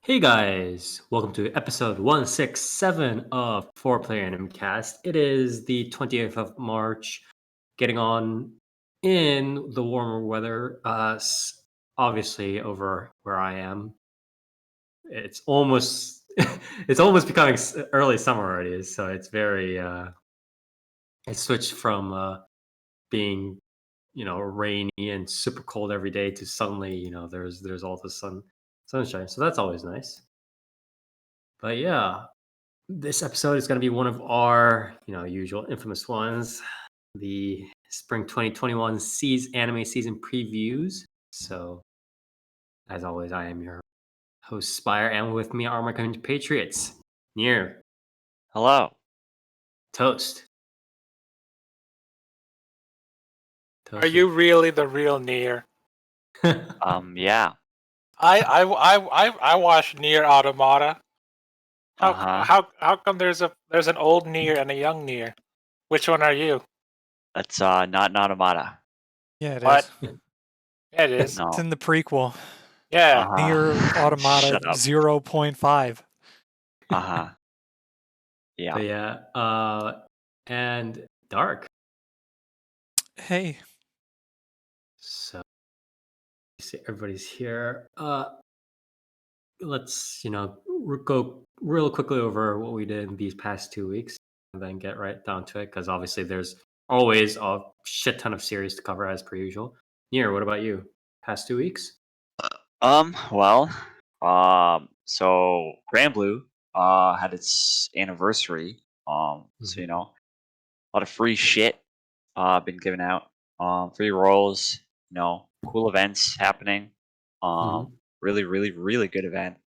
Hey guys, welcome to episode 167 of 4 Player Anime Cast. It is the 20th of March, getting on in the warmer weather. Obviously, over where I am, it's almost it's almost becoming early summer already. So it's very it switched from being rainy and super cold every day to suddenly there's all the sunshine. So that's always nice. But yeah, this episode is going to be one of our, usual infamous ones, the spring 2021 anime season previews. So, as always, I am your host, Spire, and with me are my compatriots, Near, Hello. Toast, Are you really the real Nier? Yeah. I watched Nier Automata. Uh-huh. How come there's an old Nier and a young Nier? Which one are you? That's not an automata. Yeah, it What? is. Yeah, it is. No. It's in the prequel. Yeah. Near Automata Shut up. 0.5. Uh-huh. Yeah. But yeah, and Dark. Hey, So, see, everybody's here. Let's go real quickly over what we did in these past 2 weeks and then get right down to it, because obviously there's always a shit ton of series to cover as per usual. Near, what about you? Past 2 weeks? Well, so Grand Blue had its anniversary. So a lot of free shit been given out. Free rolls, cool events happening. Mhm. Really, really, really good event.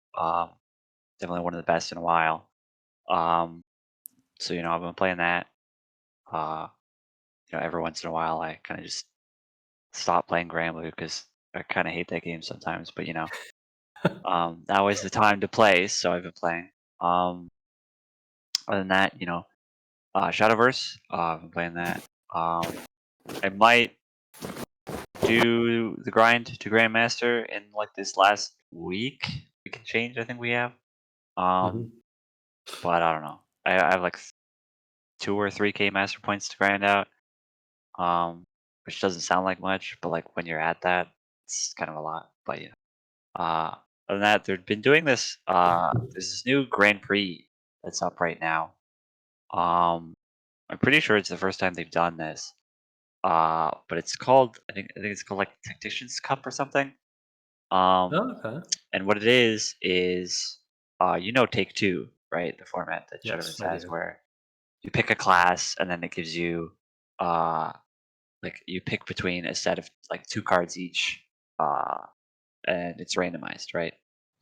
Definitely one of the best in a while. So I've been playing that. Uh every once in a while I kind of just stop playing Granblue because I kind of hate that game sometimes. But now is the time to play, so I've been playing. Other than that, Shadowverse, I've been playing that. I might do the grind to Grandmaster in like this last week. We can change. I think we have. Mhm. But I don't know. I have like 2 or 3K master points to grind out. Which doesn't sound like much, but like when you're at that, it's kind of a lot. But yeah. Other than that, they've been doing this. There's this new Grand Prix that's up right now. I'm pretty sure it's the first time they've done this. But it's called I think it's called like Tactician's Cup or something. Oh, okay. And what it is Take Two, right? The format that Yes, Shadowverse I has, do. where you pick a class and then it gives you uh like you pick between a set of like 2 cards each, and it's randomized, right?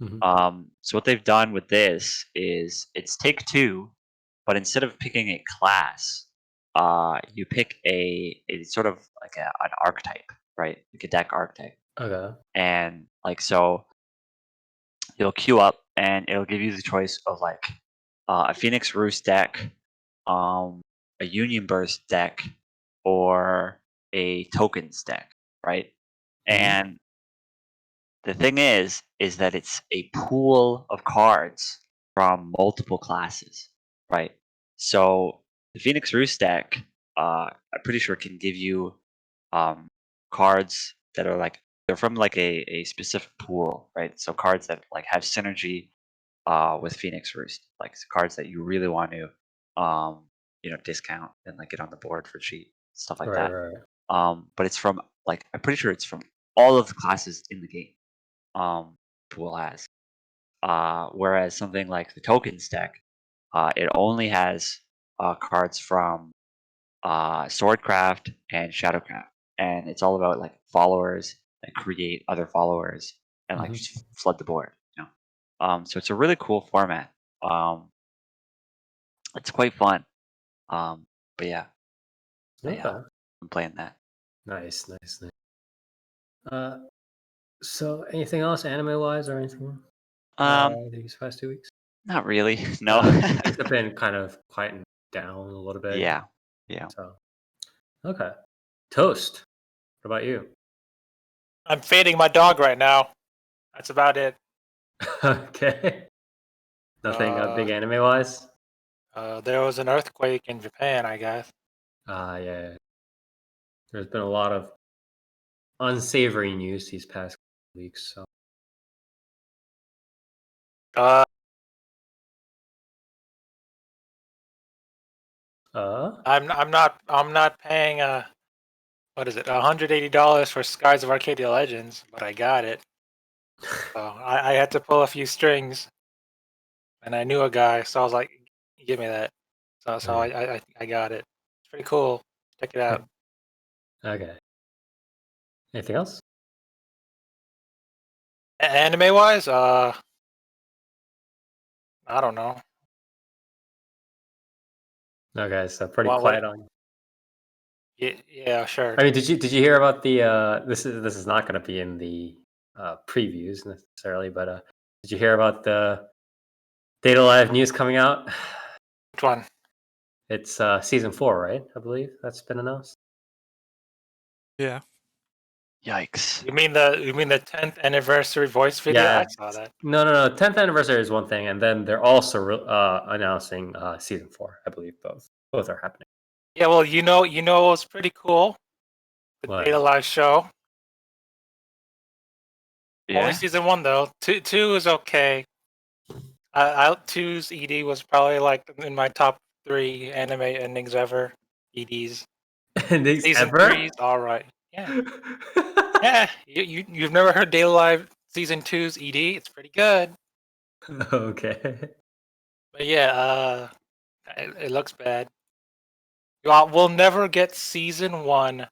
Mhm. So what they've done with this is it's Take Two, but instead of picking a class, you pick a sort of like an archetype, right? Like a deck archetype, Okay. and like so you'll queue up and it'll give you the choice of like a Phoenix Roost deck, a Union Burst deck, or a Tokens deck, right? Mhm. And the thing is that it's a pool of cards from multiple classes, right? So the Phoenix Roost deck, I'm pretty sure can give you cards that are like they're from like a specific pool, right? So cards that like have synergy with Phoenix Roost, like cards that you really want to discount and like get on the board for cheap, stuff like Right, that. right, right. But it's from like I'm pretty sure it's from all of the classes in the game. Pool has. Whereas something like the tokens deck, it only has cards from Swordcraft and Shadowcraft, and it's all about like followers that create other followers and like Mhm. flood the board. So it's a really cool format. It's quite fun. But yeah, Okay. I'm playing that. Nice, nice, nice. So anything else anime-wise or anything these past 2 weeks? Not really. No. Things have been kind of quieting down a little bit. Yeah. Yeah. So, okay. Toast. What about you? I'm fading my dog right now. That's about it. Okay. Nothing big anime wise. There was an earthquake in Japan, I guess. Yeah. There's been a lot of unsavory news these past weeks. So. Uh, Uh. I'm not paying what is it, $180 for Skies of Arcadia Legends, but I got it. So I had to pull a few strings, and I knew a guy, so I was like, "Give me that." So I got it. It's pretty cool. Check it out. Okay. Anything else? Anime wise, I don't know. Okay, so pretty What? quiet on. Yeah, sure. I mean, did you hear about the this is not going to be in the previews necessarily, but did you hear about the Data Live news coming out? Which one? It's season 4, right? I believe that's been announced. Yeah. Yikes. You mean the 10th anniversary voice video? Yeah. I saw that. No. 10th anniversary is one thing, and then they're also announcing season 4. I believe both are happening. Yeah, well, you know what was pretty cool? The What? Data Live show. Only Yeah. season 1 though. Two is okay. Two's ED was probably like in my top 3 anime endings ever. EDs. Endings Season ever? 3's all right. Yeah. Yeah. You've never heard Data Live season 2's ED? It's pretty good. Okay. But yeah, it looks bad. We'll never get season one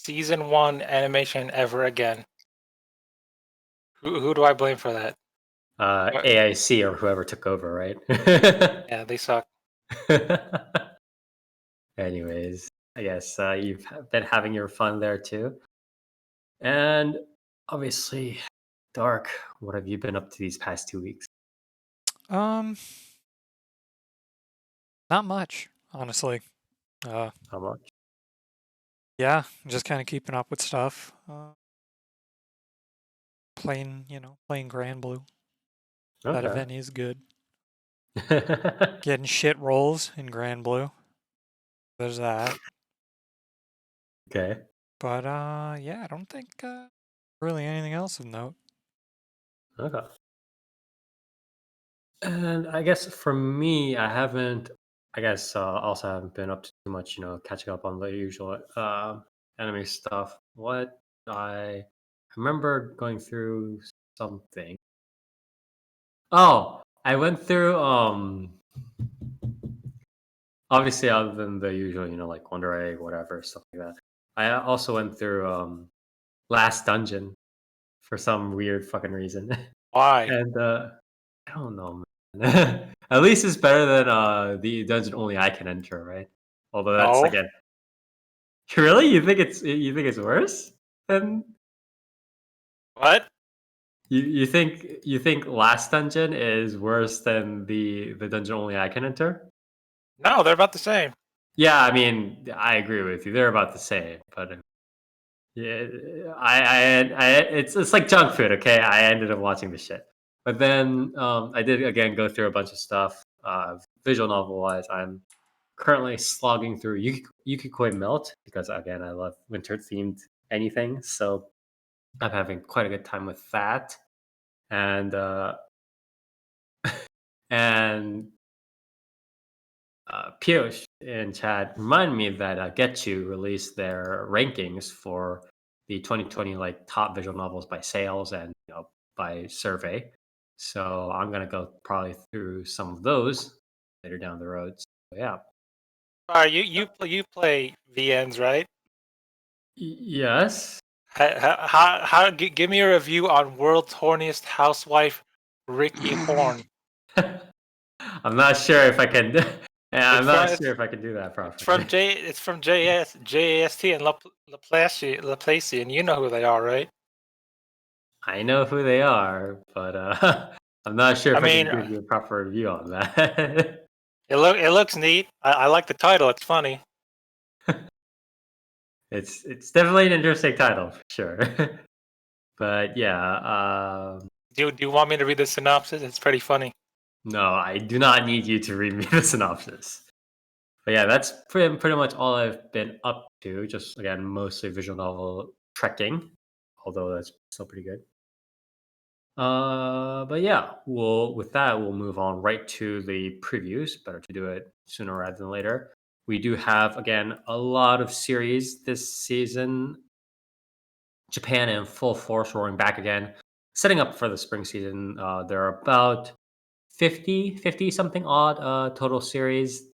animation ever again. Who do I blame for that? AIC or whoever took over, right? Yeah, they suck. Anyways, I guess you've been having your fun there too. And obviously, Dark, what have you been up to these past 2 weeks? Not much, honestly. How much? Yeah, just kind of keeping up with stuff. Playing Grand Blue. That Okay. event is good. Getting shit rolls in Grand Blue. There's that. Okay. But yeah, I don't think really anything else of note. Okay. And I guess for me, I haven't. I guess also haven't been up to too much, catching up on the usual anime stuff. What I remember going through something. Oh, I went through obviously other than the usual, like Wonder Egg, whatever, stuff like that. I also went through Last Dungeon for some weird fucking reason. Why? And I don't know, man. At least it's better than the dungeon only I can enter, right? Although that's No. again. Really? You think it's worse? Than What? you think Last Dungeon is worse than the dungeon only I can enter? No, they're about the same. Yeah, I mean, I agree with you. They're about the same, but yeah, it's like junk food. Okay, I ended up watching the shit, but then I did again go through a bunch of stuff. Visual novel wise, I'm currently slogging through Yukikoi Melt because again, I love winter themed anything. So I'm having quite a good time with that, and and Piyush in chat reminded me that Getchu released their rankings for the 2020 like top visual novels by sales and by survey. So I'm gonna go probably through some of those later down the road. So, yeah. You play VNs, right? Yes. Give me a review on World's Horniest Housewife, Ricky Horn. I'm not sure if I can. Yeah, I'm It's not from sure if I can do that it's properly. from JAST and Laplace, and you know who they are, right? I know who they are, but I'm not sure I if I can mean, give you a proper review on that. it looks neat. I like the title. It's funny. It's definitely an interesting title for sure. But yeah, Do you want me to read the synopsis? It's pretty funny. No, I do not need you to read me the synopsis. But yeah, that's pretty much all I've been up to. Just again, mostly visual novel trekking, although that's still pretty good. But yeah, with that, we'll move on right to the previews. Better to do it sooner rather than later. We do have again a lot of series this season. Japan in full force, roaring back again, setting up for the spring season. There are about 50 something odd total series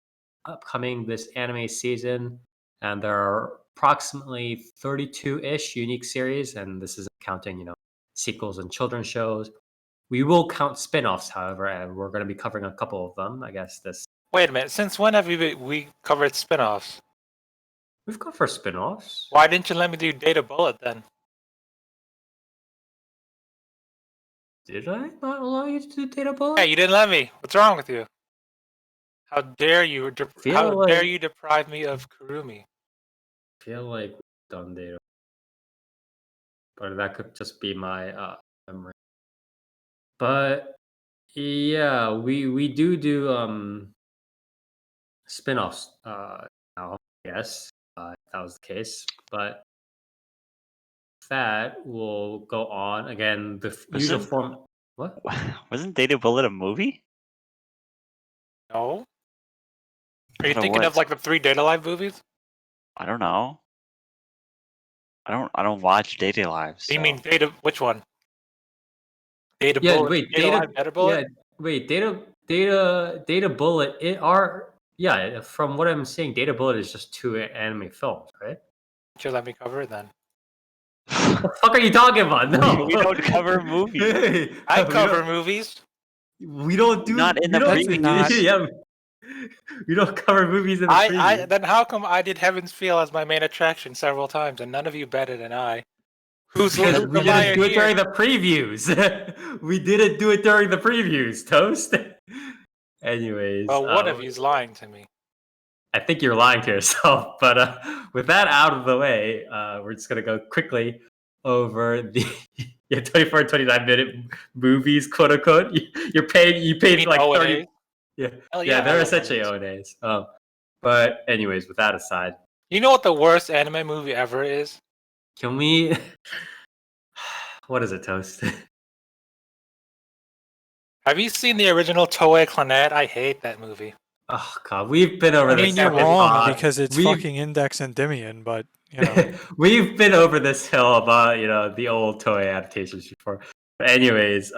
upcoming this anime season, and there are approximately 32-ish unique series, and this isn't counting sequels and children's shows. We will count spin-offs, however, and we're going to be covering a couple of them, I guess. Wait a minute. Since when have we covered spin-offs? We've covered spin-offs. Why didn't you let me do Data Bullet then? Did I not allow you to do Data Bullet? Hey, you didn't let me. What's wrong with you? How dare you? How dare you deprive me of Kurumi? Feel like we've done Data, but that could just be my memory. But yeah, we do spin-offs now, I guess, if that was the case. But that will go on again. The usual Wasn't- form. What? Wasn't Data Bullet a movie? No. Are you thought it thinking of was. like the 3 Data Live movies? I don't know. I don't watch Data Live. You mean so- Data? Which one? Data Yeah, Bullet. wait, Data Live, Data Bullet. Yeah, wait, Data Bullet. Yeah. From what I'm saying, Data Bullet is just 2 anime films, right? Should let me cover it then. What the fuck are you talking about? No, We don't cover movies. I We cover don't- movies. We don't do Not in we the don't- previews. Yeah, we don't cover movies in the previews. Then how come I did Heaven's Feel as my main attraction several times and none of you better than I? Who's Because we the liar didn't do it here? during the previews. We didn't do it during the previews, Toast. Anyways, Well, one of you's lying to me. I think you're lying to yourself. But with that out of the way, we're just gonna go quickly over the 24 and 29-minute movies, quote unquote. You paid mean like O&As? 30. Yeah, Hell yeah, I they're love essentially O&As. O&As. But anyways, with that aside, You know what the worst anime movie ever is? can we? What is it, Toast? Have you seen the original Toei Clannad? I hate that movie. Oh god, we've been over I this. mean, you're fucking wrong pod. because it's We've- fucking Index Endymion, but you know. We've been over this hill about the old Toei adaptations before. But anyways,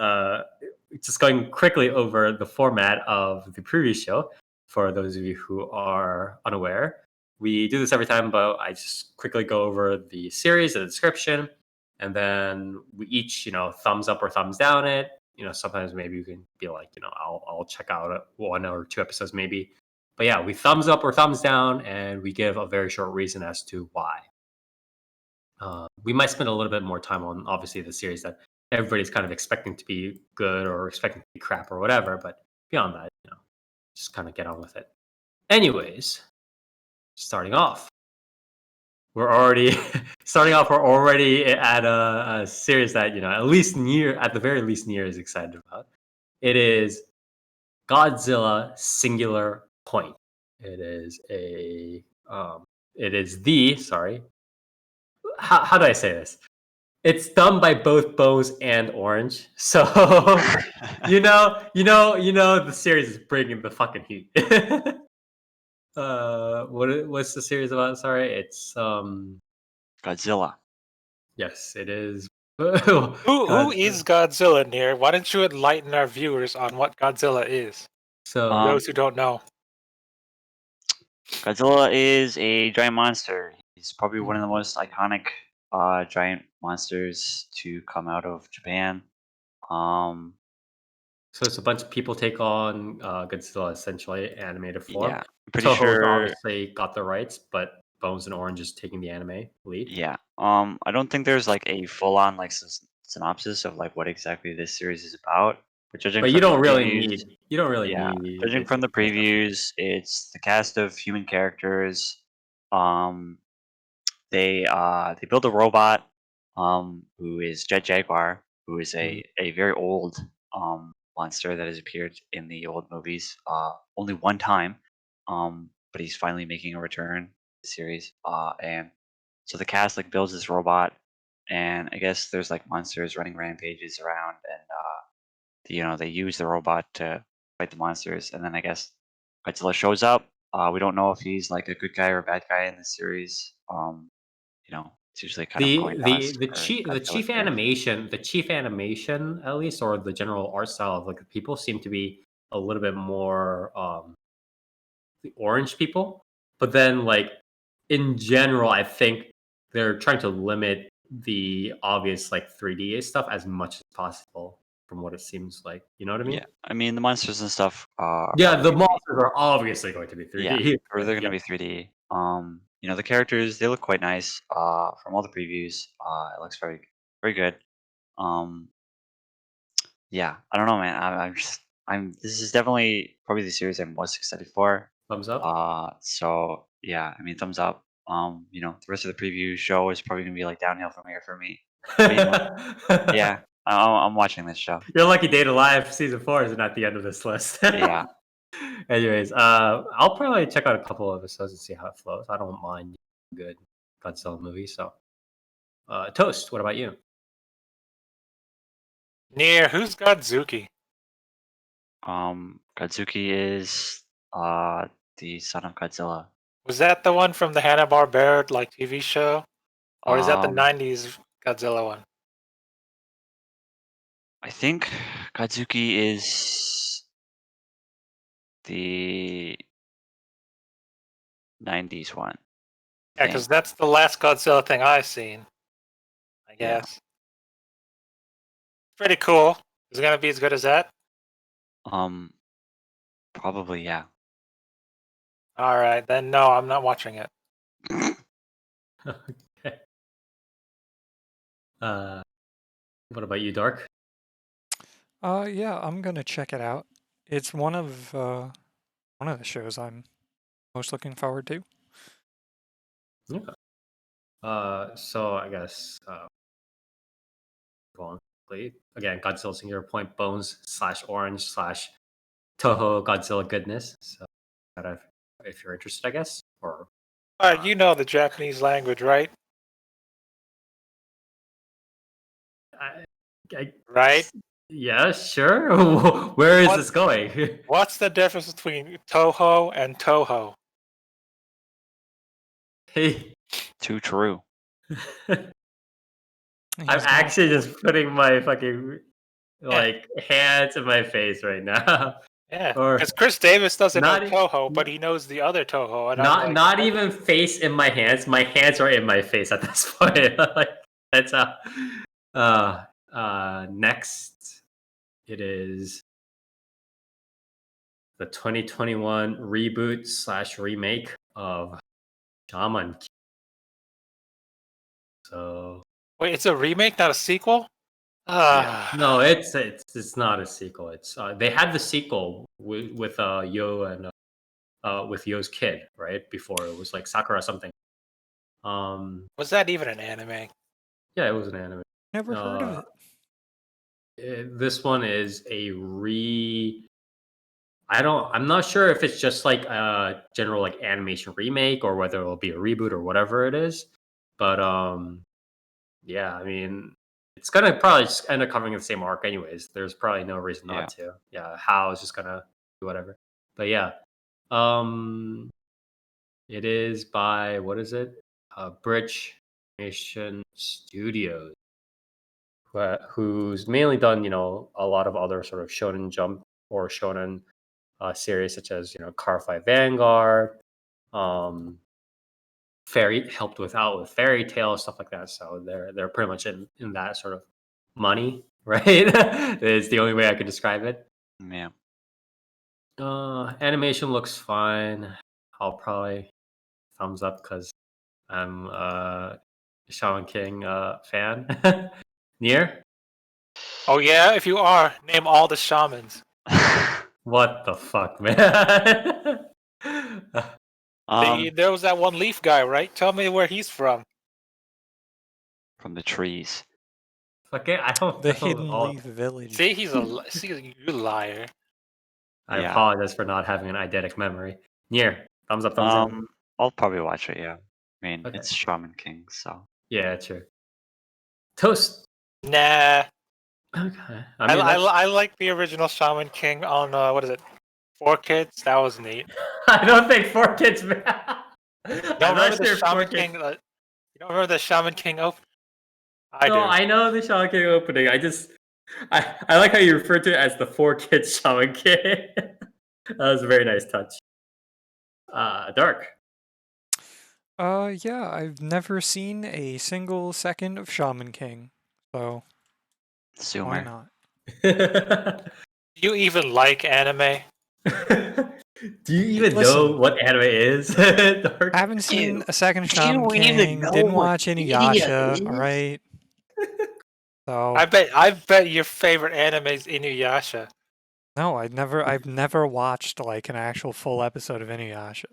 just going quickly over the format of the previous show for those of you who are unaware. We do this every time, but I just quickly go over the series and the description, and then we each thumbs up or thumbs down it. Sometimes maybe you can be like, I'll check out 1 or 2 episodes maybe. But yeah, we thumbs up or thumbs down, and we give a very short reason as to why. We might spend a little bit more time on obviously the series that everybody's kind of expecting to be good or expecting to be crap or whatever. But beyond that, just kind of get on with it. Anyways, starting off, we're already at a series that at the very least Nier is excited about. It is Godzilla Singular Point. It is how do I say this? It's done by both Bones and Orange. So the series is bringing the fucking heat. What's the series about? Sorry, it's Godzilla. yes, it is. Who is Godzilla, Nier? Why don't you enlighten our viewers on what Godzilla is? So For those who don't know. Godzilla is a giant monster. He's probably one of the most iconic giant monsters to come out of Japan. so it's a bunch of people take on Godzilla, essentially animated form. Yeah, I'm pretty Toho's sure. obviously got the rights, but Bones and Orange is taking the anime lead. Yeah. I don't think there's like a full-on like synopsis of like what exactly this series is about. But judging But from you don't the really previews, need. You don't really yeah, need. judging it from to- the previews, it's the cast of human characters. Um, they build a robot, who is Jet Jaguar, who is a very old monster that has appeared in the old movies only one time, but he's finally making a return to the series. And so the cast like builds this robot, and I guess there's like monsters running rampages around, and they use the robot to fight the monsters, and then I guess Godzilla shows up. We don't know if he's like a good guy or a bad guy in this series. It's usually kind of a coin toss The for chief Godzilla's fate. the chief animation at least, or the general art style of like the people seem to be a little bit more the orange people, but then like in general, I think they're trying to limit the obvious like 3D stuff as much as possible from what it seems like. You know what I mean? Yeah, I mean the monsters and stuff are Yeah, probably the gonna be monsters are obviously going to be 3D. yeah, or but they're yeah. gonna be 3D. The characters they look quite nice. From all the previews, it looks very very good. Um, yeah, I don't know, man. I'm. This is definitely probably the series I'm most excited for. Thumbs up. So yeah, I mean, thumbs up. The rest of the preview show is probably gonna be like downhill from here for me. But yeah, I'm watching this show. You're lucky Data Live season 4 is not the end of this list. Yeah. Anyways, I'll probably check out a couple of episodes and see how it flows. I don't mind a good Godzilla movie. So, Toast, what about you? Near, who's Godzuki? Godzuki is the son of Godzilla. Was that the one from the Hanna-Barbera like TV show? Or is that the Um, 90s Godzilla one? I think Godzuki is the 90s one. Yeah, because that's the last Godzilla thing I've seen, I Yeah. guess. Pretty cool. Is it going to be as good as that? Probably yeah. All right, then no, I'm not watching it. Okay. What about you, Dark? Yeah, I'm gonna check it out. It's one of the shows I'm most looking forward to. Yeah. So I guess go on. Again, Godzilla Singular Point Bones / Orange / Toho Godzilla goodness. So if you're interested, I guess. Or You know the Japanese language, right? I Right? yeah, sure. Where is What- this going? What's the difference between Toho and Toho? Hey, Too true. I'm He's got a actually just point. putting my fucking like hands in my face right now. Yeah, Or because Chris Davis doesn't know not e- Toho, but he knows the other Toho, and I'm not like, not even face in my hands. My hands are in my face at this point. Like that's how. Next, it is the 2021 reboot / remake of Shaman King. So wait, it's a remake, not a sequel? Yeah. no, it's not a sequel. It's they had the sequel with Yo and with Yo's kid, right? Before it was like Sakura something. Was that even an anime? Yeah, it was an anime. Never heard of it. This one is I'm not sure if it's just like a general like animation remake or whether it'll be a reboot or whatever it is. But yeah, I mean it's gonna probably just end up covering the same arc anyways. There's probably no reason not to. Yeah, How is just gonna do whatever. But yeah. It is by what is it? Bridge Nation Studios. Who's mainly done, a lot of other sort of Shonen Jump or Shonen series such as, Car Fight Vanguard, helped with Fairy Tail, stuff like that. So they're pretty much in that sort of money, right? It's the only way I could describe it. Yeah. Animation looks fine. I'll probably thumbs up because I'm a Shaman King fan. Near? Oh yeah, if you are, name all the shamans. What the fuck, man? There was that one leaf guy, right? Tell me where he's from. From the trees. Fuck it, I don't The know. Hidden Leaf Village. See, you liar. I Yeah. apologize for not having an eidetic memory. Nier, thumbs up, thumbs down. I'll probably watch it. Yeah. I mean, Okay. it's Shaman King, so. Yeah, true. Toast. Nah. Okay. I like the original Shaman King on what is it? 4Kids. That was neat. I don't think 4Kids. You I'm don't not remember the sure Shaman 4Kids. King? You don't remember the Shaman King open? I No, do. I know the Shaman King opening. I like how you refer to it as the 4Kids Shaman King. That was a very nice touch. Dark. Yeah, I've never seen a single second of Shaman King, so why Zoomer. not? Do you even like anime? Do you even Listen. know what anime is? Dark. Haven't seen a second of do Shaman you even King. know Didn't what watch any idiot Yasha. is? All right. So I bet your favorite anime is Inuyasha. no, I've never watched like an actual full episode of Inuyasha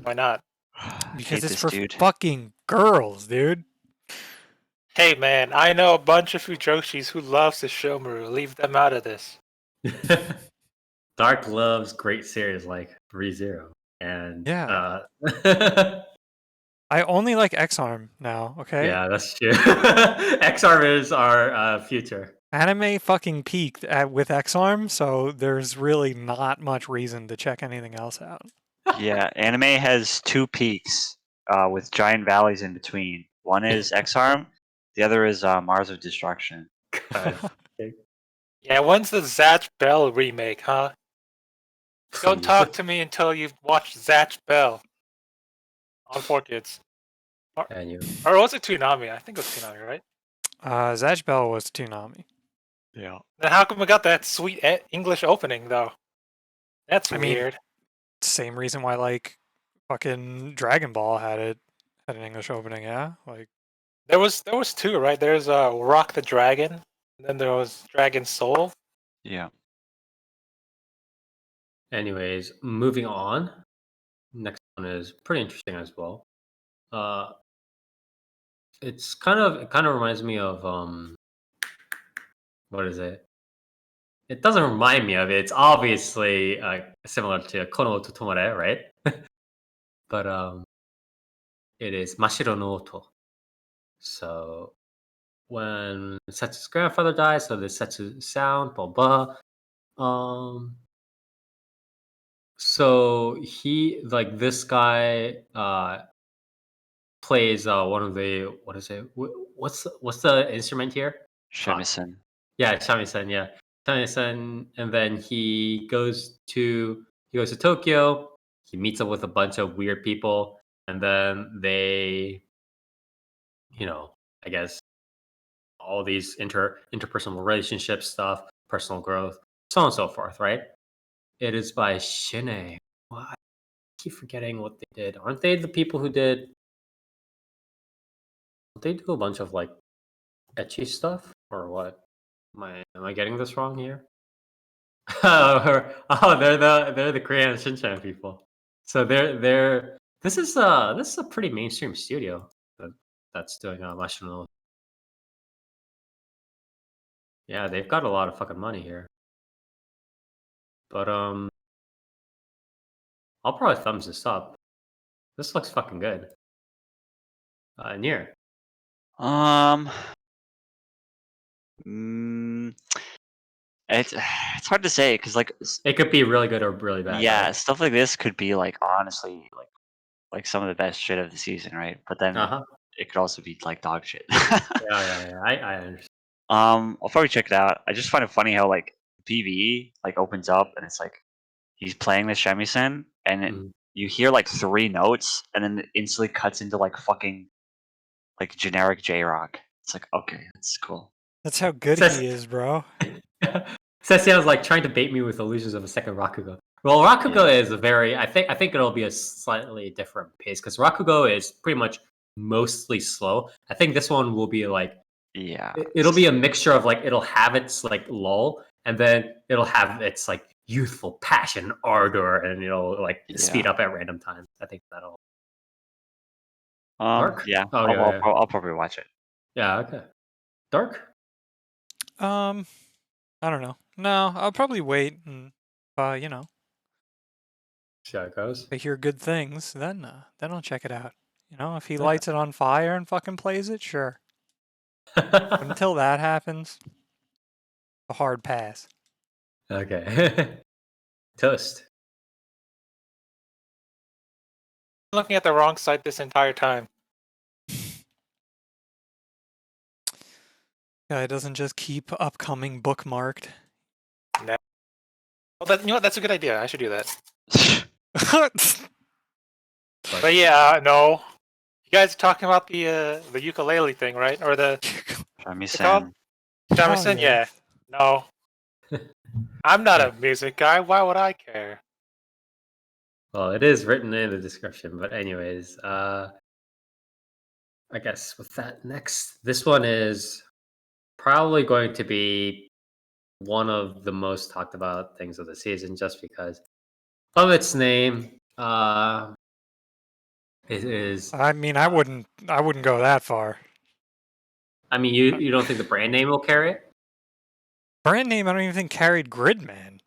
Why not? I because hate it's this for dude. fucking girls, dude. Hey man, I know a bunch of Fujoshis who loves the Shomaru. Leave them out of this. Dark loves great series like ReZero and Yeah. yeah, I only like X-Arm now. Okay. that's true. XR is our future. Anime fucking peaked with X-Arm, so there's really not much reason to check anything else out. Yeah, anime has two peaks with giant valleys in between. One is X-Arm, the other is Mars of Destruction. God. Yeah, when's the Zatch Bell remake, huh? Don't Please. talk to me until you've watched Zatch Bell on 4Kids. And you. Or was it Toonami? I think it was Toonami, right? Zatch Bell was Toonami. Yeah. Then how come we got that sweet English opening though? That's I mean- weird. Same reason why like fucking Dragon Ball had an English opening, yeah? Like There was two, right? There's Rock the Dragon, and then there was Dragon Soul. Yeah. Anyways, moving on. Next one is pretty interesting as well. It kind of reminds me of what is it? It doesn't remind me of it. It's obviously similar to Kono to Tomare, right? But it is Mashiro no Oto. So when Setsu's grandfather dies, so the Setsu sound, blah blah. So he like this guy plays one of the what is it? What's the instrument here? Shamisen. Yeah, shamisen. Yeah, shamisen, and then he goes to Tokyo. He meets up with a bunch of weird people, and then they, I guess all these interpersonal relationship stuff, personal growth, so on and so forth. Right? It is by Shine. Well, I keep forgetting what they did. Aren't they the people who did? Don't they do a bunch of like etchy stuff or what? Am I getting this wrong here? They're the Korean Shinchan people. So they're this is a pretty mainstream studio that's doing Mashino. Yeah, they've got a lot of fucking money here. But I'll probably thumbs this up. This looks fucking good. Nier. Mm, it's hard to say because like It could be really good or really bad. yeah, Right? stuff like this could be like honestly like some of the best shit of the season, right? But then Uh-huh. it could also be like dog shit. Yeah. I understand. I'll probably check it out. I just find it funny how like PvE like opens up and it's like he's playing the shamisen and Mhm. you hear like 3 notes and then it instantly cuts into like fucking like generic J rock. It's like okay, that's cool. that's how good Says- he is, bro. Session's like trying to bait me with illusions of a second Rakugo. Well, Rakugo Yeah. is a very I think it'll be a slightly different pace because Rakugo is pretty much mostly slow. I think this one will be like Yeah. it'll be a mixture of like it'll have its like lull and then it'll have its like youthful passion, ardor, and like speed Yeah. up at random times. I think that'll. Yeah. Oh, yeah. I'll probably watch it. Yeah, okay. Dark? I don't know. No, I'll probably wait and, you know, See how it goes. if I hear good things, then I'll check it out. You know, if he Okay. lights it on fire and fucking plays it, sure. But until that happens, a hard pass. Okay. Toast. I'm looking at the wrong site this entire time. Guy doesn't just keep upcoming bookmarked. Well, you know what? That's a good idea. I should do that. But yeah, no. You guys are talking about the ukulele thing, right? Or the what's it called? Hell Shamisen? yeah. Yeah. No. I'm not Yeah. a music guy. Why would I care? Well, it is written in the description, but anyways, I guess with that next, this one is probably going to be one of the most talked about things of the season, just because of its name. It is. I mean, I wouldn't go that far. I mean, you don't think the brand name will carry it? Brand name, I don't even think carried Gridman.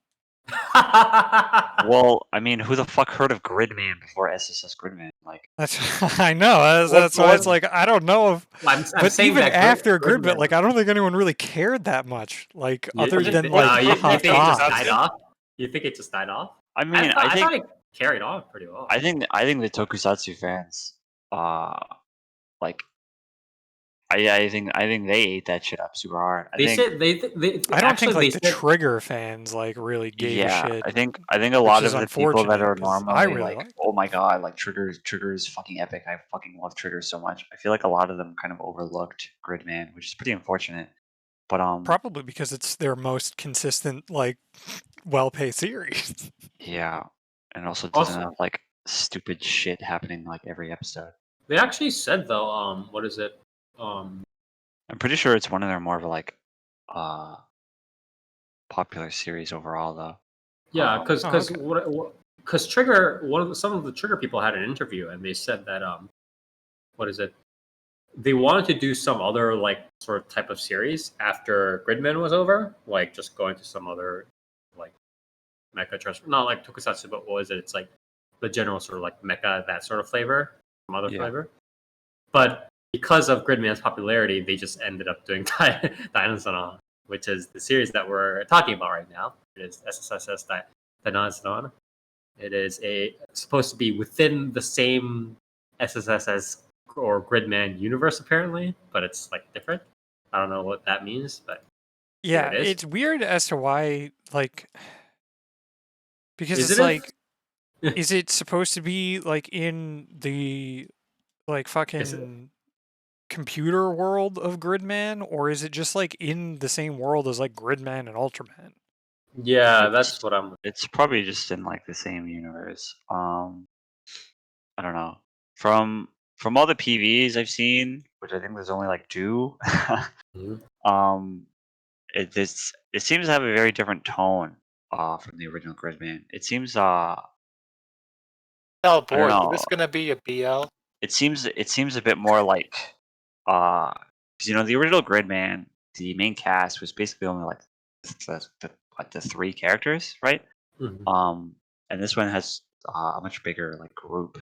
Well, I mean, who the fuck heard of Gridman before SSS Gridman? Like, That's I know. That's why it's like I don't know if. I'm But saying even that after Gridman, Gridman, like I don't think anyone really cared that much. Like other you, than you like think it just haha. died off? You think it just died off? I mean, I thought it carried on pretty well. I think the Tokusatsu fans, like, I think they ate that shit up super hard. They said they I don't think like they the said, Trigger fans like really gave a yeah, shit. I think a lot is of the people that unfortunate, are 'cause I normally really like, liked oh my god, like Trigger is fucking epic. I fucking love Trigger so much. I feel like a lot of them kind of overlooked Gridman, which is pretty unfortunate. But Probably because it's their most consistent, like, well-paced series. yeah, and also doesn't have like stupid shit happening like every episode. they actually said though, what is it? I'm pretty sure it's one of their more of like popular series overall though. Yeah, because okay. because Trigger, some of the Trigger people had an interview and they said that what is it? They wanted to do some other like sort of type of series after Gridman was over, like just going to some other like mecha transfer, not like Tokusatsu, but what was it? It's like the general sort of like mecha, that sort of flavor, some other Yeah. flavor. But because of Gridman's popularity, they just ended up doing Dynazenon, which is the series that we're talking about right now. It is SSSS.Dynazenon. It is supposed to be within the same SSSS or Gridman universe apparently, but it's like different. I don't know what that means, but Yeah, it is. it's weird as to why, like, because Is it's it like, is it supposed to be like in the like fucking computer world of Gridman, or is it just like in the same world as like Gridman and Ultraman? Yeah, that's what I'm. It's probably just in like the same universe. I don't know. From all the PVs I've seen, which I think there's only like 2, Mhm. it seems to have a very different tone from the original Gridman. It seems Oh I don't boy, know. is this gonna be a BL? It seems a bit more like because you know the original Gridman, the main cast was basically only like the 3 characters, right? Mhm. And this one has a much bigger like group.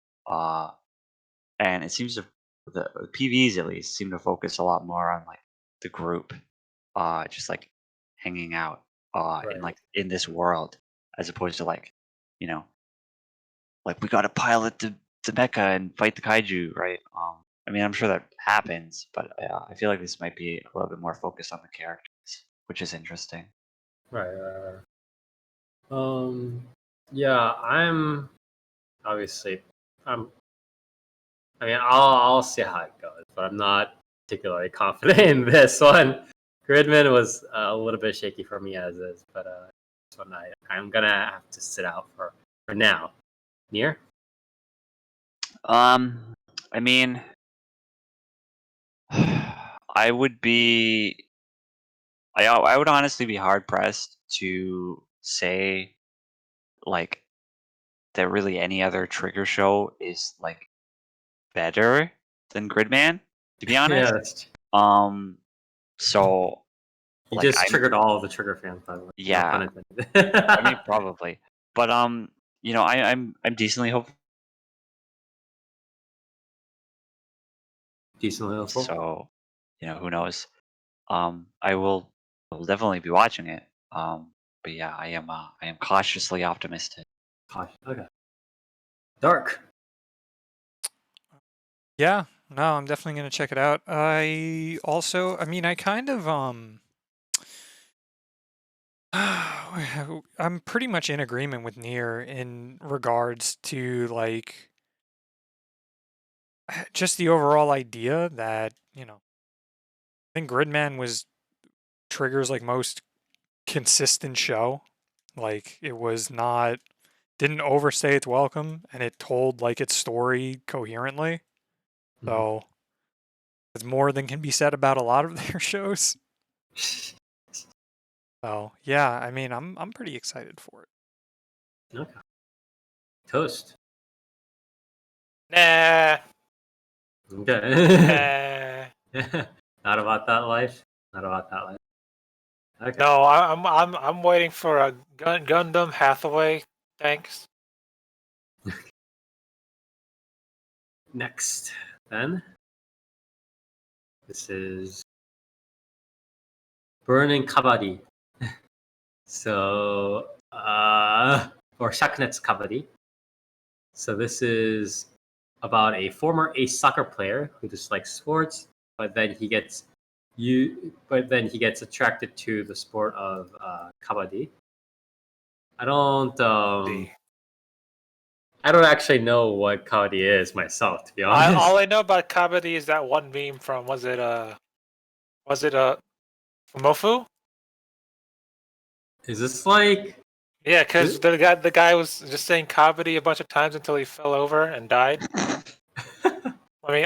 And it seems to the PVs at least seem to focus a lot more on like the group, just like hanging out in Right. like in this world, as opposed to like, you know, like we got to pilot the mecha and fight the kaiju, right? I mean, I'm sure that happens, but I feel like this might be a little bit more focused on the characters, which is interesting. Right. Yeah, I'm obviously. I mean, I'll see how it goes, but I'm not particularly confident in this one. Gridman was a little bit shaky for me as is, but this one I'm gonna have to sit out for now. Near? I mean, I would be. I would honestly be hard pressed to say like that really any other Trigger show is like better than Gridman. To be honest, So You like just triggered all of the Trigger fans, by the way. No yeah, pun intended. I mean probably, but I'm decently hopeful. Decently hopeful. So who knows? I will definitely be watching it. But yeah, I am cautiously optimistic. Okay. Dark. Yeah, no, I'm definitely gonna check it out. I mean, I kind of I'm pretty much in agreement with Nier in regards to like just the overall idea that I think Gridman was Trigger's like most consistent show. Like it was not didn't overstay its welcome, and it told like its story coherently. So it's more than can be said about a lot of their shows. So yeah, I mean, I'm pretty excited for it. Okay. Toast. Nah. Okay. Nah. Not about that life. Not about that life. Okay. No, I'm waiting for a Gundam Hathaway. Thanks. Next, then. This is Burning Kabaddi. So, or Shakunetsu Kabaddi. So this is about a former ace soccer player who just likes sports, but then he gets attracted to the sport of kabaddi. I don't actually know what kabaddi is myself, to be honest. All I know about Kabaddi is that one meme from was it Mofu? Is this like Yeah, because the guy was just saying Kabaddi a bunch of times until he fell over and died. I mean,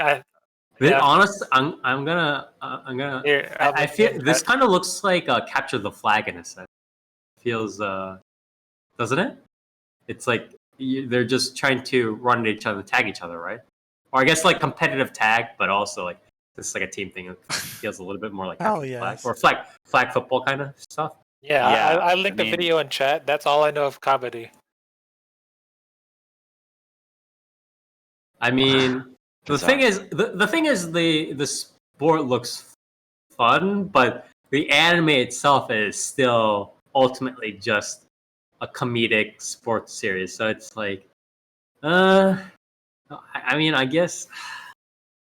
yeah. honest? I'm gonna Here, I feel this kind of looks like Capture the Flag in a sense. Feels doesn't it? It's like they're just trying to run at each other, tag each other, right? Or I guess like competitive tag, but also like this is like a team thing. It feels a little bit more like Hell Capture the Flag yes. or flag football kind of stuff. Yeah, Yeah, I linked the video in chat. That's all I know of Kabaddi. I mean, the Bizarre. thing is, the sport looks fun, but the anime itself is still ultimately just a comedic sports series. So it's like, I mean, I guess,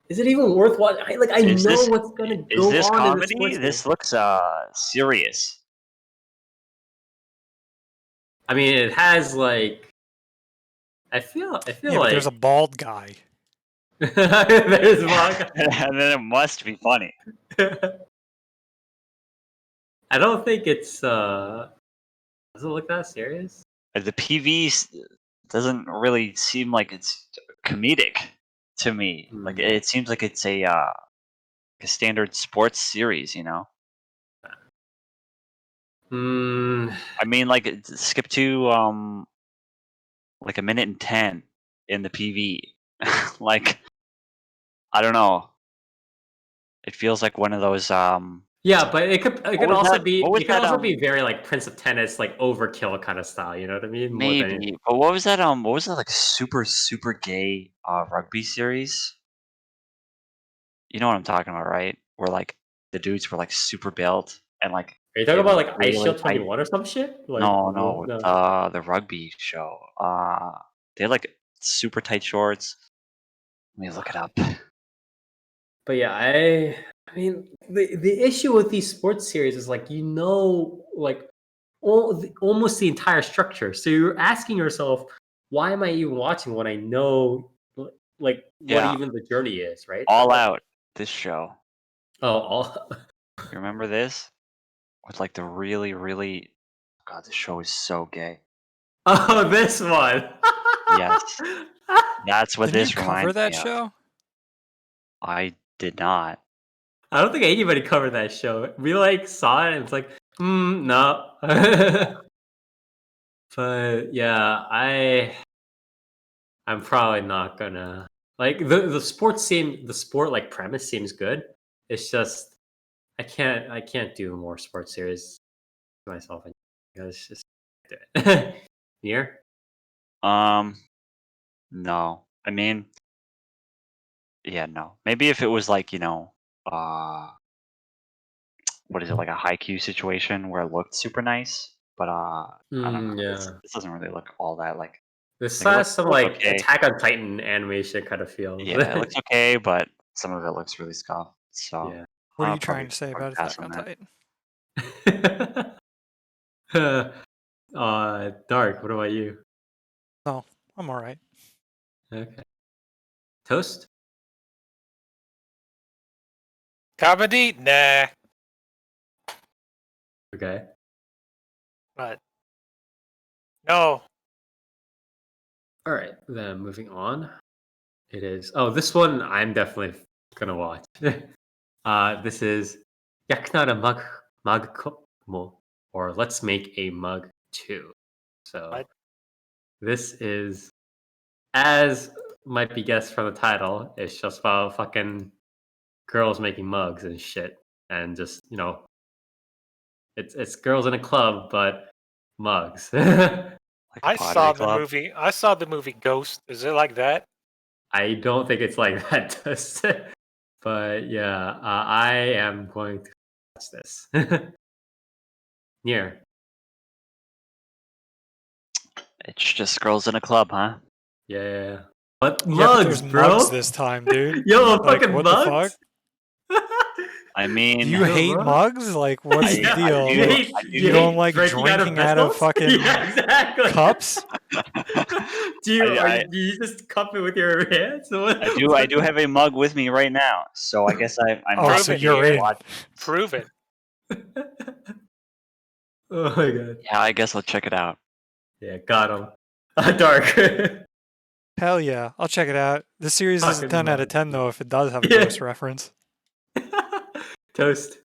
is it even worth watching? I know what's gonna Is go this on in the comedy? sports This game. looks serious. I mean, it has like, I feel Yeah, but like there's a bald guy. there's manga. And then it must be funny. I don't think it's does it look that serious? The PV doesn't really seem like it's comedic to me. Like it seems like it's a standard sports series, I mean, like skip to like 1:10 in the PV. Like I don't know. It feels like one of those Yeah, but it could was also that- be what was it could that, also be very like Prince of Tennis, like overkill kind of style. You know what I mean? More than maybe. But what was that like super gay rugby series? You know what I'm talking about, right? Where like the dudes were like super built and like are you talking they about were like Ice really Shield tight. 21 or some shit? Like No, no. the rugby show. They had like super tight shorts. Let me look it up. But yeah, I mean the issue with these sports series is like like almost the entire structure. So you're asking yourself, why am I even watching when I know like what Yeah, even the journey is, right? All Out. This show. Oh, all You remember this? With like the really God, this show is so gay. oh, this one. Yes. That's what Didn't you this cover reminds that me of. show? I did not. I don't think anybody covered that show. We like saw it and it's like, no. But yeah, I'm probably not gonna like the sport like premise seems good, It's just I can't do more sports series to myself. It's just Nier. No. I mean, yeah, no. Maybe if it was like, what is it, like a Haikyuu situation where it looked super nice, but I don't know. This, Yeah. this doesn't really look all that like. This Like, it has some looks like okay. Attack on Titan animation kind of feels. Yeah, it looks okay, but some of it looks really scuffed. So Yeah. What are I'll you trying probably to say about pass Attack on that. Titan? Dark. What about you? No, I'm all right. Okay. Toast. Kabaddi? Nah. Okay. But no. All right. Then moving on. It is. Oh, this one I'm definitely gonna watch. This is Yaknara Mug or Let's Make a Mug 2. So What? this is, as might be guessed from the title, it's just about fucking girls making mugs and shit, and just it's girls in a club, but mugs. Like a I pottery saw the club. movie. I saw the movie Ghost. Is it like that? I don't think it's like that, Toast. But yeah, I am going to watch this. Near. It's just girls in a club, huh? Yeah. But Yeah, but mugs, there's bro. mugs this time, dude. Yo, Like, fucking what the mugs. fuck? I Do mean, you Yo, hate bro. mugs? Like, what's the Yeah, deal? do- Like, I do you don't hate like drinking out of vessels? fucking Yeah, exactly. cups? Do you just cup it with your hands? I do have a mug with me right now, so I guess I'm Oh, Prove so it you're here. in. Prove it. Oh my god. Yeah, I guess I'll check it out. Yeah, got him. Dark. Hell yeah, I'll check it out. The series is a Fucking 10 out of mugs. 10 though if it does have a Yeah. ghost reference. Toast.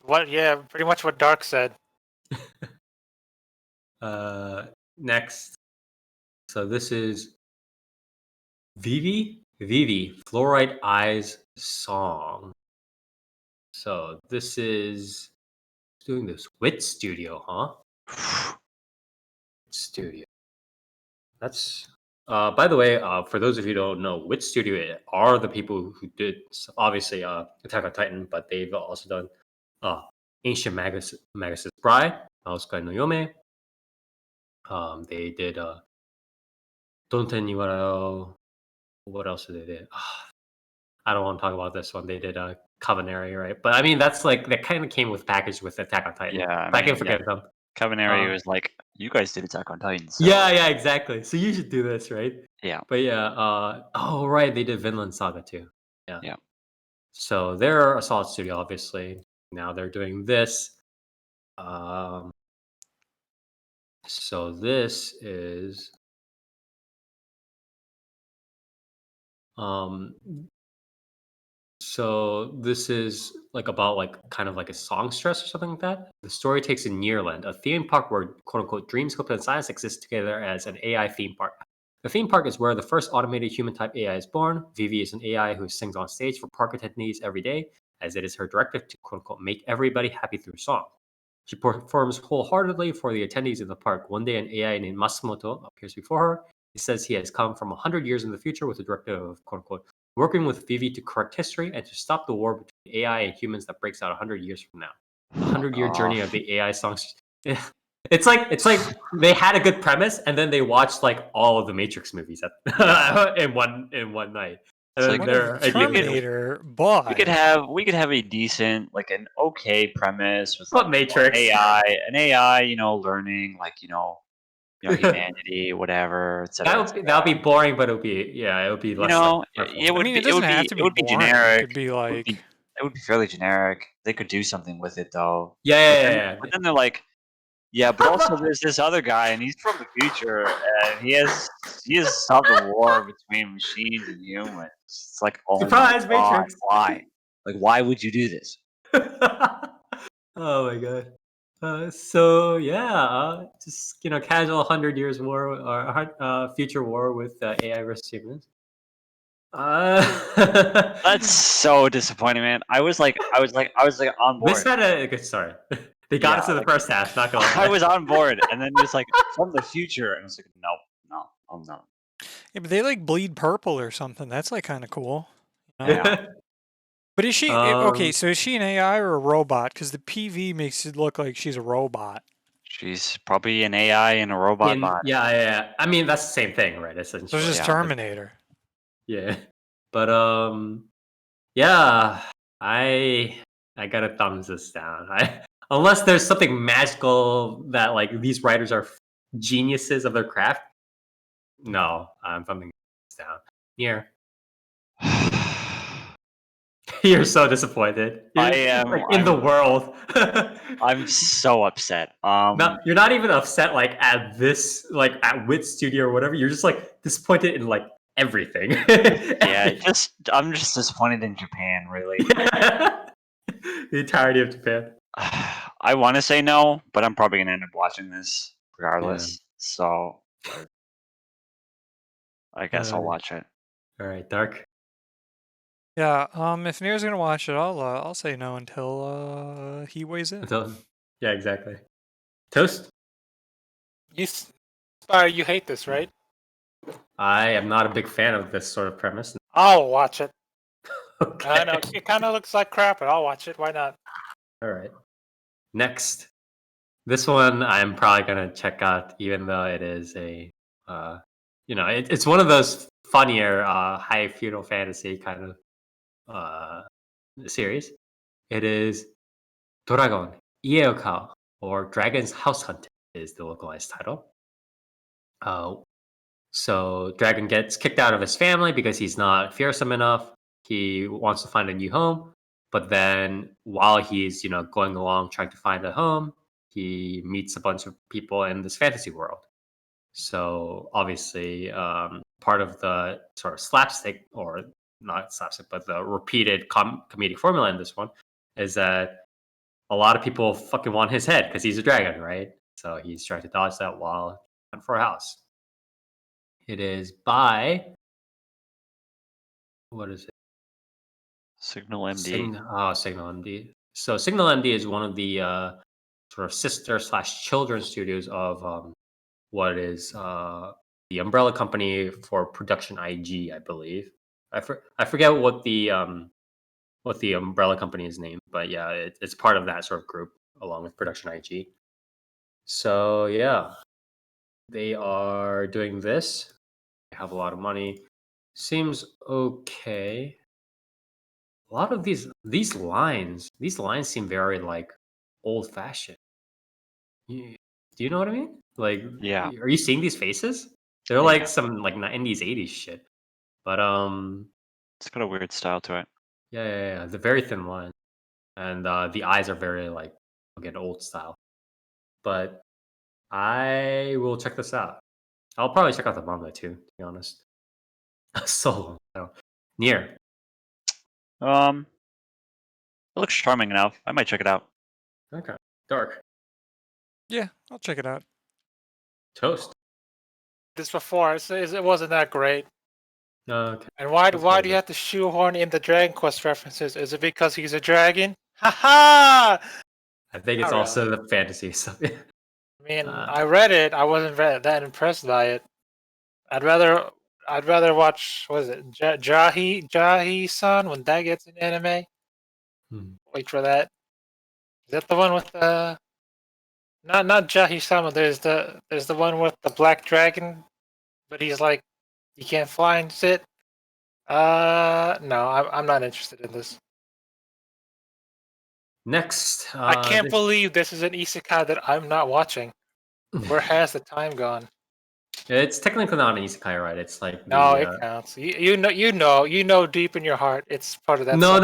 What? Yeah, pretty much what Dark said. Next. So this is Vivy, Fluorite Eyes song. So this is doing this Wit Studio, huh? Studio. That's by the way, for those of you who don't know, Wit Studio are the people who did obviously Attack on Titan, but they've also done Ancient Magus' Bride, Maosukai no Yome. They did Donten Niwaro. What else did they do? I don't want to talk about this one. They did Cabaneri, right? But I mean, that's like that kind of came with package with Attack on Titan. Yeah, I But I can mean, forget them. Cabaneri was like, you guys did Attack on Titan, so Yeah, exactly. So you should do this, right? yeah. But yeah, oh right, they did Vinland Saga too. Yeah. Yeah. So they're a solid studio, obviously. Now they're doing this. So this is um so this is like about like kind of like a songstress or something like that. The story takes in Nearland, a theme park where quote unquote dreamscope and science exist together as an AI theme park. The theme park is where the first automated human type AI is born. Vivy is an AI who sings on stage for park attendees every day, as it is her directive to quote unquote make everybody happy through song. She performs wholeheartedly for the attendees in the park. One day, an AI named Masumoto appears before her. He says he has come from 100 years in the future with the directive of quote unquote working with Vivy to correct history and to stop the war between AI and humans that breaks out 100 years from now. The 100-year journey of the AI songs. It's like they had a good premise and then they watched like all of the Matrix movies in one night. It's And like, then Terminator, boy. we could have a decent, like an okay premise with What like, Matrix? an AI, learning like humanity, whatever, etc. That would be boring, but it would be less like It I would mean, be it doesn't have to it be would be boring. It generic. could be like, It would be fairly generic. They could do something with it though. yeah. But then they're like, yeah, but also there's this other guy, and he's from the future, and he has solved the war between machines and humans. It's like, oh Surprise, my God, Matrix. why? Like, why would you do this? Oh my god. So yeah, just casual 100 years war or future war with AI versus humans. That's so disappointing, man. I was like on This board. had a good start. They got us to the first half. Not gonna lie. I was on board, and then just like from the future, and I was like, no, I'm not. Yeah, but they like bleed purple or something. That's like kind of cool. You know? Yeah. But is she okay? So is she an AI or a robot? Because the PV makes it look like she's a robot. She's probably an AI and a robot body. Yeah. I mean, that's the same thing, right? Essentially. So it's just Yeah. Terminator. Yeah. But yeah, I gotta thumbs this down. Unless there's something magical that like these writers are geniuses of their craft. No, I'm thumbing this down. Here. You're so disappointed. I am. Like, in the world. I'm so upset. No, you're not even upset like at this, like at Wit Studio or whatever. You're just like disappointed in like everything. Yeah, I'm just disappointed in Japan, really. The entirety of Japan. I want to say no, but I'm probably gonna end up watching this regardless. So I guess I'll watch it. All right, Dark. Yeah. If Nier's gonna watch it, I'll say no until he weighs in. Yeah, exactly. Toast. You hate this, right? I am not a big fan of this sort of premise. I'll watch it. Okay. I know it kind of looks like crap, but I'll watch it. Why not? All right. Next, this one I'm probably gonna check out, even though it is a, it's one of those funnier high feudal fantasy kind of series. It is Dragon Ieokao, or Dragon's House Hunt is the localized title. So Dragon gets kicked out of his family because he's not fearsome enough. He wants to find a new home, but then while he's going along trying to find a home, he meets a bunch of people in this fantasy world. So obviously, part of the sort of slapstick, or not slapstick, but the repeated comedic formula in this one is that a lot of people fucking want his head because he's a dragon, right? So he's trying to dodge that while hunting for a house. It is by, what is it? Signal MD. Signal MD. So Signal MD is one of the sort of sister/children studios of what is the umbrella company for Production IG, I believe. I forget what the umbrella company is named, but yeah, it's part of that sort of group along with Production IG. So yeah, they are doing this. They have a lot of money. Seems okay. A lot of these lines seem very like old fashioned. Do you know what I mean? Like, Yeah. are you seeing these faces? They're Yeah. like some like 90s, 80s shit. But It's got a weird style to it. yeah. The very thin line, and the eyes are very like, again, old style. But I will check this out. I'll probably check out the manga too, to be honest. So long. Nier. It looks charming enough. I might check it out. Okay. Dark. Yeah, I'll check it out. Toast. This before, it wasn't that great. Okay. And why That's do good. you have to shoehorn in the Dragon Quest references? Is it because he's a dragon? Ha ha! I think it's Not also the fantasy stuff. I mean, I read it. I wasn't that impressed by it. I'd rather watch. What is it? Jahi-san when that gets in anime. Wait for that. Is that the one with the? Not Jahi-sama. There's the one with the black dragon, but he's like, you can't fly and sit. No, I'm not interested in this. Next, I can't believe this is an isekai that I'm not watching. Where has the time gone? It's technically not an isekai, right? It's like No, it counts. You know deep in your heart, it's part of that. No.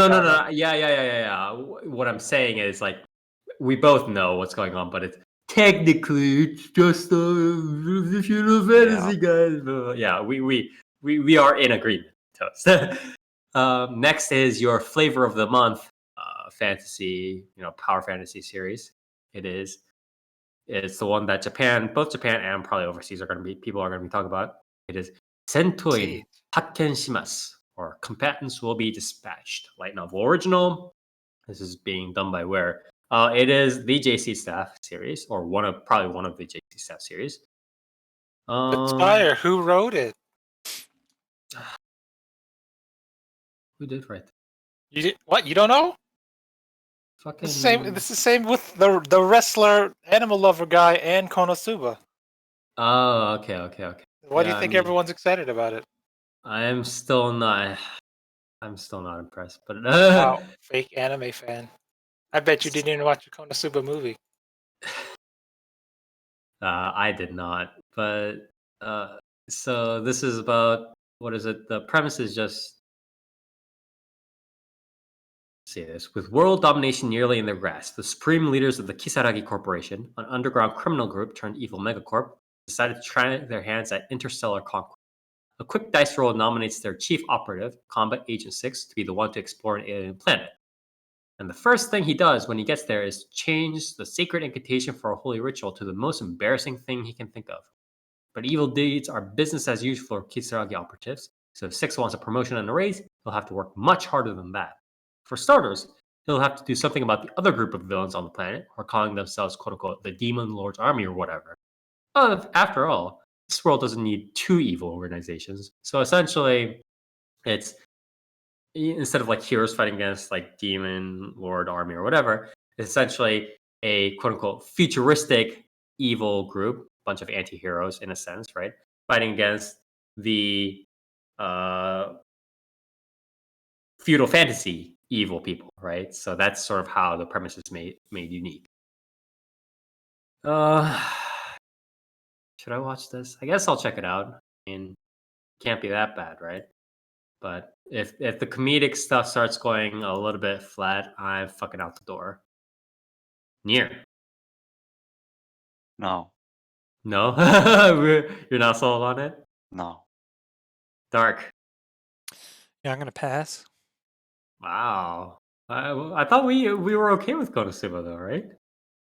Yeah. What I'm saying is like we both know what's going on, but it's technically it's just a feudal fantasy, guys. But yeah, we are in agreement. Toast. Next is your flavor of the month, fantasy, power fantasy series. It's the one that both Japan and probably overseas people are going to be talking about. It is Sentouin Hakenshimasu, or combatants will be dispatched. Light novel original. This is being done by where? It is the JC Staff series, or probably one of the JC Staff series. Inspire. Who wrote it? Who did write that? You did what? You don't know? Fucking. This is the same with the wrestler, animal lover guy, and Konosuba. Oh, okay. Why do you think everyone's excited about it? I'm still not impressed. But Wow, fake anime fan. I bet you didn't even watch a Konosuba movie. I did not. But so this is about, what is it? The premise is just, say this. With world domination nearly in their grasp, the supreme leaders of the Kisaragi Corporation, an underground criminal group turned evil megacorp, decided to try their hands at interstellar conquest. A quick dice roll nominates their chief operative, Combat Agent 6, to be the one to explore an alien planet. And the first thing he does when he gets there is change the sacred incantation for a holy ritual to the most embarrassing thing he can think of. But evil deeds are business as usual for Kisaragi operatives, so if 6 wants a promotion and a raise, he'll have to work much harder than that. For starters, he'll have to do something about the other group of villains on the planet, who are calling themselves, quote-unquote, the Demon Lord's Army or whatever. After all, this world doesn't need 2 evil organizations, so essentially, it's, instead of like heroes fighting against like Demon Lord Army or whatever, it's essentially a quote-unquote futuristic evil group, bunch of anti-heroes in a sense, right? Fighting against the feudal fantasy evil people, right? So that's sort of how the premise is made unique. Should I watch this? I guess I'll check it out. I mean, can't be that bad, right? But if the comedic stuff starts going a little bit flat, I'm fucking out the door. Near. No, No? You're not sold on it? no. Dark. Yeah, I'm gonna pass. Wow. I thought we were okay with Konosuba though, right?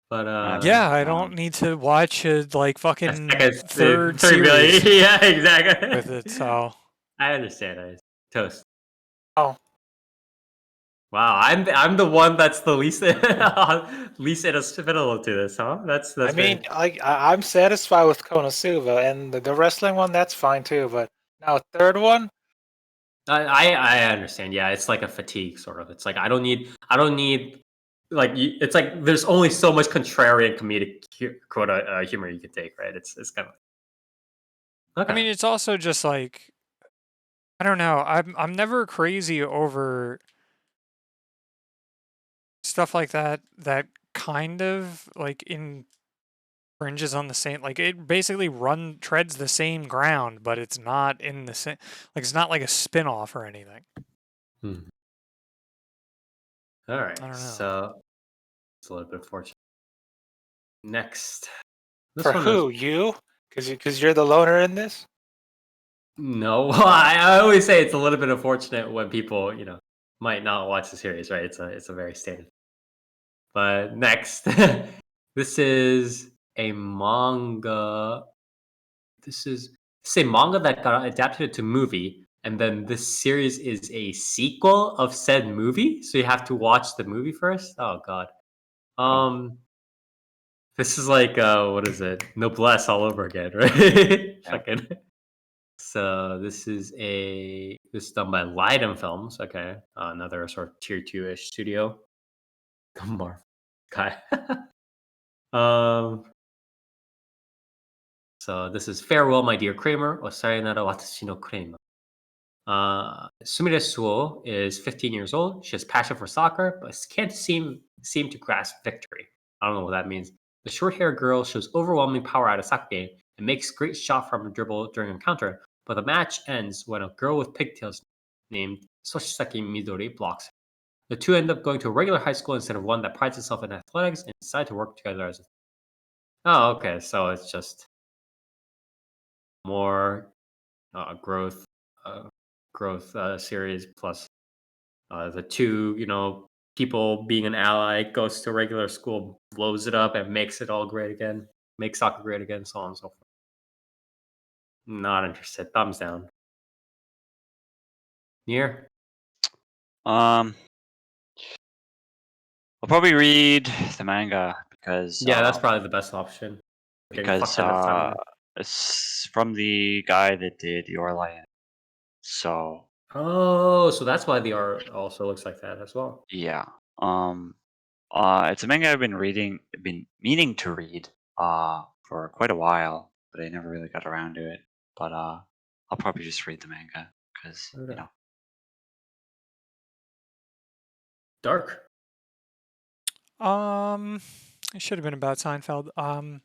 But Yeah, I don't need to watch a like fucking third 3 million. series Yeah, exactly. with it. So I understand. Toast. Oh, Wow, I'm the one that's the least least inhospitable to this, huh? That's I mean, very... I'm satisfied with Konosuba, and the wrestling one, that's fine too. But now a third one, I understand. Yeah, it's like a fatigue sort of. It's like I don't need like it's like there's only so much contrarian comedic humor you can take, right? It's kind of okay. I mean, it's also just like I don't know. I'm never crazy over stuff like that. That kind of like infringes on the same. Like it basically treads the same ground, but it's not in the same. Like it's not like a spin-off or anything. All right, I don't know. so it's a little bit fortunate. Next, this for one who? is... You? Because you're the loner in this? No, I always say it's a little bit unfortunate when people might not watch the series, right? It's a very standard. But next, this is a manga. This is a manga that got adapted to movie, and then this series is a sequel of said movie. So you have to watch the movie first. Oh god. This is like what is it? Noblesse all over again, right? Yeah. Fucking. So this is done by Lydon Films. Okay, another sort of tier 2-ish studio. Marv. Okay. So this is Farewell, My Dear Cramer, or Sayonara Watashi no Cramer. Sumire Suo is 15 years old. She has passion for soccer, but can't seem to grasp victory. I don't know what that means. The short-haired girl shows overwhelming power at a soccer game and makes great shot from a dribble during an encounter, but the match ends when a girl with pigtails named Soshite Midori blocks her. The two end up going to a regular high school instead of one that prides itself in athletics and decide to work together as a... Oh, okay, so it's just more growth series plus the two people being an ally, goes to regular school, blows it up, and makes it all great again, makes soccer great again, so on and so forth. Not interested. Thumbs down. Nier? I'll probably read the manga because Yeah, that's probably the best option. Getting fucked up at time. it's from the guy that did Your Lion. So Oh, so that's why the art also looks like that as well. yeah. It's a manga I've been meaning to read for quite a while, but I never really got around to it. But I'll probably just read the manga because Okay. Dark. It should have been about Seinfeld. No,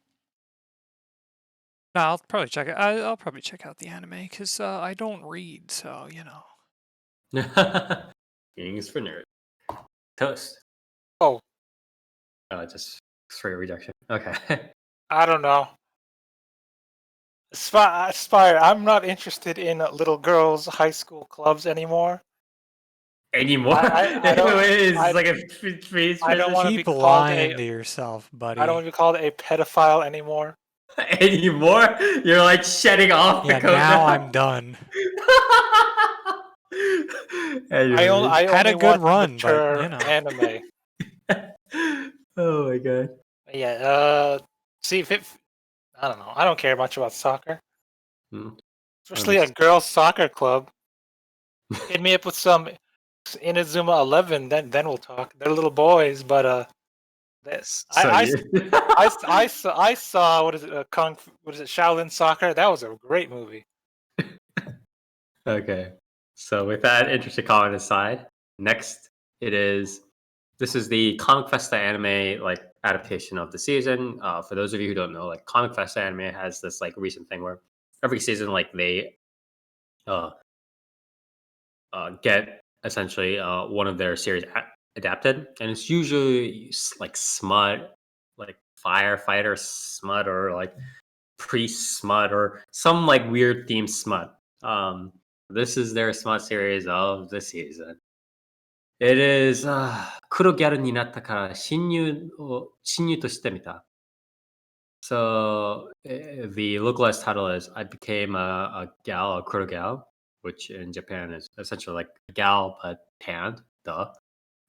I'll probably check it. I'll probably check out the anime because I don't read, so you know. Reading is for nerds. Toast. Oh, Just straight rejection. Okay. I don't know. Aspire, I'm not interested in little girls' high school clubs anymore. Anymore? I don't- It's I- like a phrase I don't wanna be Keep called lying to yourself, buddy. I don't want to be called a pedophile anymore. Anymore? You're like shedding off Yeah, the coat now I'm done. I Had a only good watch run, but, mature you know. anime. Oh my god. Yeah. See if it. I don't know. I don't care much about soccer, Hmm. especially a girls' soccer club. Hit me up with some Inazuma 11, then we'll talk. They're little boys, but I saw what is it? What is it? Shaolin Soccer. That was a great movie. Okay. So with that interesting comment aside, next this is the Comic Festa anime like adaptation of the season. For those of you who don't know, like Comic Festa anime has this like recent thing where every season like they uh, get essentially one of their series adapted, and it's usually like smut, like firefighter smut, or like priest smut, or some like weird theme smut. This is their smut series of the season. It is Kuro-Gyaru ni natta kara Shinyuu to shite Mita. So the localized title is I became a gal, a Kuro-Gal, which in Japan is essentially like a gal but tanned. Duh.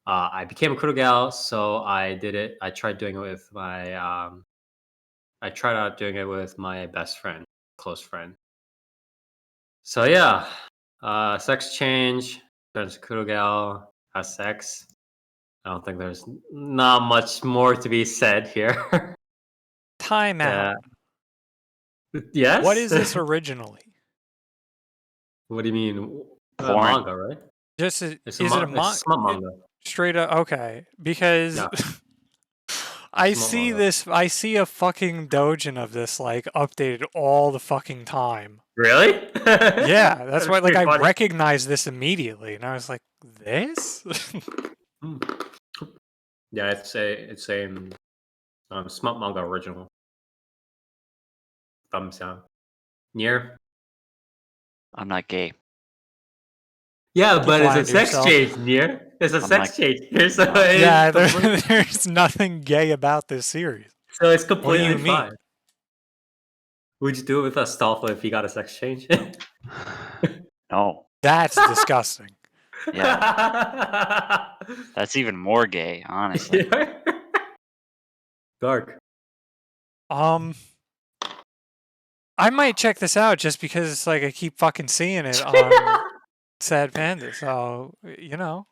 I became a Kuro-Gal, so I did it. I tried doing it with my I tried out doing it with my best friend, close friend. So yeah, sex change, turns Kuro-Gal, has sex. I don't think there's not much more to be said here. Time out. Yes. What is this originally? What do you mean? Porn. Manga, right? Just It's is it a it's smut manga? straight up? Okay, because Yeah. I Smut see manga. this. I see a fucking doujin of this like updated all the fucking time. Really? Yeah, that's why. Like, pretty I funny. recognized this immediately, and I was like, "This." Hmm. Yeah, it's a smut manga original. Thumbs down. Near. I'm not gay. Yeah, Keep but it's a lying to sex yourself. change, Near. It's a I'm sex not- change here, so no. it's Yeah, completely, there's nothing gay about this series. so it's What do completely you mean? fine. Would you do it with Astolfo if he got a sex change? No. That's disgusting. Yeah. That's even more gay, honestly. Dark. I might check this out just because it's like I keep fucking seeing it on Sad Panda. So you know,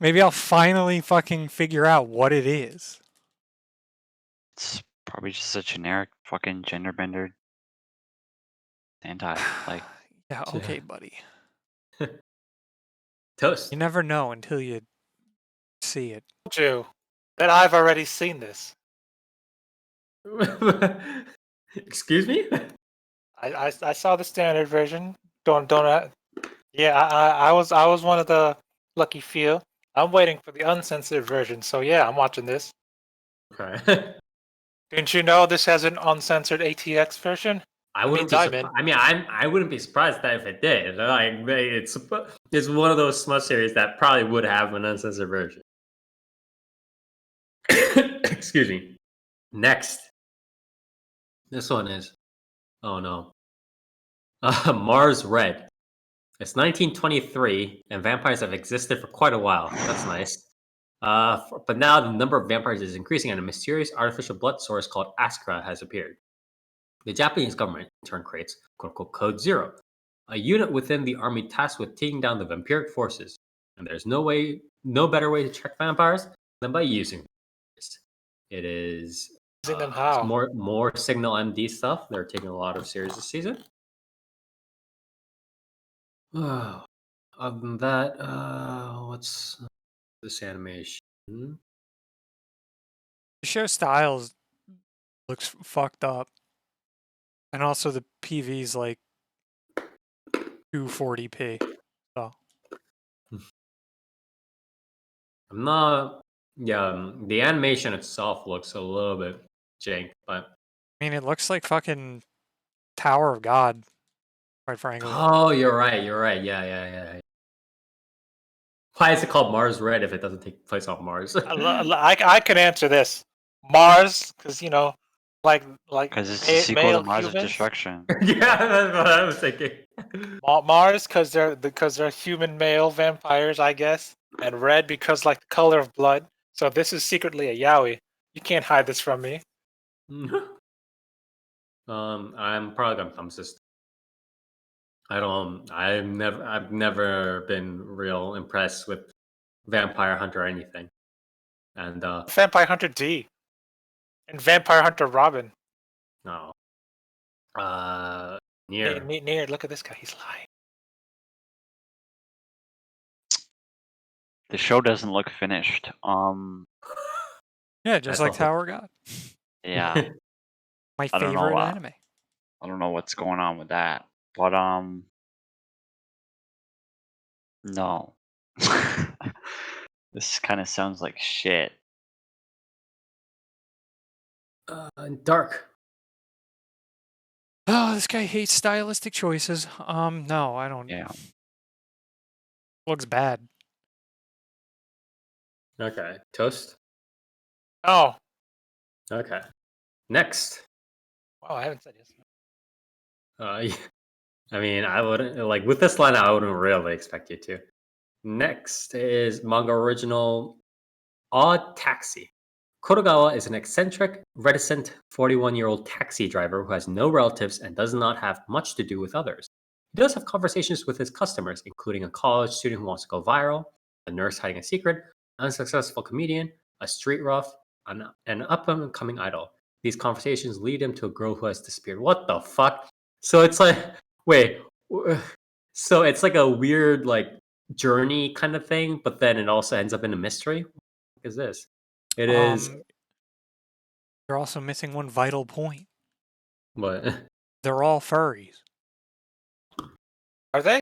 maybe I'll finally fucking figure out what it is. It's probably just a generic fucking gender bender anti. Like, Yeah, okay, buddy. Toast. You never know until you see it. Told you that I've already seen this. Excuse me? I saw the standard version. Yeah, I was one of the lucky few. I'm waiting for the uncensored version. So yeah, I'm watching this. Okay. Didn't you know this has an uncensored ATX version? I wouldn't be Diamond. surprised. I mean, I wouldn't be surprised that if it did. Like, it's one of those smut series that probably would have an uncensored version. Excuse me. Next, this one is. Oh no. Mars Red. It's 1923, and vampires have existed for quite a while. That's nice. But now the number of vampires is increasing, and a mysterious artificial blood source called Askra has appeared. The Japanese government, in turn, creates quote-unquote Code Zero, a unit within the army tasked with taking down the vampiric forces. And there's no better way to check vampires than by using them. It is Using them how? more Signal MD stuff. They're taking a lot of series this season. Other than that, what's this animation? The show styles looks fucked up, and also the PV's like 240p. So I'm not. Yeah, the animation itself looks a little bit jank, but I mean, it looks like fucking Tower of God, quite frankly. oh, you're right. Yeah. Why is it called Mars Red if it doesn't take place on Mars? I can answer this. Mars, because like Because it's the sequel male to Mars of humans. Destruction. Yeah, that's what I was thinking. Mars, because they're human male vampires, I guess, and red because like the color of blood. So this is secretly a yaoi. You can't hide this from me. I'm probably gonna thumb system. I've never been real impressed with Vampire Hunter or anything. And Vampire Hunter D. And Vampire Hunter Robin. no. Near, Near. look at this guy. He's lying. The show doesn't look finished. Yeah, just That's like also- Tower of God. Yeah, My I don't know, favorite anime. I don't know what's going on with that, but no. This kind of sounds like shit. Dark. Oh, this guy hates stylistic choices. No, I don't. Yeah. Looks bad. Okay. Toast. Oh. Okay. Next. Wow, I haven't said yes. I mean, I wouldn't like with this line. I wouldn't really expect you to. Next is manga original Odd Taxi. Kodogawa is an eccentric, reticent 41-year-old taxi driver who has no relatives and does not have much to do with others. He does have conversations with his customers, including a college student who wants to go viral, a nurse hiding a secret, an unsuccessful comedian, a street rough, an up-and-coming idol. These conversations lead him to a girl who has disappeared. What the fuck? So it's like, wait, so it's like a weird like journey kind of thing, but then it also ends up in a mystery. What is this? It is You're also missing one vital point. what? They're all furries. Are they?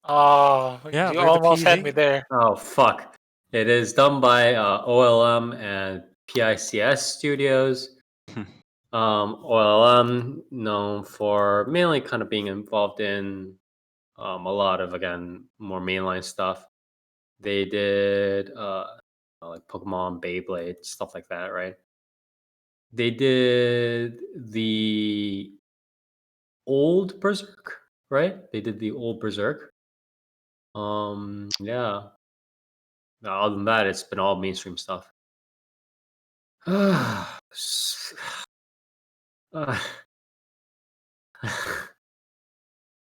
Oh, Yeah, you they're the almost had PV. me there. Oh fuck! It is done by OLM and PICS Studios. OLM known for mainly kind of being involved in a lot of again more mainline stuff. They did like Pokemon, Beyblade, stuff like that, right? They did the old Berserk, right? They did the old Berserk. Yeah. Other than that, it's been all mainstream stuff. Uh,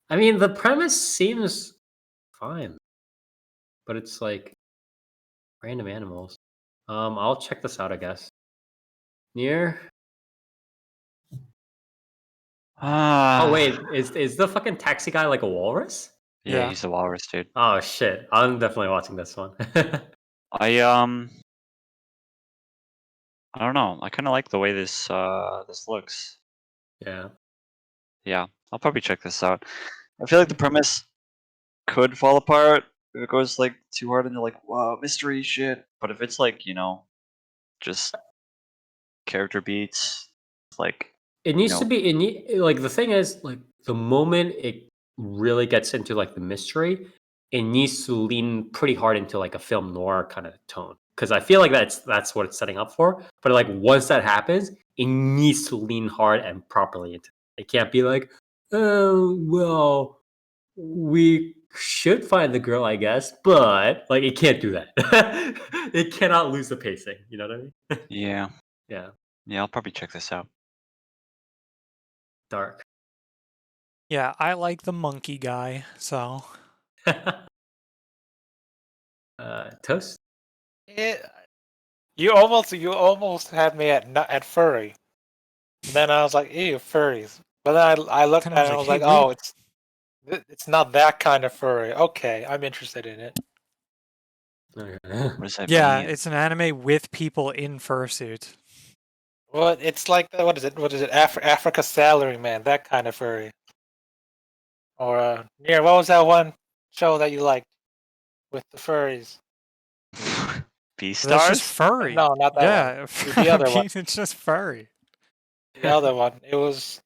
I mean, the premise seems fine, but it's like random animals. I'll check this out, I guess. Near. Oh wait, is the fucking taxi guy like a walrus? Yeah, Yeah. he's a walrus, dude. Oh shit! I'm definitely watching this one. I don't know. I kind of like the way this looks. Yeah. Yeah, I'll probably check this out. I feel like the premise could fall apart if it goes like too hard into like wow mystery shit. But if it's like just character beats, like It needs know. to be like the thing is like the moment it really gets into like the mystery, it needs to lean pretty hard into like a film noir kind of tone. Because I feel like that's what it's setting up for. But like once that happens, it needs to lean hard and properly into it. It can't be like, oh well, we should find the girl, I guess, but like it can't do that. It cannot lose the pacing. You know what I mean? Yeah. Yeah, Yeah, I'll probably check this out. dark. Yeah, I like the monkey guy, so Toast. It, you almost had me at furry. Then I was like, ew, furries. But then I looked Then at I it was and I like, was hey, like, oh, wait. it's not that kind of furry. Okay, I'm interested in it. Okay. What does that Yeah, mean? it's an anime with people in fursuit. Well, it's like what is it? What is it? Africa Salaryman, that kind of furry. Or Near, what was that one show that you liked with the furries? That's just Beastars? furry. No, not that one. Yeah, The other one. it's just furry. The other one. It was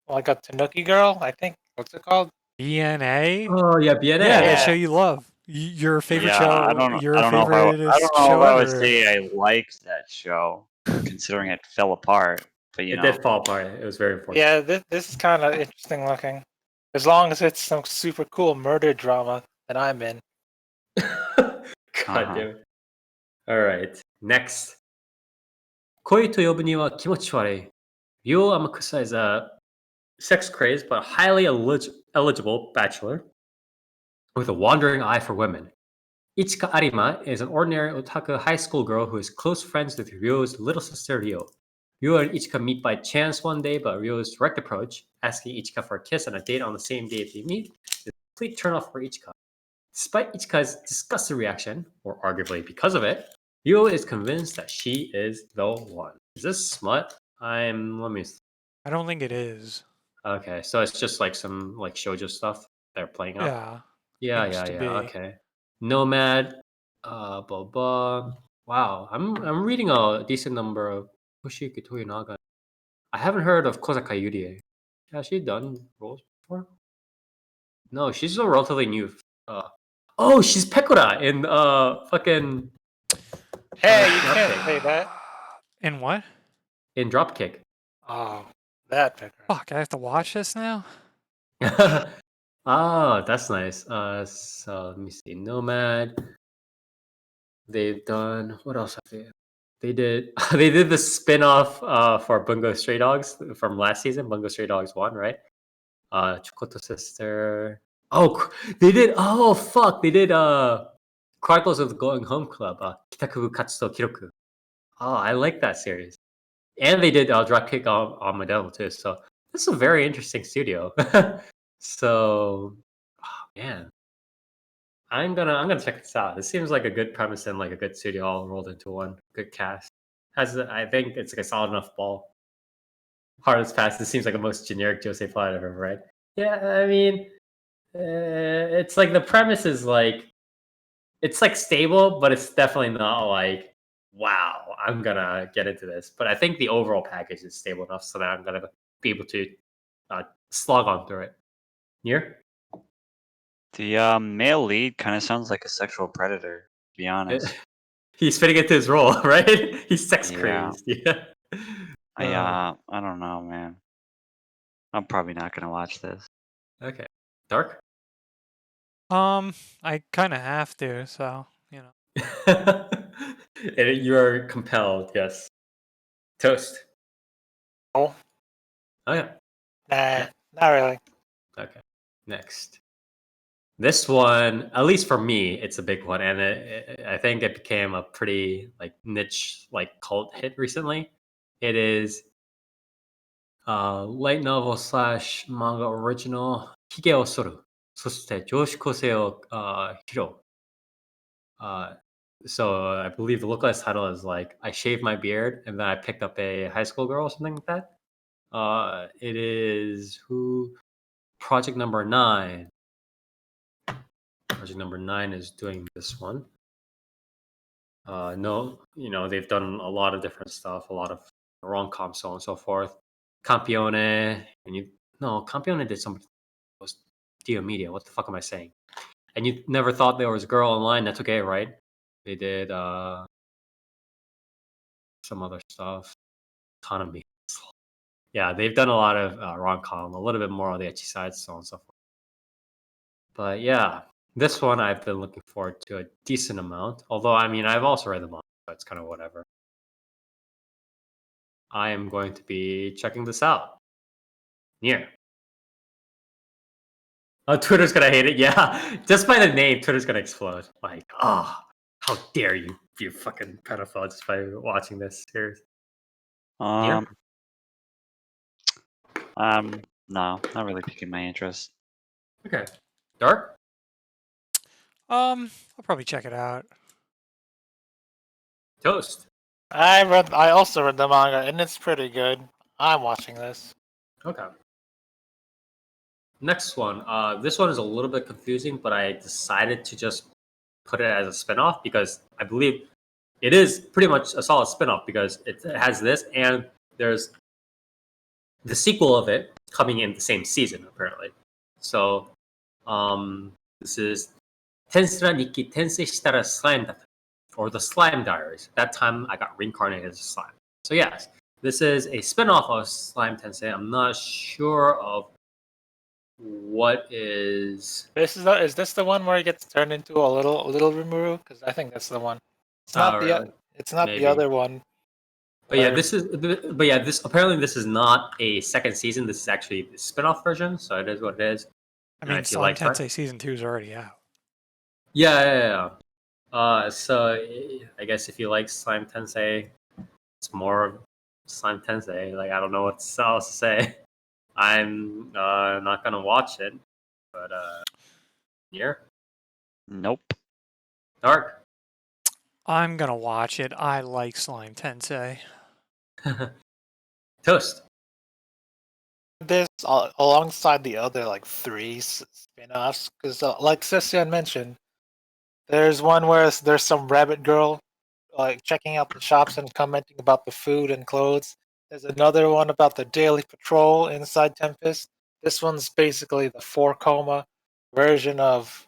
like a Tanuki girl, I think. What's it called? BNA? Oh yeah, BNA. Yeah, that Yeah. show you love. Your favorite Yeah, show, I your don't know if I favoriteest don't know show if I would ever. say I liked that show, considering it fell apart. But you It know, did fall apart. It was very important. Yeah, this is kind of interesting looking. As long as it's some super cool murder drama that I'm in. God Uh-huh. damn it. All right. Next. 恋と呼ぶには気持ち悪い. Ryo Amakusa is a sex crazed but highly eligible bachelor with a wandering eye for women. Ichika Arima is an ordinary otaku high school girl who is close friends with Ryo's little sister Ryo. Ryo and Ichika meet by chance one day, but Ryo's direct approach, asking Ichika for a kiss and a date on the same day they meet, is a complete turnoff for Ichika. Despite Ichika's disgusted reaction, or arguably because of it, Ryo is convinced that she is the one. Is this smut? Let me. I don't think it is. Okay, so it's just like some like shoujo stuff they're playing up. Yeah, Yeah, seems to be. okay. Nomad, blah blah. Wow, I'm reading a decent number of Hoshiyuki Toyonaga. I haven't heard of Kosaka Yurie. Has she done roles before? No, she's a relatively new. Oh, she's Pekora in fucking Hey, you can't Dropkick. say that. In what? In Dropkick. Oh, that picker. Fuck, I have to watch this now? Oh, that's nice. So let me see. Nomad. They've done what else have they? They did they did the spin-off for Bungo Stray Dogs from last season, Bungo Stray Dogs 1, right? Chokoto Sister. Oh, they did fuck. They did Chronicles of the Going Home Club, Kitakubu Katsuto Kiroku. Oh, I like that series. And they did Dropkick on my Devil too. So this is a very interesting studio. So, oh, man, I'm gonna check this out. This seems like a good premise and like a good studio all rolled into one. Good cast. I think it's like a solid enough ball. Hardest pass. This seems like the most generic Jose plot I've ever read. Yeah, I mean, it's like the premise is like it's like stable, but it's definitely not like wow, I'm gonna get into this. But I think the overall package is stable enough so that I'm gonna be able to slog on through it. Near? the male lead kind of sounds like a sexual predator. To be honest, He's fitting into his role, right? He's sex Yeah. crazed. Yeah. I don't know, man. I'm probably not gonna watch this. Okay. Dark? I kind of have to, so, you know. And you're compelled, yes. Toast. Oh, Oh, yeah. nah, not really. Okay. Next. This one, at least for me, it's a big one, and I think it became a pretty like niche, like cult hit recently. It is light novel slash manga original Hige o Soru, そして上司個性をHirou. So I believe the localized title is like I shaved my beard and then I picked up a high school girl or something like that. It is who Project Number 9. Project Number 9 is doing this one. No, they've done a lot of different stuff, a lot of rom-com, so on and so forth. Campione, Campione did some was Dio Media. What the fuck am I saying? And you never thought there was a girl online. That's okay, right? They did some other stuff. Economy. Yeah, they've done a lot of rom-com, a little bit more on the etchy side, so on and so forth. But yeah, this one I've been looking forward to a decent amount. Although, I mean, I've also read the manga, so it's kind of whatever. I am going to be checking this out. Nier. Oh, Twitter's gonna hate it. Yeah, just by the name, Twitter's gonna explode. Like, how dare you, you fucking pedophile, just by watching this series. Nier? No, not really piquing my interest. Okay. Dark? I'll probably check it out. Toast. I also read the manga, and it's pretty good. I'm watching this. Okay. Next one. This one is a little bit confusing, but I decided to just put it as a spinoff because I believe it is pretty much a solid spinoff because it has this and there's the sequel of it coming in the same season apparently. So, this is Tensura Nikki Tensei Shitara Slime Data, or the Slime Diaries. That time I got reincarnated as a slime. So yes, this is a spinoff of Slime Tensei. I'm not sure of what is. Is this the one where he gets turned into a little Rimuru? Because I think that's the one. It's not really? It's not Maybe. the other one. But yeah, this apparently this is not a second season. This is actually the spin-off version, so it is what it is. I And mean, if you Slime like Tensei Season 2 is already out. Yeah. So I guess if you like Slime Tensei, it's more of Slime Tensei. Like I don't know what else to say. I'm not gonna watch it, but yeah, Nope. Dark. I'm gonna watch it. I like Slime Tensei. Toast. This alongside the other like three spin-offs, because like Sessian mentioned, there's one where there's some rabbit girl like checking out the shops and commenting about the food and clothes. There's another one about the daily patrol inside Tempest. This one's basically the 4 version of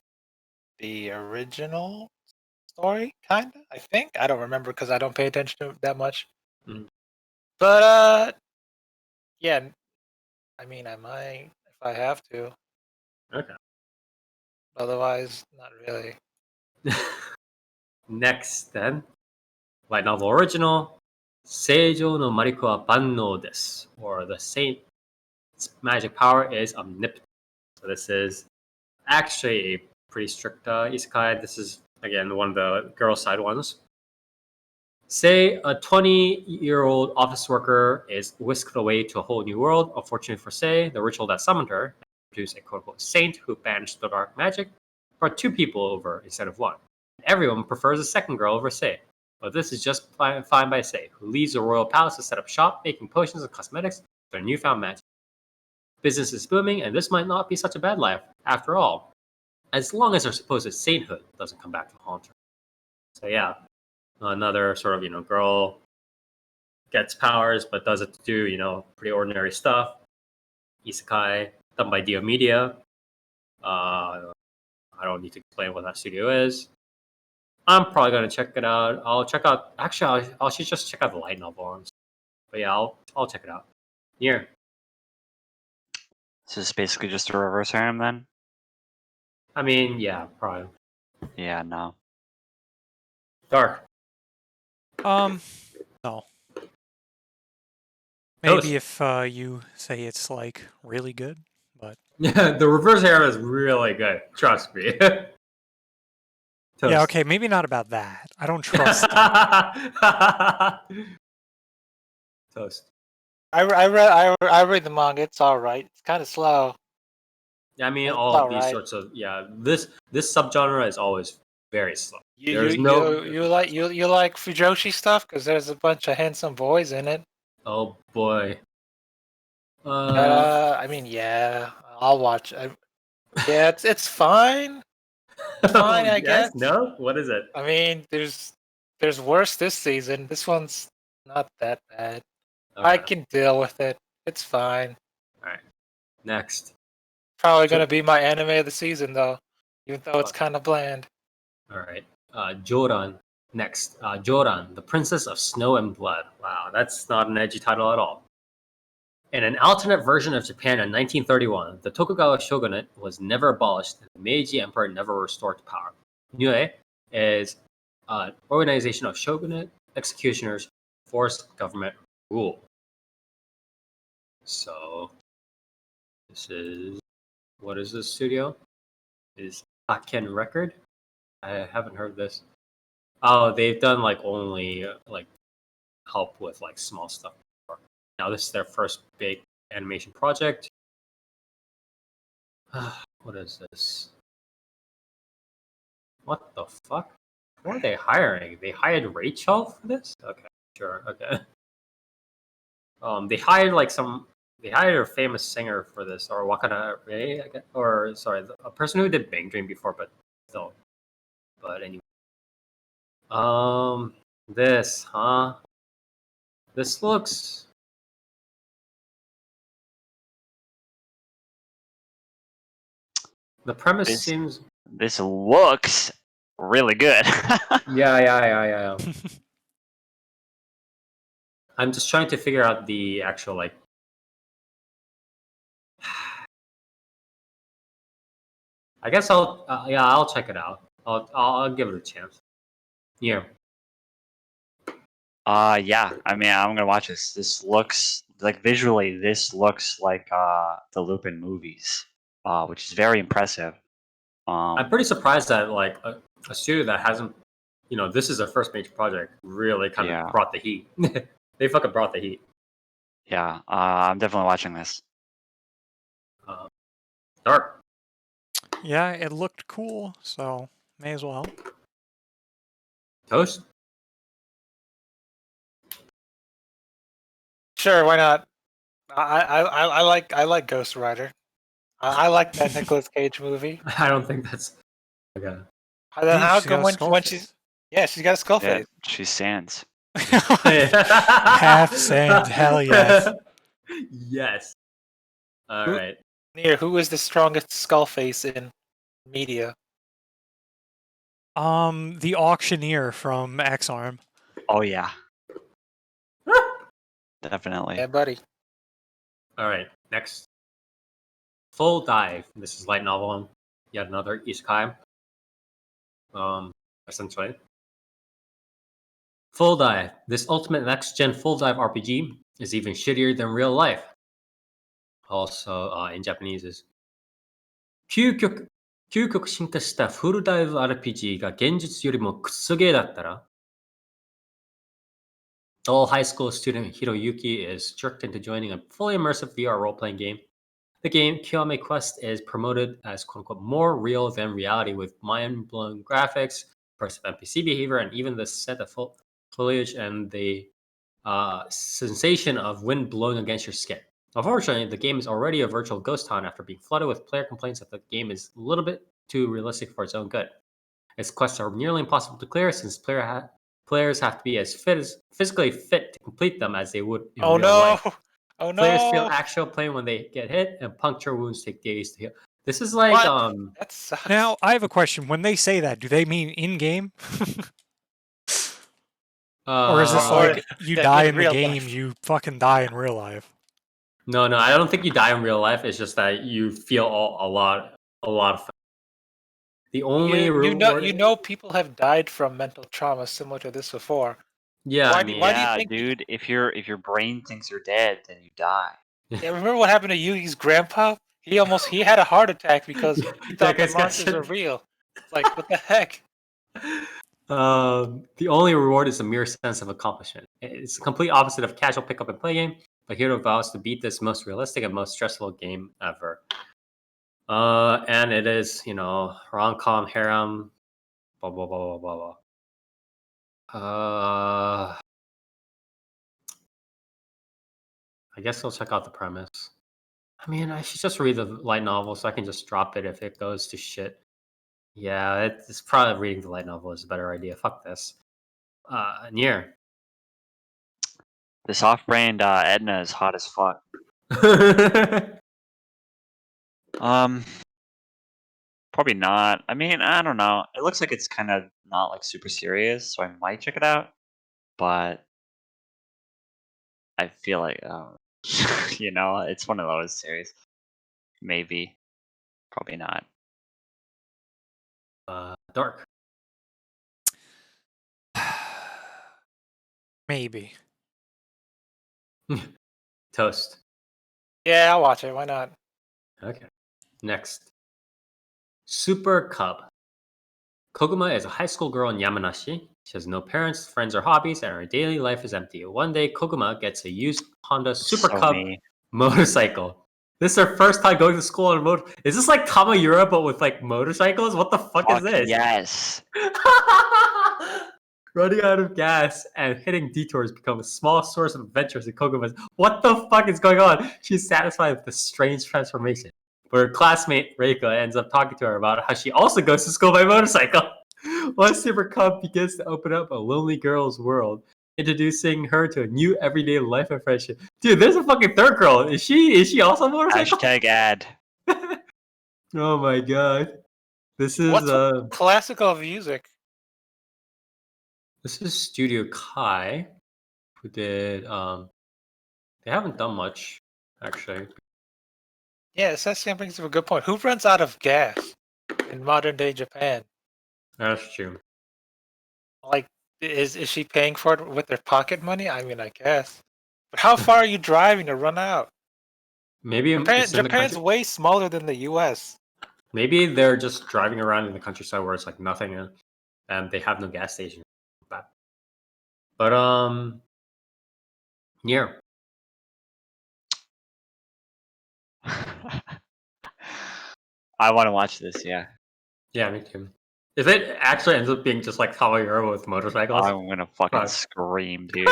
the original story, kinda. I think I don't remember because I don't pay attention to it that much. Mhm. But yeah, I mean, I might if I have to. Okay. Otherwise, not really. Next, then, light novel original, Seijo no Mariko wa Bannou desu, or the saint's magic power is omnipotent. So this is actually a pretty strict isekai. This is again one of the girl side ones. Say a 20-year-old office worker is whisked away to a whole new world. Unfortunately for Say, the ritual that summoned her produced a quote-unquote saint who banished the dark magic, brought 2 people over instead of 1. Everyone prefers a second girl over Say, but this is just fine by Say, who leaves the royal palace to set up shop, making potions and cosmetics with their newfound magic. Business is booming, and this might not be such a bad life after all, as long as her supposed sainthood doesn't come back to haunt her. So yeah, another sort of girl gets powers but does it to do pretty ordinary stuff. Isekai done by Dio Media. I don't need to explain what that studio is. I'm probably gonna check it out. I'll check out. Actually, I should just check out the light novel ones. But yeah, I'll check it out. Here, So it's basically just a reverse harem then? I mean, yeah, probably Yeah, no. Dark. No. Toast. Maybe if you say it's like really good, but Yeah, the reverse harem is really good. Trust me. Toast. yeah, okay, maybe not about that. I don't trust. Toast. I read the manga. It's all right. It's kind of slow. Yeah, I mean, It's all of these alright. sorts of this subgenre is always very slow. You There's you, no. you like Fujoshi stuff because there's a bunch of handsome boys in it. Oh boy. I mean, yeah, I'll watch. Yeah, it's fine. Fine, I yes. guess. No. What is it? I mean, there's worse this season. This one's not that bad. I Okay. can deal with it. It's fine. All right. Next. Probably gonna be my anime of the season though, even though it's kind of bland. All right. Joran. Next. Joran, the Princess of Snow and Blood. Wow, that's not an edgy title at all. In an alternate version of Japan in 1931, the Tokugawa shogunate was never abolished and the Meiji Emperor never restored to power. Niue is an organization of shogunate executioners, forced government rule. So, this is, what is this studio? Is Haken Record? I haven't heard this. Oh, they've done like only like help with like small stuff before. Now this is their first big animation project. What is this? What the fuck? Who are they hiring? They hired Rachel for this? Okay, sure, okay. They hired like they hired a famous singer for this, or Wakana Rei, I guess, or sorry, a person who did Bang Dream before, but still. But anyway. This, huh? This looks. The premise seems. This looks really good. Yeah. I'm just trying to figure out the actual like. I guess I'll check it out. I'll give it a chance. Yeah. Yeah. I mean, I'm gonna watch this. This looks like visually. This looks like the Lupin movies, which is very impressive. I'm pretty surprised that like a studio that hasn't, this is their first major project, really kind of brought the heat. They fucking brought the heat. Yeah. I'm definitely watching this. Dark. Yeah, it looked cool, so may as well. Toast. Sure, why not? I like Ghost Rider. I like that Nicolas Cage movie. I don't think that's okay. Then how She's got come a when skull she's face. she's got a skull Yeah, face. she's Sans. Half sand, hell yes. Yes. All right. Who is the strongest skull face in media? The auctioneer from X-Arm. Oh yeah. Definitely. Yeah, buddy. All right. Next. Full Dive. This is light novel. Yet another isekai. Essentially. Full Dive. This ultimate next-gen full dive RPG is even shittier than real life. Also, in Japanese is 究極進化したフルダイブ RPG が現実よりもクソゲーだったら All high school student Hiroyuki is tricked into joining a fully immersive VR role-playing game. The game, Kiwame Quest, is promoted as quote-unquote more real than reality with mind-blowing graphics, impressive NPC behavior, and even the set of foliage and the sensation of wind blowing against your skin. Unfortunately, the game is already a virtual ghost town after being flooded with player complaints that the game is a little bit too realistic for its own good. Its quests are nearly impossible to clear since players have to be as physically fit to complete them as they would in real life. Oh no! Players feel actual pain when they get hit, and puncture wounds take days to heal. This is like That sucks. Now, I have a question. When they say that, do they mean in-game? Or is this like you die in the game, you fucking die in real life? No, I don't think you die in real life. It's just that you feel a lot of. The only people have died from mental trauma similar to this before. Yeah, Why do you think dude, if your brain thinks you're dead, then you die. Yeah, remember what happened to Yugi's grandpa? He had a heart attack because he thought the monsters were real. Like, what the heck? The only reward is a mere sense of accomplishment. It's the complete opposite of casual pick up and play game, but Hirou vows to beat this most realistic and most stressful game ever. And it is, rom-com, harem, blah blah blah blah blah. I guess I'll check out the premise. I mean, I should just read the light novel so I can just drop it if it goes to shit. Yeah, it's probably reading the light novel is a better idea. Fuck this. Nier. The soft-brained Edna is hot as fuck. Probably not. I mean, I don't know. It looks like it's kind of not like super serious, so I might check it out. But I feel like You know, it's one of those series. Maybe, probably not. Dark. Maybe. Toast. Yeah, I'll watch it. Why not? Okay. Next. Super Cub. Koguma is a high school girl in Yamanashi. She has no parents, friends, or hobbies, and her daily life is empty. One day, Koguma gets a used Honda Super So Cub me. motorcycle. This is her first time going to school on a motor. Is this like Tamayura but with like motorcycles? What the fuck is Fuck this? yes. Running out of gas and hitting detours become a small source of adventures in Koguma's. What the fuck is going on? She's satisfied with the strange transformation. But her classmate Reika ends up talking to her about how she also goes to school by motorcycle. One Super Cub begins to open up a lonely girl's world, introducing her to a new everyday life and friendship. Dude, there's a fucking third girl. Is she also a motorcycle? Hashtag ad. Oh my god. This is What's with classical music? this is Studio Kai, who did they haven't done much actually. Yeah, Sesame brings up a good point. Who runs out of gas in modern day Japan? That's true. Like, is she paying for it with their pocket money? I mean, I guess. But how far are you driving to run out? Maybe it's in the Japan's country. way smaller than the U.S. Maybe they're just driving around in the countryside where it's like nothing and they have no gas station. But yeah. I want to watch this. Yeah, Yeah, me too. If it actually ends up being just like Tamayura with motorcycles, I'm gonna fucking fuck. scream, dude.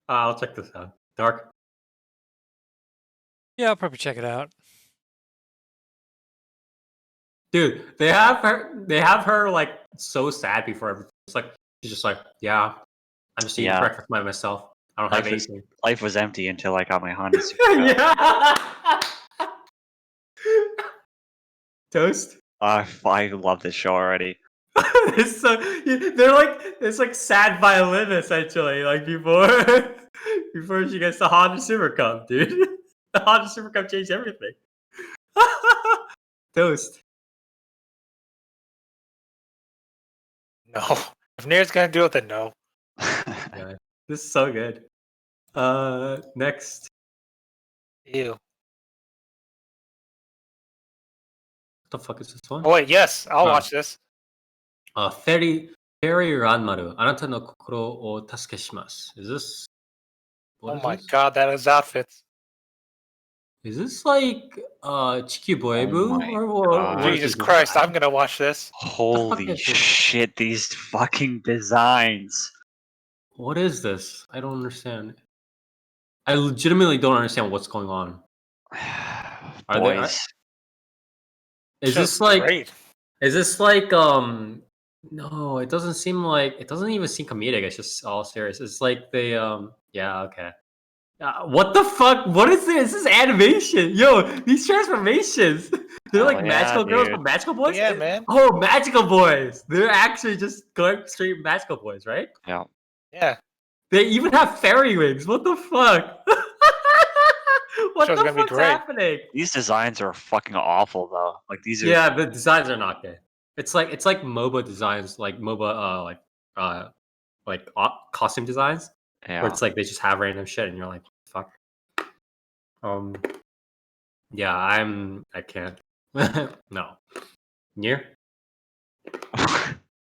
I'll check this out. Dark. Yeah, I'll probably check it out. Dude, they have her like so sad before everything. It's like she's just like, yeah, I'm just eating Yeah. breakfast by myself. I don't have anything. Life was empty until I got my Honda Super Cub. Yeah. Toast. I love this show already. It's it's like sad violin essentially. Like before she gets the Honda Super Cup, dude. The Honda Super Cup changed everything. Toast. No. If Nair's gonna do it, then no. Yeah, this is so good. Next. Ew. What the fuck is this one? Oh wait, yes, I'll Oh. watch this. Fairy Ranmaru. Anata no kokoro o tasukeshimasu. Is this? What Oh is my this? god, that is outfits. Is this like Chikyu Boebu Oh my or what? What is Jesus this? Christ, I'm gonna watch this. Holy is this? shit! These fucking designs. What is this? I don't understand. I legitimately don't understand what's going on. Are they? Boys. Is Show's this like? great. Is this like? No, it doesn't seem like. It doesn't even seem comedic. It's just all serious. It's like they. Yeah. Okay. What the fuck? What is this? This is animation. Yo, these transformations. They're Hell like yeah, magical girls dude. from magical boys? Yeah, man. Oh, magical boys. They're actually just going straight magical boys, right? Yeah. Yeah. They even have fairy wings. What the fuck? What Show's the gonna be fuck's great. happening? These designs are fucking awful though. Like these are. Yeah, the designs are not good. It's like MOBA designs, like MOBA costume designs. Yeah. Where it's like they just have random shit and you're like, fuck. Yeah, I can't. No. Near?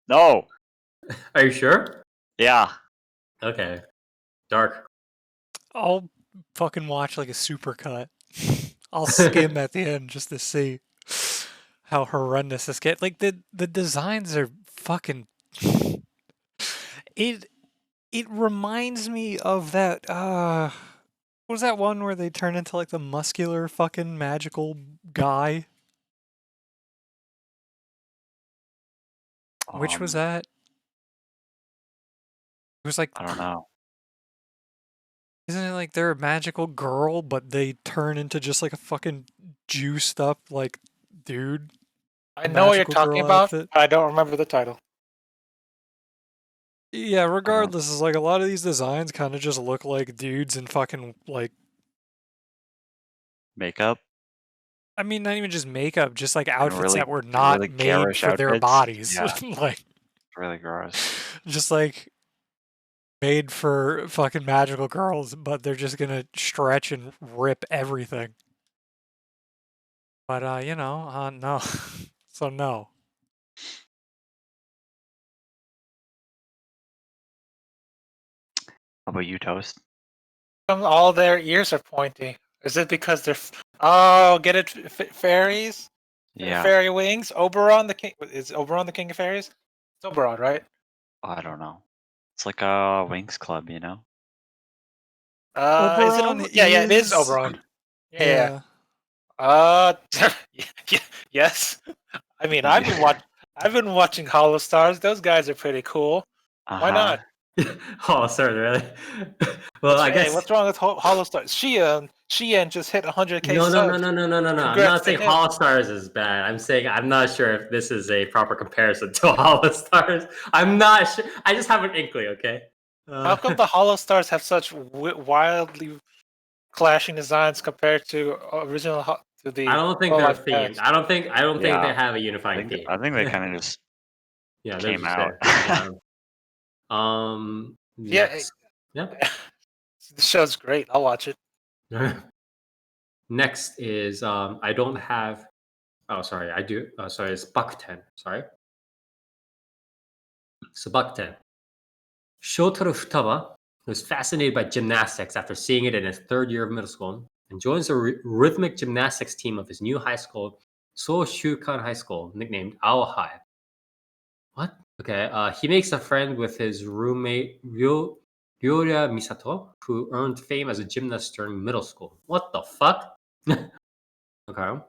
No. Are you sure? Yeah. Okay. Dark. I'll fucking watch like a supercut. I'll skim at the end just to see how horrendous this gets. Like the designs are fucking. It reminds me of that. What was that one where they turn into like the muscular fucking magical guy? Which was that? It was like, I don't know. isn't it like they're a magical girl, but they turn into just like a fucking juiced up like dude? I know what you're Magical talking girl about, outfit. but I don't remember the title. Yeah, regardless, is like a lot of these designs kind of just look like dudes in fucking like. Makeup. I mean, not even just makeup, just like outfits really- that were and not really made garish for their outfits. bodies. Yeah. Like, Really gross. just like made for fucking magical girls, but they're just gonna stretch and rip everything. But no. So no. How about you, Toast? All their ears are pointy. Is it because they're? Oh, get it? Fairies? Yeah. Fairy wings? Oberon the king? Is Oberon the king of fairies? It's Oberon, right? I don't know. It's like a Wings Club, you know? Is it Oberon Yeah, it is is- Oberon. Yeah. Yes. I mean, I've been watching Hollow Stars. Those guys are pretty cool. Why not? Oh, sorry, really? Well, I guess. What's wrong with Hollow Stars? Shian just hit 100K No. subs. I'm Congrats not to saying him. Hollow Stars is bad. I'm saying I'm not sure if this is a proper comparison to Hollow Stars. I'm not sure. I just have an inkling, okay? How come the Hollow Stars have such wildly clashing designs compared to to the I don't think Hollow they're Life themed. packs? I don't think they Yeah. have a unifying theme. I think they kind of just Yeah, they're came just out. there. Yeah. Next. Yeah. The show's great. I'll watch it. Next is I don't have. Oh, sorry, I do. Sorry, it's Bakuten. Sorry. So Bakuten. Shotaro Futaba was fascinated by gymnastics after seeing it in his third year of middle school and joins the rhythmic gymnastics team of his new high school, Soshukan High School, nicknamed Aohai. What? Okay. He makes a friend with his roommate Ryoria Misato, who earned fame as a gymnast during middle school. What the fuck? Okay.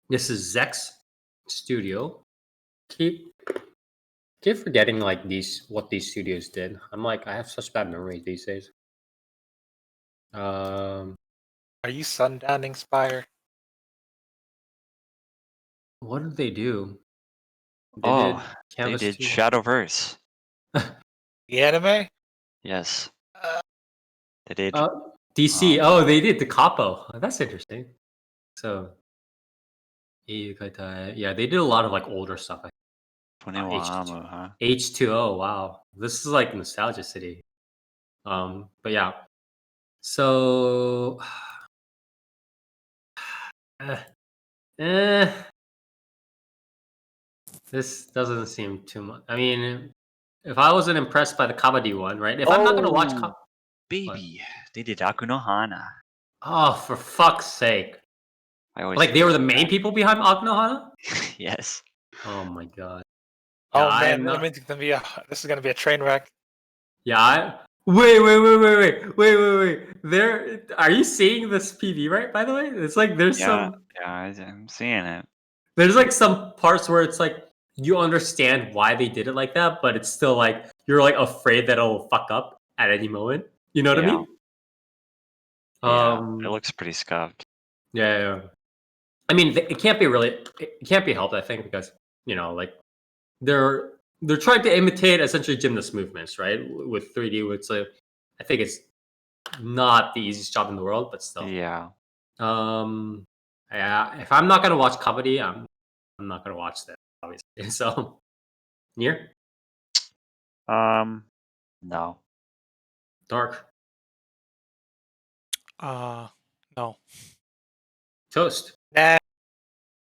This is Zek's studio. Keep forgetting like what these studios did. I'm like, I have such bad memory these days. Are you Sundown inspired? What did they do? They Oh, did they Canvas did 2. Shadowverse. The anime? Yes. Uh, They did. DC. Oh, they did the Capo. That's interesting. So, yeah, they did a lot of like older stuff. H2O, huh? H2O. Wow, this is like nostalgia city. But yeah. So, eh, this doesn't seem too much. I mean, if I wasn't impressed by the Kabaddi one, right? If I'm not gonna watch, Baby, they did Aku no Hana. oh, for fuck's sake! I always Like they were the forget main people behind Agnohana? that. Yes. Oh my god! oh I man, am not. this is gonna be a train wreck. Yeah. Wait. There. Are you seeing this PV right? By the way, it's like there's Yeah, I'm seeing it. there's like some parts where it's like you understand why they did it like that, but it's still like you're like afraid that it'll fuck up at any moment. You know what I Yeah. mean? Yeah, it looks pretty scuffed. Yeah. I mean, it can't be helped. I think because like they're trying to imitate essentially gymnast movements, right? With 3D, it's like I think it's not the easiest job in the world, but still. Yeah. Yeah. If I'm not gonna watch Kabaddi, I'm not gonna watch that, obviously. So, Nier, No. Dark, No. Toast. Nah.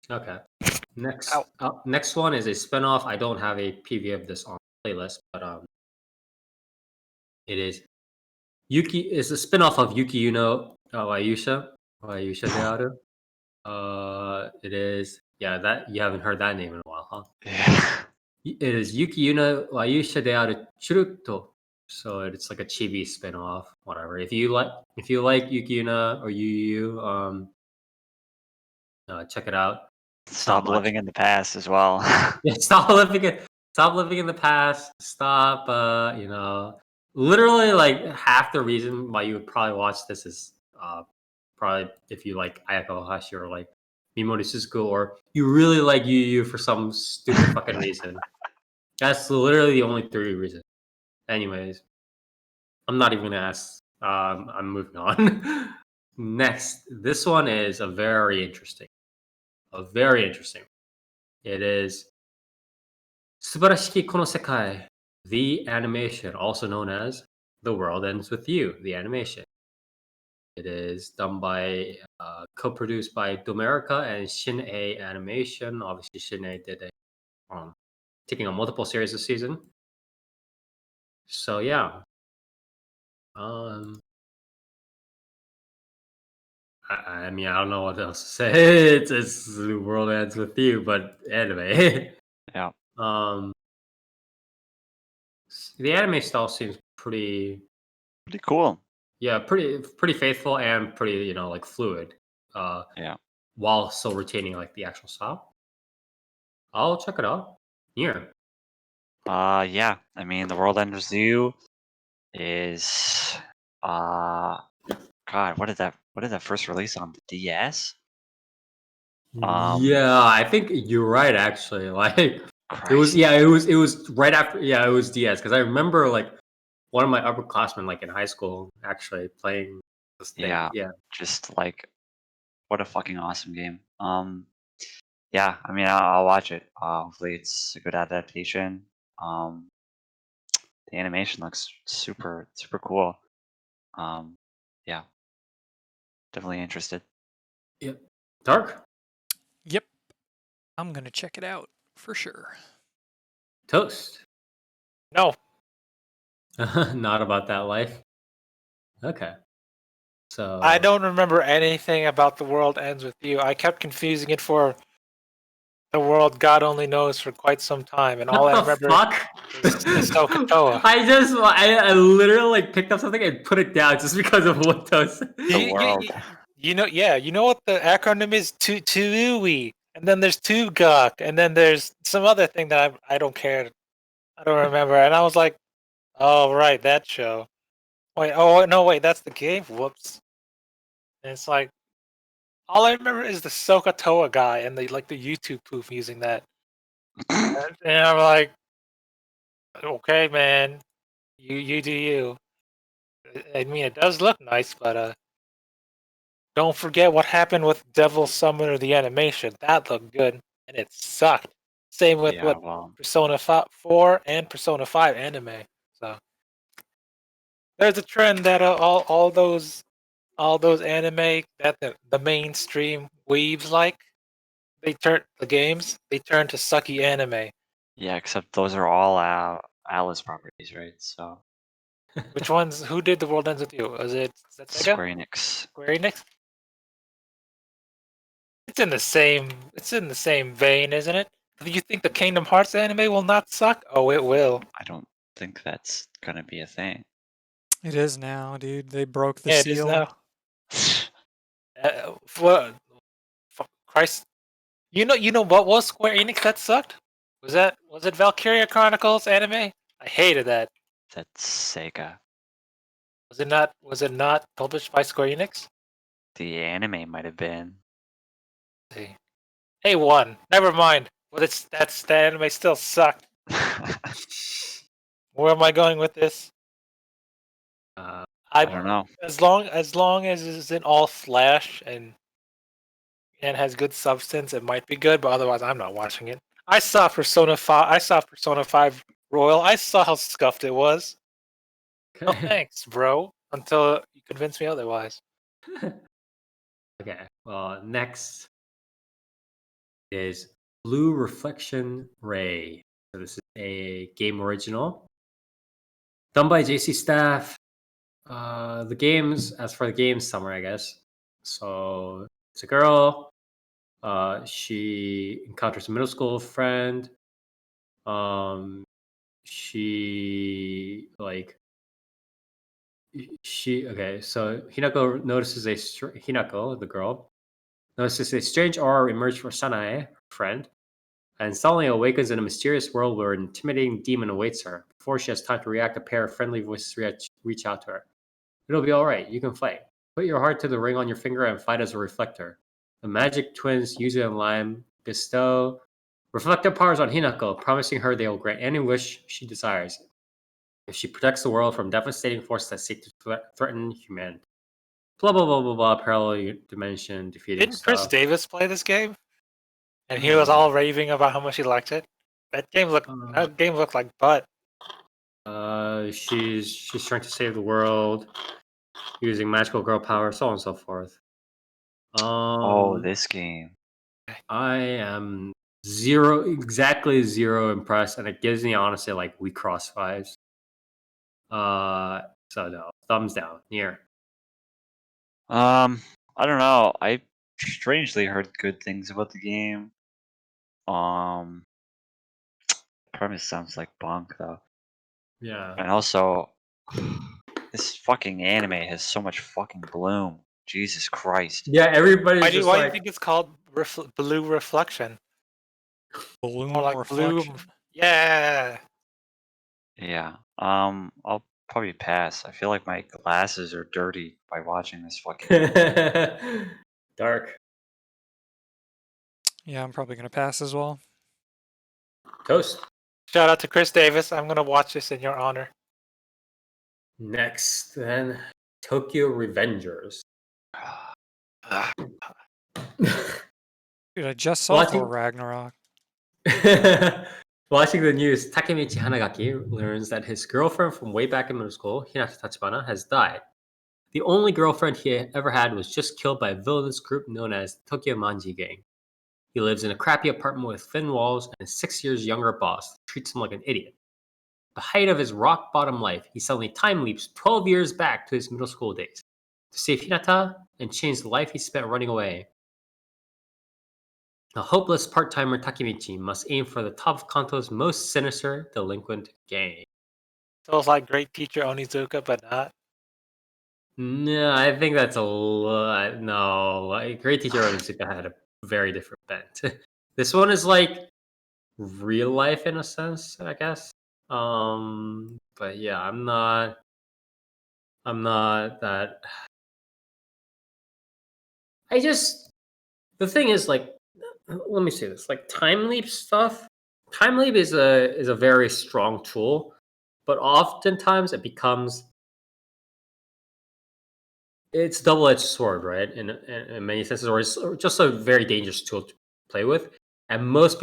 Okay. Next, Ow. next one is a spinoff. I don't have a PV of this on the playlist, but it is Yuki. Is a spinoff of Yuki Yuno Ayusha Dearu. It is that you haven't heard that name in a while, huh? Yeah. It is Yuki Yuno Ayusha Dearu Churuto. So it's like a chibi spinoff, whatever. If you like Yuki Yuna or Yu, check it out. Stop not much. living in the past as well. Yeah, stop living in the past. Stop. Literally like half the reason why you would probably watch this is probably if you like Ayako Hashi or like Mimori Suzuku or you really like Yu for some stupid fucking reason. That's literally the only 3 reasons. Anyways, I'm not even gonna ask. I'm moving on. Next, this one is a very interesting. It is Subarashiki Kono Sekai, the animation, also known as The World Ends With You, the animation. It is done by, co-produced by Domerica and Shin-A Animation. Obviously, Shin-A did taking on multiple series this season. So yeah, I mean, I don't know what else to say. It's The World Ends With You, but anyway. Yeah. The anime style seems pretty cool. Yeah, pretty faithful and pretty, like fluid. Yeah. While still retaining like the actual style. I'll check it out. Yeah. Yeah. I mean, The World Ends With You is God, what did that first release on the DS? Yeah, I think you're right actually. Like it was Christ. it was right after it was DS because I remember like one of my upperclassmen like in high school actually playing this thing. Yeah. Yeah. Just like what a fucking awesome game. Yeah, I mean, I'll watch it. Hopefully, it's a good adaptation. Um, the animation looks super cool. Yeah, definitely interested. Yep. Dark? Yep. I'm gonna check it out for sure. Toast. No, Not about that life. Okay. So I don't remember anything about The World Ends With You. I kept confusing it for The World God Only Knows for quite some time, and all what I the remember fuck? is Ahsoka Toa. I literally like picked up something and put it down just because of what those. The world. You know what the acronym is? TUI, and then there's Tugok, and then there's some other thing that I don't care. I don't remember. And I was like, oh right, that show. Wait, oh no, wait, that's the game. Whoops. And it's like all I remember is the Soka guy and the YouTube poof using that. And I'm like, okay, man, you do you. I mean, it does look nice, but don't forget what happened with Devil Summoner the animation. That looked good, and it sucked. Same with Yeah, what well, Persona 4 and Persona 5 anime. So there's a trend that all those anime that the mainstream weaves like they turn to sucky anime. yeah, except those are all Alice properties, right? So Which ones? Who did The World Ends With You? Is that Sega? Square Enix. Square Enix? It's in the same vein, isn't it? Do you think the Kingdom Hearts anime will not suck? Oh, it will. I don't think that's gonna be a thing. It is now, dude. They broke the Yeah, it is seal. now. For Christ, you know what was Square Enix that sucked? Was it Valkyria Chronicles anime? I hated that. That's Sega. Was it not published by Square Enix? The anime might have been. Let's see. Hey, one. Never mind. Well, the anime still sucked. Where am I going with this? I don't know. As long as it isn't all flash and has good substance, it might be good. But otherwise, I'm not watching it. I saw Persona 5. I saw Persona 5 Royal. I saw how scuffed it was. No thanks, bro. Until you convince me otherwise. Okay. Well, next is Blue Reflection Ray. So this is a game original done by JC staff. The games, as for the games summary, I guess. So it's a girl. She encounters a middle school friend. She okay. So Hinako notices Hinako, the girl, notices a strange aura emerge from Sanae, friend, and suddenly awakens in a mysterious world where an intimidating demon awaits her. Before she has time to react, a pair of friendly voices reach out to her. It'll be alright, you can fight. Put your heart to the ring on your finger and fight as a reflector. The magic twins, Yuzu and Lime, bestow reflect their powers on Hinako, promising her they will grant any wish she desires if she protects the world from devastating forces that seek to threaten humanity. Blah blah blah blah blah. Parallel dimension defeating Didn't Chris stuff. Davis play this game? And he was all raving about how much he liked it. That game looked like butt. She's trying to save the world using magical girl power, so on and so forth. Oh, this game. I am exactly zero impressed, and it gives me honestly like weak cross vibes. So no, thumbs down. Near. I don't know. I strangely heard good things about the game. Premise sounds like bonk though. Yeah. And also, this fucking anime has so much fucking bloom. Jesus Christ. Yeah, everybody's Why just do you like. think it's called Blue Reflection? Balloon More like reflection. blue. Yeah. Yeah. I'll probably pass. I feel like my glasses are dirty by watching this fucking. Dark. Yeah, I'm probably gonna pass as well. Toast. Shout out to Chris Davis. I'm gonna watch this in your honor. Next, then Tokyo Revengers. Dude, I just saw Watching- Thor Ragnarok. Watching the news, Takemichi Hanagaki learns that his girlfriend from way back in middle school, Hinata Tachibana, has died. The only girlfriend he ever had was just killed by a villainous group known as Tokyo Manji Gang. He lives in a crappy apartment with thin walls, and his 6 years younger boss treats him like an idiot. The height of his rock bottom life, he suddenly time leaps 12 years back to his middle school days to save Hinata and change the life he spent running away. The hopeless part-timer Takemichi must aim for the top of Kanto's most sinister delinquent gang. So it's like great teacher Onizuka, but not. No, I think that's a lot. No, like Great Teacher Onizuka had a very different bent. This one is like real life in a sense, I guess. But yeah, I'm not that. The thing is like, let me say this, like time leap stuff. Time leap is a very strong tool, but oftentimes it's double-edged sword, right? In many senses, or it's just a very dangerous tool to play with. And most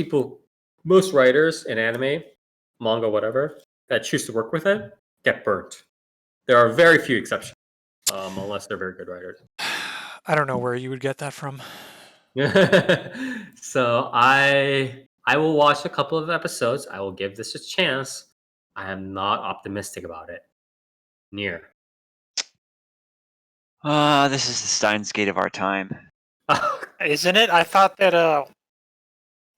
writers in anime, manga, whatever, that choose to work with it get burnt. There are very few exceptions, unless they're very good writers. I don't know where you would get that from. So I will watch a couple of episodes. I will give this a chance. I am not optimistic about it. Near. This is the Steins Gate of our time. Isn't it? I thought that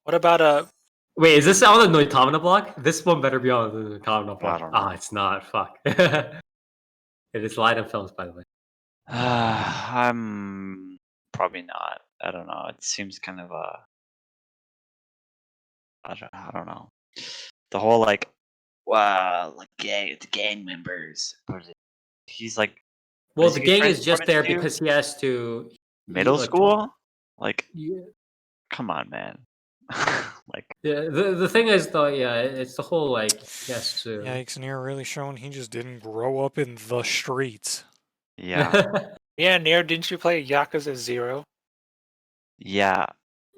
what about Wait, is this on the Noitamina block? This one better be on the Noitamina block. I don't know. Ah, it's not. Fuck. It is Light and Films, by the way. I'm probably not. I don't know. It seems kind of I don't know. The whole like, wow, like the gang members. What is it? He's like, Well, is the he gang is just transforming there to? because he has to. Middle school? Like, Yeah. come on, man. Like, Yeah. The thing is though, yeah, it's the whole like he has to. Yikes, Nier really showing he just didn't grow up in the streets. yeah, yeah, Nier? Didn't you play Yakuza 0? yeah.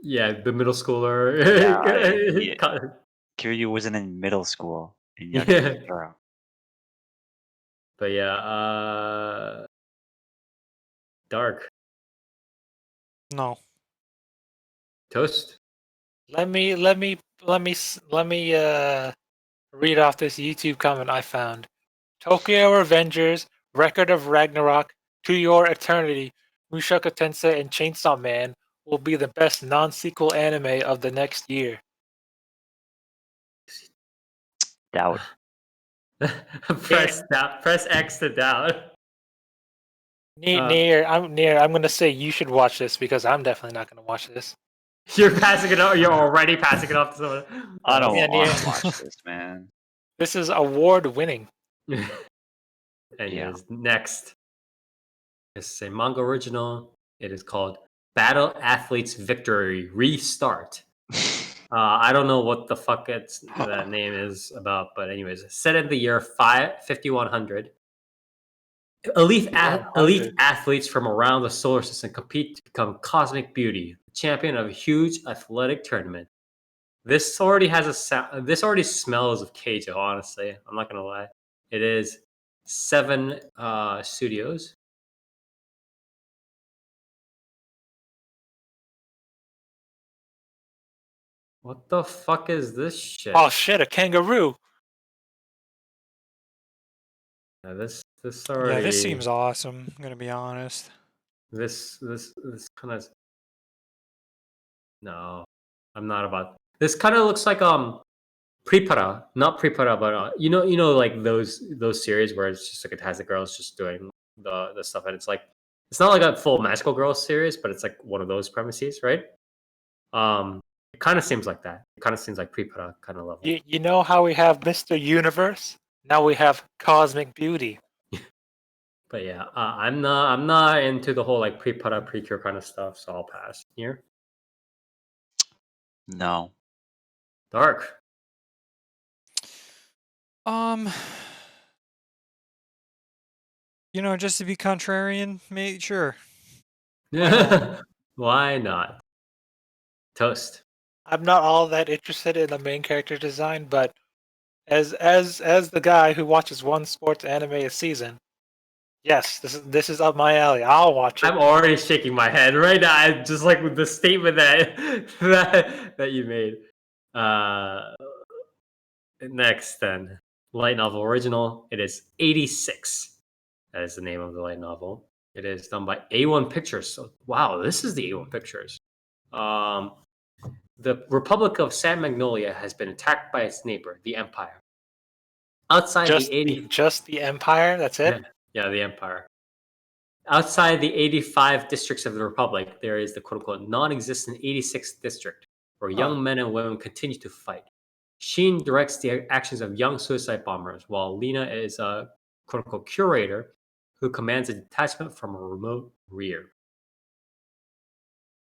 Yeah, the middle schooler. Yeah, Kiryu wasn't in middle school in Yeah. Yakuza 0. But yeah, Dark No. Toast. Let me read off this YouTube comment I found. Tokyo Revengers, Record of Ragnarok, To Your Eternity, Mushoku Tensei, and Chainsaw Man will be the best non-sequel anime of the next year. Doubt. Press X to doubt. Nier, I'm gonna say you should watch this because I'm definitely not gonna watch this. You're passing it off. You're already passing it off to someone. I don't Yeah, want to Nier. watch this, man. This is award-winning. Anyways, next. This is a manga original. It is called Battle Athletes Victory Restart. I don't know what the fuck the name is about, but anyways, set in the year 5100. Elite 5100. athletes from around the solar system compete to become cosmic beauty, champion of a huge athletic tournament. This already has a sound. This already smells of Keijo. Honestly, I'm not gonna lie. It is 7 studios. What the fuck is this shit? Oh shit, a kangaroo. Yeah, this already. Yeah, this seems awesome. I'm gonna be honest. This kind of. No, I'm not about. This kind of looks like Prepara, not Prepara, but you know, like those series where it's just like it has the girls just doing the stuff, and it's not like a full magical girls series, but it's like one of those premises, right? It kind of seems like that. It kind of seems like Prepara kind of level. You know how we have Mr. Universe? Now we have Cosmic Beauty. But yeah, I'm not into the whole like Prepara Precure kind of stuff, so I'll pass here. No. You Dark. know, just to be contrarian, mate, sure. Yeah. Why not? Toast. I'm not all that interested in the main character design, but as the guy who watches one sports anime a season, yes, this is up my alley. I'll watch it. I'm already shaking my head right now. I just like with the statement that you made. Next, then, light novel original. It is 86. That is the name of the light novel. It is done by A1 Pictures. So, wow, this is the A1 Pictures. The Republic of San Magnolia has been attacked by its neighbor, the Empire. Outside Just the Empire. That's it. Yeah, the Empire. Outside the 85 districts of the Republic, there is the quote-unquote non-existent 86th district, where young men and women continue to fight. Sheen directs the actions of young suicide bombers, while Lena is a quote-unquote curator who commands a detachment from a remote rear.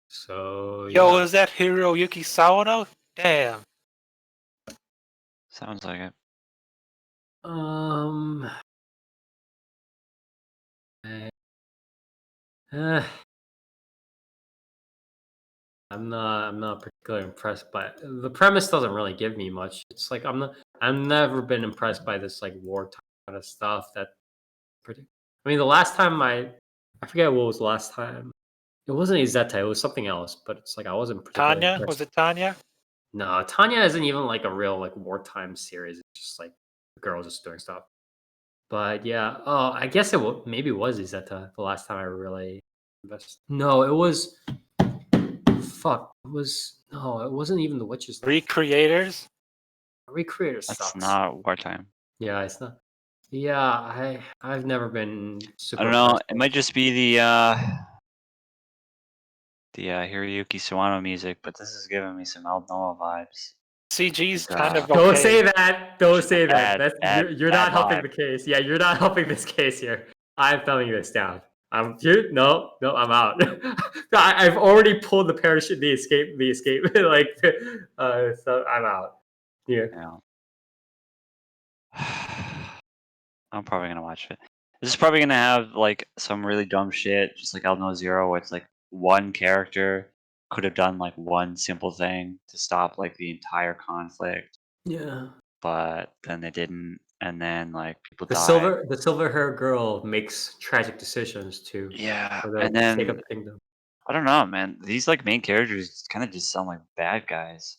So, Yo, yeah. is that Hiroyuki Sawano? Damn. Sounds like it. I'm not particularly impressed by the premise. Doesn't really give me much. It's like I've never been impressed by this like wartime kind of stuff. I mean, the last time I forget what was the last time. It wasn't Izeta. It was something else. But it's like I wasn't particularly Tanya? impressed. Was it Tanya? No, Tanya isn't even like a real like wartime series. It's just like the girls just doing stuff. But yeah, oh, I guess maybe it was Izeta the last time I really invested. No, it was. Fuck, it wasn't even the Witches. Recreators? Recreators That's sucks. not wartime. Yeah, it's not. Yeah, I've never been super. I don't know. impressed It with might just be the Hiroyuki Sawano music, but this is giving me some Al Noah vibes. CG's Like, kind of Don't okay. say that. Don't say that. bad- You're bad not helping vibe. the case. Yeah, you're not helping this case here. I'm telling you this down. No, I'm out. I've already pulled the parachute, the escape, like, so I'm out. Yeah. I'm probably gonna watch it. This is probably gonna have like some really dumb shit, just like Al No Zero, where it's like one character could have done like one simple thing to stop like the entire conflict, Yeah. but then they didn't, and then like people The died. silver hair girl makes tragic decisions for the And sake of then the kingdom. I don't know, man. These like main characters kind of just sound like bad guys.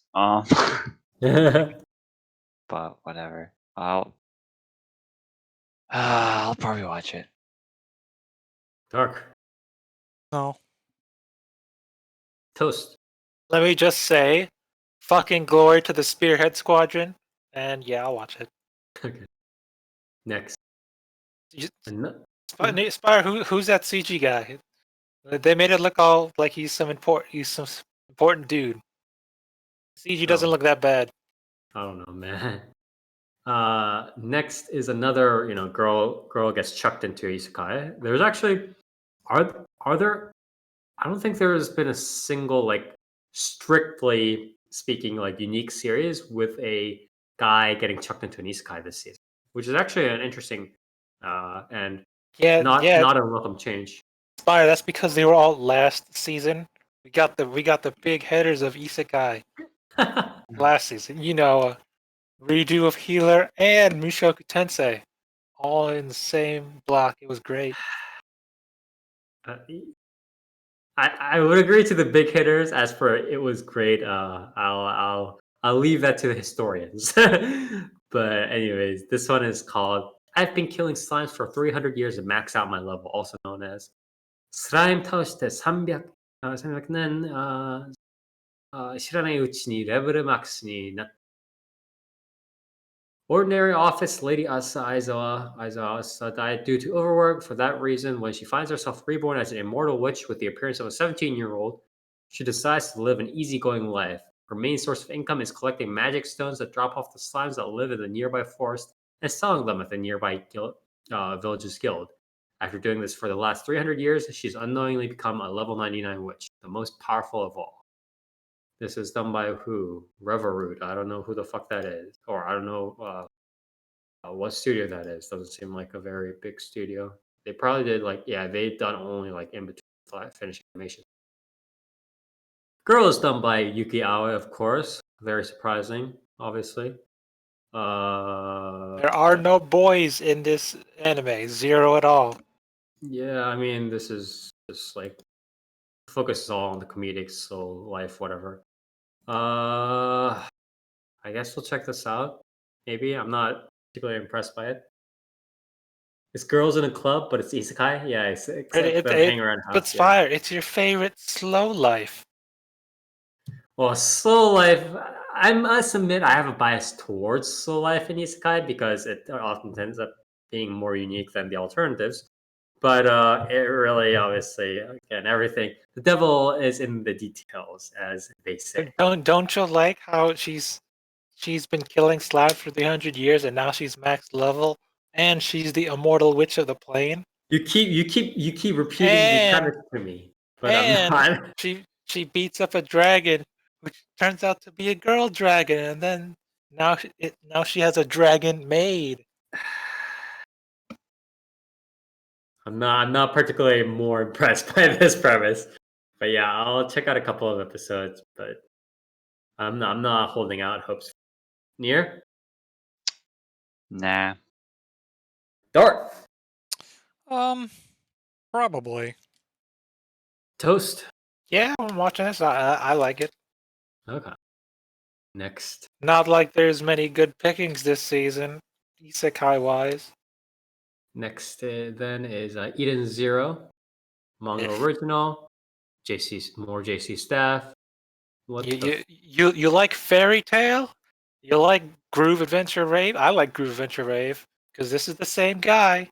But whatever. I'll probably watch it. Dark. No. Toast. Let me just say, fucking glory to the Spearhead Squadron. And yeah, I'll watch it. Okay. Next. Spire, who's that CG guy? They made it look all like he's some important dude. CG doesn't look that bad. I don't know, man. Next is another, girl gets chucked into isekai. There's actually are there? I don't think there has been a single like strictly speaking like unique series with a guy getting chucked into an isekai this season, which is actually an interesting and Yeah, not a welcome change. Spire. That's because they were all last season. We got the big headers of Isekai last season. Redo of Healer and Mushoku Tensei, all in the same block. It was great. I would agree to the big hitters. As for it was great. I'll leave that to the historians. But anyways, this one is called "I've been killing slimes for 300 years to max out my level," also known as "Slime 倒して300 300年知らないうちにレベルマックスになった." Ordinary office lady Aizawa died due to overwork. For that reason, when she finds herself reborn as an immortal witch with the appearance of a 17-year-old, she decides to live an easygoing life. Her main source of income is collecting magic stones that drop off the slimes that live in the nearby forest and selling them at the nearby village's guild. After doing this for the last 300 years, she's unknowingly become a level 99 witch, the most powerful of all. This is done by who? Reveroot. I don't know who the fuck that is. Or I don't know what studio that is. Doesn't seem like a very big studio. They probably did they've done only like in between finished animation. Girl is done by Yuki Aoi, of course. Very surprising, obviously. There are no boys in this anime. Zero at all. Yeah, I mean, this is just like focuses all on the comedic soul life, whatever. I guess we'll check this out. Maybe I'm not particularly impressed by it. It's girls in a club, but it's isekai. Yeah, except them hanging around house. But Spire, it's your favorite slow life. Well, slow life. I must admit, I have a bias towards slow life in isekai because it often ends up being more unique than the alternatives. But it really, obviously, again, everything. The devil is in the details, as they say. Don't you like how she's been killing slabs for 300 years and now she's max level and she's the immortal witch of the plane? You keep repeating the premise to me, but I'm not. She beats up a dragon, which turns out to be a girl dragon, and then now she has a dragon maid. I'm not particularly more impressed by this premise, but yeah, I'll check out a couple of episodes. But I'm not holding out hopes. Near? Nah. Dart. Probably. Toast. Yeah, I'm watching this. I like it. Okay. Next. Not like there's many good pickings this season, isekai wise. Next then is Eden Zero, manga original. More JC staff. You like Fairy Tale? You like Groove Adventure Rave? I like Groove Adventure Rave because this is the same guy.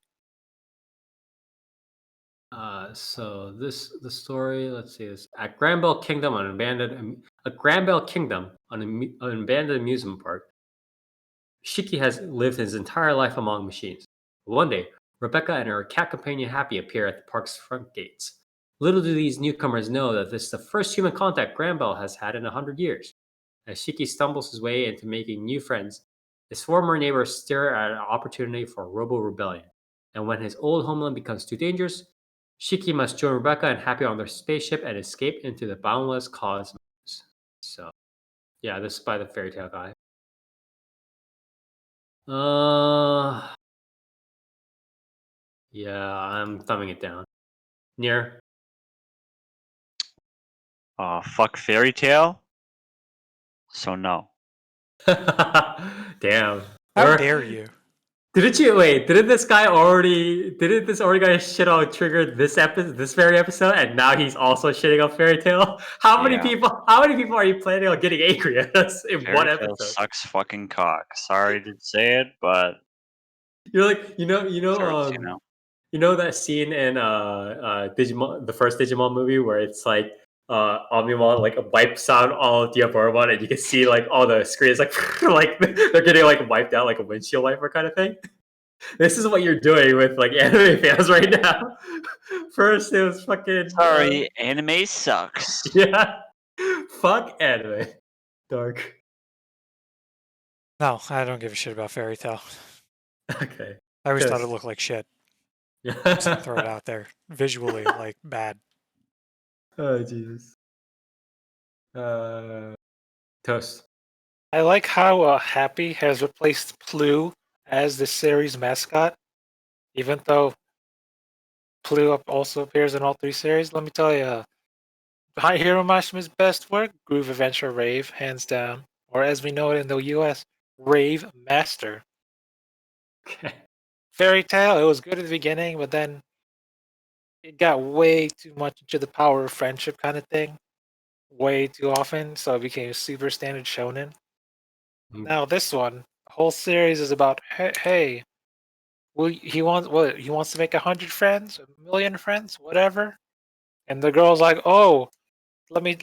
So the story. Let's see this at Granbell Kingdom on an abandoned amusement park. Shiki has lived his entire life among machines. One day, Rebecca and her cat companion Happy appear at the park's front gates. Little do these newcomers know that this is the first human contact Granbell has had in 100 years. As Shiki stumbles his way into making new friends, his former neighbors stare at an opportunity for robo-rebellion. And when his old homeland becomes too dangerous, Shiki must join Rebecca and Happy on their spaceship and escape into the boundless cosmos. So, yeah, this is by the Fairy Tale guy. Yeah, I'm thumbing it down. Near. Fuck Fairy Tale. So no. Damn. How dare you? Didn't this guy shit on trigger this very episode, and now he's also shitting on Fairy Tale? How many people are you planning on getting angry at us in one Fairy Tale episode? sucks fucking cock. Sorry to say it, but You're like, you know, that scene in Digimon, the first Digimon movie, where it's like Omnimon like wipes out all of Diaboromon, and you can see like all the screens like like they're getting like wiped out like a windshield wiper kind of thing. This is what you're doing with like anime fans right now. First it was fucking sorry, anime sucks. yeah. Fuck anime. Dark. No, I don't give a shit about Fairy Tale. Okay. I always thought it Toast. looked like shit. Yeah. Just to throw it out there. Visually, like, bad. Oh Jesus. Toast. I like how Happy has replaced Plu as the series mascot, even though Plu also appears in all three series. Let me tell you, Hirou Mashima's best work, Groove Adventure Rave, hands down, or as we know it in the US, Rave Master. Okay. Fairy Tale, it was good at the beginning, but then it got way too much into the power of friendship kind of thing, way too often, so it became super standard shonen. Mm. Now this one, the whole series is about hey, he wants to make 100 friends, 1,000,000 friends, whatever. And the girl's like, oh, let me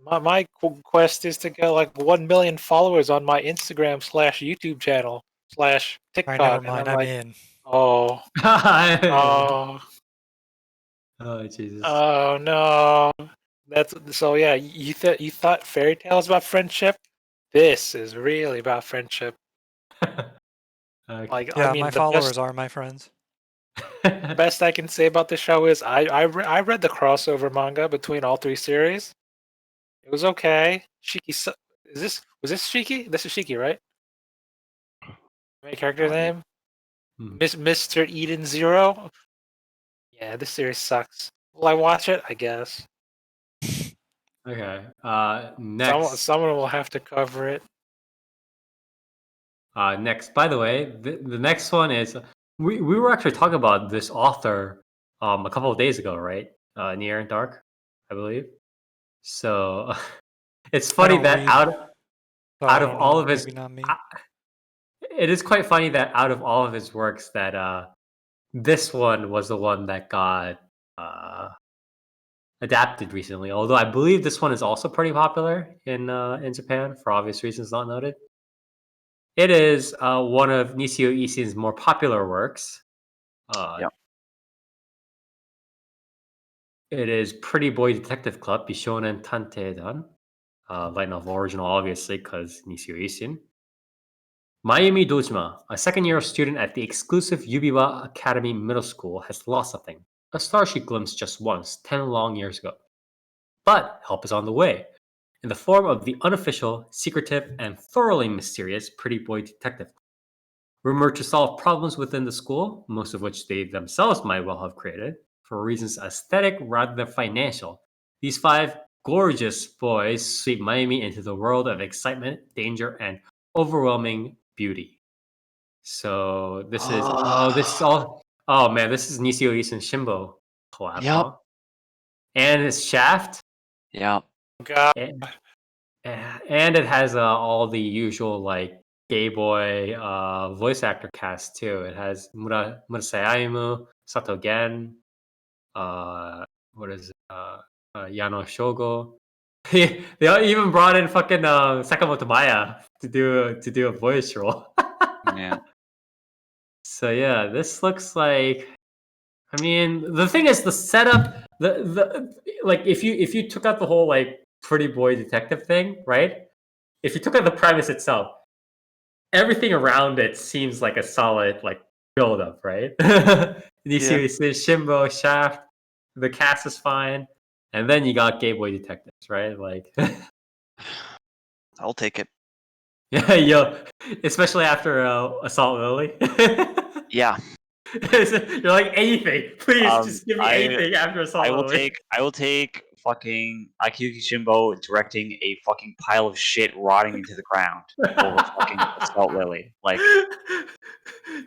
my quest is to get like 1,000,000 followers on my Instagram / YouTube channel / Alright, TikTok. never And mind, I'm I'm like, in. oh, oh, Oh Jesus. oh no. That's so yeah. You thought Fairy Tale was about friendship. This is really about friendship. Okay. Like Yeah, I mean, my followers are my friends. the best I can say about the show is I read the crossover manga between all three series. It was okay. Was this Shiki? This is Shiki, right? My character's No idea. name? Hmm. Mr. Eden Zero? Yeah, this series sucks. Will I watch it? I guess. Okay. Next. Someone will have to cover it. Next. By the way, the next one is we were actually talking about this author a couple of days ago, right? Near and Dark, I believe. So it's I funny don't that read, so I out of don't all know. of his Maybe not me. it is quite funny that out of all of his works that this one was the one that got adapted recently. Although I believe this one is also pretty popular in Japan for obvious reasons not noted. It is one of Nishio Isin's more popular works. Yep. It is Pretty Boy Detective Club, Bishonen Tanteidan. Light novel original, obviously, because Nishio Isin. Mayumi Dojima, a second-year student at the exclusive Yubiwa Academy Middle School, has lost something. A star she glimpsed just once, 10 long years ago. But help is on the way, in the form of the unofficial, secretive, and thoroughly mysterious Pretty Boy Detective. Rumored to solve problems within the school, most of which they themselves might well have created, for reasons aesthetic rather than financial. These 5 gorgeous boys sweep Miami into the world of excitement, danger, and overwhelming beauty. So this is oh man, this is Nishio Isin Shimbo collab, Yep. huh? And it's Shaft, Yep. God, and it has all the usual like gay boy voice actor cast too. It has Murasayaimu, Sato Gen, what is it? Yano Shogo. They even brought in fucking Sakamoto Maya to do a voice role. Yeah. So yeah, this looks like. I mean, the thing is, the setup, the like, if you took out the whole like pretty boy detective thing, right? If you took out the premise itself, everything around it seems like a solid like build up, right? You see Shimbo, Shaft, the cast is fine, and then you got Gay Boy Detectives, right? Like, I'll take it. yeah, yo, especially after Assault Lily. Yeah. You're like anything, please, just give me I anything after Assault Lily. I will take fucking Akiyuki Shimbo directing a fucking pile of shit rotting into the ground over fucking Assault Lily. Like,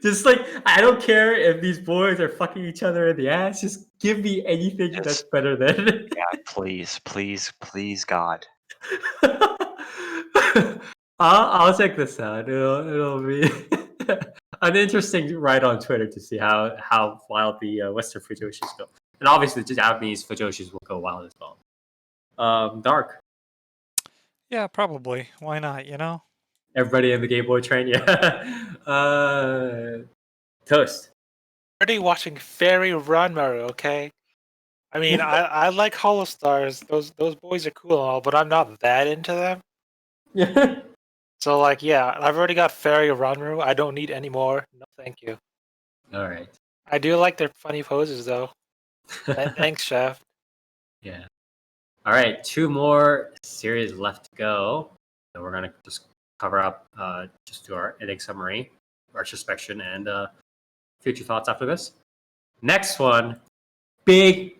just like I don't care if these boys are fucking each other in the ass. Just give me anything that's just better than. yeah, please, God. I'll check this out. It'll be an interesting ride on Twitter to see how wild the Western Fujoshis go, and obviously the Japanese Fujoshis will go wild as well. Dark. Yeah, probably. Why not, you know? Everybody in the Game Boy train, yeah. Toast. already watching Fairy Run, Mario. Okay, I mean, I like Hollow Stars. Those boys are cool and all, but I'm not that into them. Yeah. So like, yeah, I've already got Fairy Ranru. I don't need any more. No, thank you. All right. I do like their funny poses though. Thanks, chef. Yeah. All right. 2 more series left to go. So we're gonna just cover up, just do our ending summary, retrospection, and future thoughts after this. Next one, big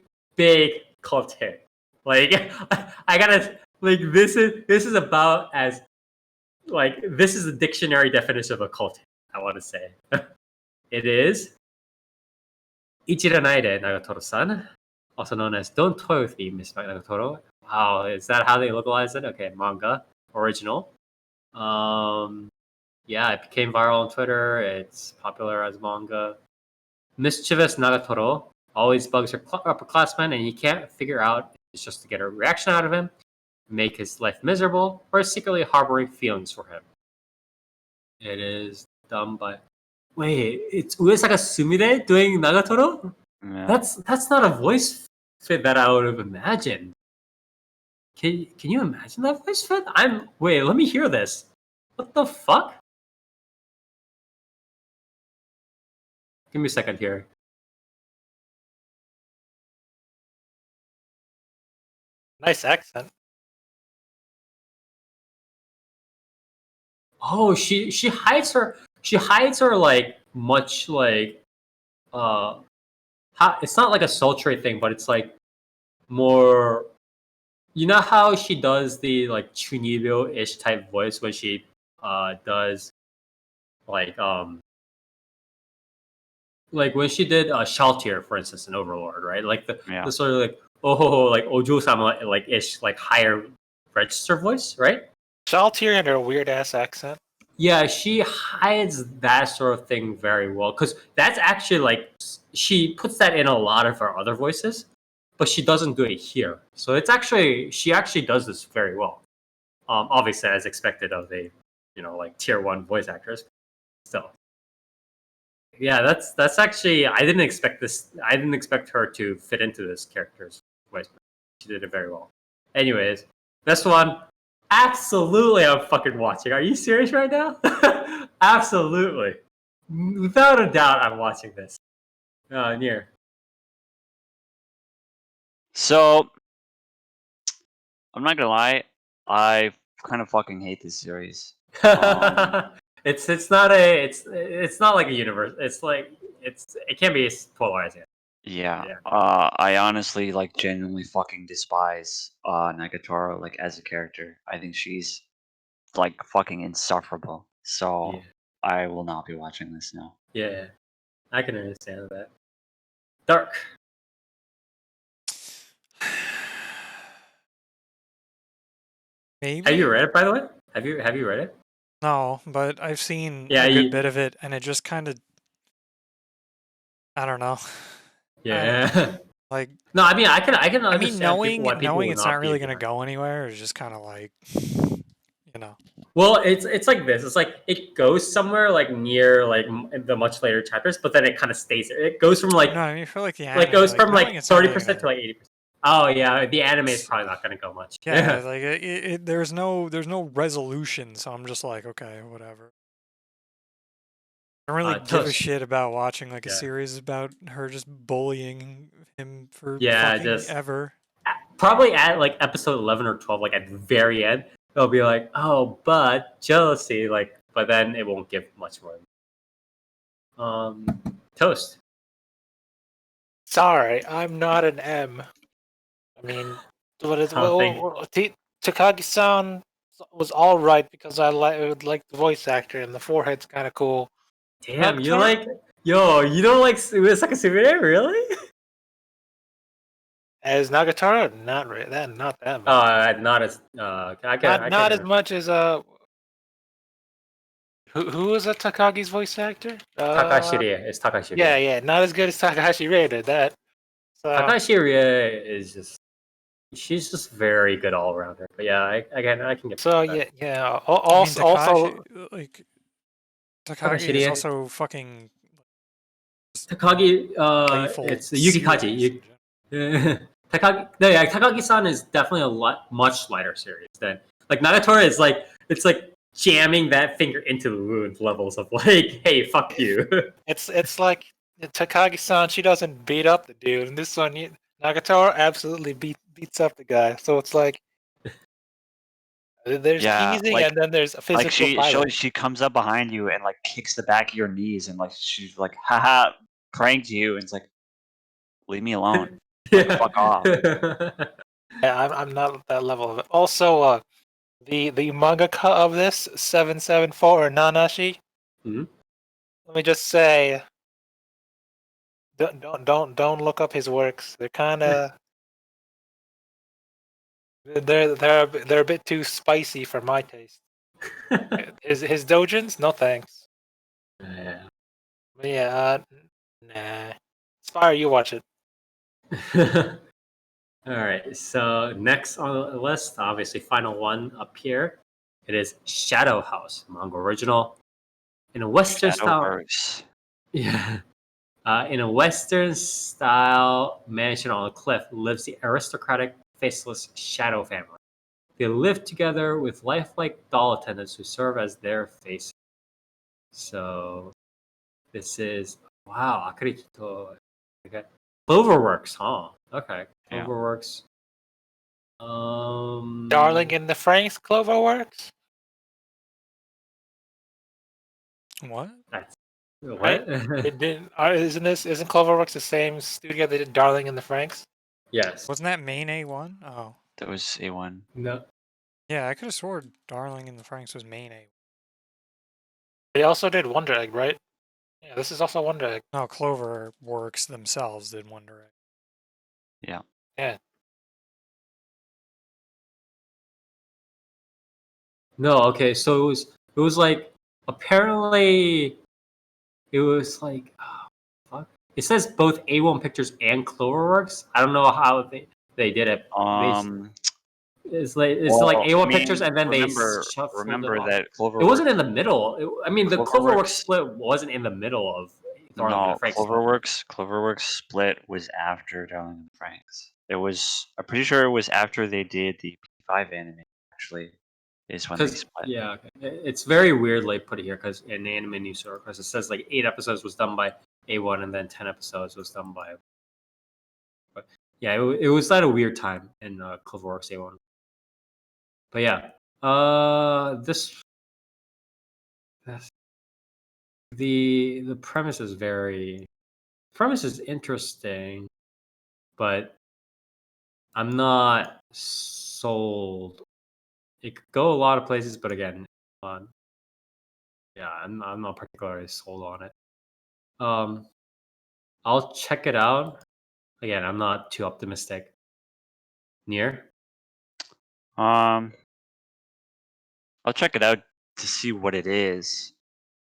cult hit. Like I gotta like this is about as like this is the dictionary definition of a cult hit, I want to say. It is Ichiranaide Nagatoro-san, also known as Don't Toy With Me, Miss Nagatoro. Wow, is that how they localize it? Okay, manga original. Yeah, it became viral on Twitter. It's popular as manga. Mischievous Nagatoro always bugs her upperclassmen, and he can't figure out if it's just to get a reaction out of him, make his life miserable, or is secretly harboring feelings for him. It is done by. Wait, it's Uesaka Sumire doing Nagatoro? Yeah. That's not a voice fit that I would have imagined. Can you imagine that voice fit? Wait, let me hear this. What the fuck? Give me a second here. Nice accent. Oh, she hides her like much like it's not like a sultry thing, but it's like more. You know how she does the like Chunibyo-ish type voice when she does like when she did Shaltier, for instance, in Overlord, right? Like Yeah. the sort of like like Ojo-sama like ish like higher register voice, right? Shaltier and her weird ass accent. Yeah, she hides that sort of thing very well because that's actually like she puts that in a lot of her other voices, but she doesn't do it here. So it's actually she actually does this very well. Obviously as expected of a like tier 1 voice actress. Still, yeah, that's actually I didn't expect this. I didn't expect her to fit into this character's voice. She did it very well. Anyways, this one. Absolutely, I'm fucking watching. Are you serious right now? Absolutely. Without a doubt, I'm watching this. Near. So I'm not gonna lie, I kind of fucking hate this series. It's not like a universe. It's like it can be polarizing. Yeah. Yeah. I honestly like genuinely fucking despise Nagatoro like as a character. I think she's like fucking insufferable. So Yeah. I will not be watching this now. Yeah, I can understand that. Dark. Maybe. Have you read it, by the way? Have you read it? No, but I've seen Yeah, a good bit of it, and it just kind of, I don't know. Yeah. Like, no, I mean, I can I mean, understand why people knowing would it's not not be really a going to fan. go anywhere is just kind of like, Well, it's like this. It's like it goes somewhere like near like the much later chapters, but then it kind of stays there. It goes from like no, I mean, I feel like the anime, goes from knowing like it's not really 30% to gonna, like 80%. Oh yeah, the anime is probably not going to go much. yeah, like there's no resolution, so I'm just like, okay, whatever. I don't really give a Toast. shit about watching like a Yeah. series about her just bullying him for Yeah, fucking just ever. probably at like episode 11 or 12, like at the very end, they'll be like, "Oh, but jealousy," like, but then it won't give much more. Toast. Sorry, I'm not an M. I mean, what is Takagi-san was all right because I like the voice actor and the forehead's kind of cool. Damn, you Nagatoro- like you don't like Uesaka Sumire, really? As Nagatoro, not really. Not that much. Not as Not as much as Who was that Takagi's voice actor? Takashi Rie. It's Takashi Rie. Yeah, not as good as Takahashi Rie did that. So, Takashi Rie is just she's just very good all around her. But yeah, I can get. so that. yeah. I mean, Also, Takagi Shite. is also fucking Takagi, playful. it's Yuki Kaji. serious. Yeah. Takagi-san is definitely much lighter series than like Nagatoro is like it's like jamming that finger into the wound levels of like, hey, fuck you. It's like Takagi-san. She doesn't beat up the dude, and this one, Nagatoro absolutely beats up the guy. So it's like there's Yeah, teasing, and then there's a like physical violence. she comes up behind you and like kicks the back of your knees and like she's like, haha, pranked you, and it's like, leave me alone. Like, fuck off. Yeah, I'm not at that level of it. Also, the mangaka of this 774 or Nanashi. Mhm. Let me just say, don't look up his works. They're kind of they're a bit too spicy for my taste. His dojins, no thanks. Yeah. But yeah, nah. Spire, you watch it. All right. So next on the list, obviously, final one up here. It is Shadow House, manga original, in a Western style. Shadowverse. Yeah. In a Western style mansion on a cliff lives the aristocratic, faceless Shadow family. They live together with lifelike doll attendants who serve as their faces. So this is wow, Akurikito. Okay. Cloverworks, huh? Okay. Yeah. Cloverworks. Darling in the Franxx, Cloverworks, What? That's right? what? Isn't Cloverworks the same studio that did Darling in the Franxx? Yes. Wasn't that main A1? Oh. That was A1. No. Yeah, I could have swore Darling in the Franks was main A. They also did Wonder Egg, right? Yeah, this is also Wonder Egg. No, Cloverworks themselves did Wonder Egg. Yeah. Yeah. No, okay, so it was like apparently it was like oh, fuck. It says both A1 Pictures and Cloverworks. I don't know how they did it. It's like Well, A1 I mean, Pictures and then they shuffled it remember off. that It wasn't Cloverworks. in the middle. I mean, the Cloverworks Cloverworks. split wasn't in the middle of Darling in the No, Franxx. Cloverworks split was after Darling in the Franxx. It was. I'm pretty sure it was after they did the P5 anime. Actually, is when they Because split. yeah, it's very weirdly put here because in Anime News because it says like 8 episodes was done by A1 and then 10 episodes was done by. But yeah, it was at a weird time in Cloverworks A1. But yeah, the premise is interesting, but I'm not sold. It could go a lot of places, but again, yeah, I'm not particularly sold on it. I'll check it out. Again, I'm not too optimistic. Near? I'll check it out to see what it is,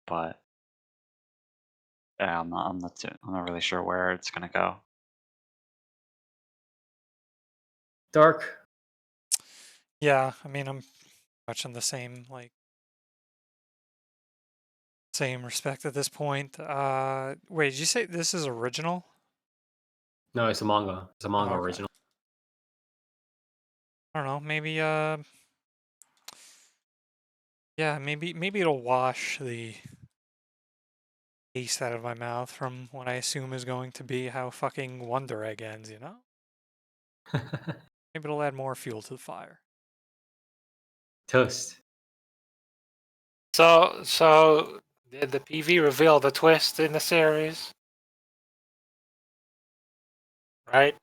but yeah, I'm not really sure where it's gonna go. Dark? Yeah, I mean, I'm much in the same, same respect at this point. Wait, did you say this is original? No, it's a manga. It's a manga okay. original. I don't know, maybe, yeah, maybe it'll wash the taste out of my mouth from what I assume is going to be how fucking Wonder Egg ends, you know? Maybe it'll add more fuel to the fire. Toast. So did the PV reveal the twist in the series? Right?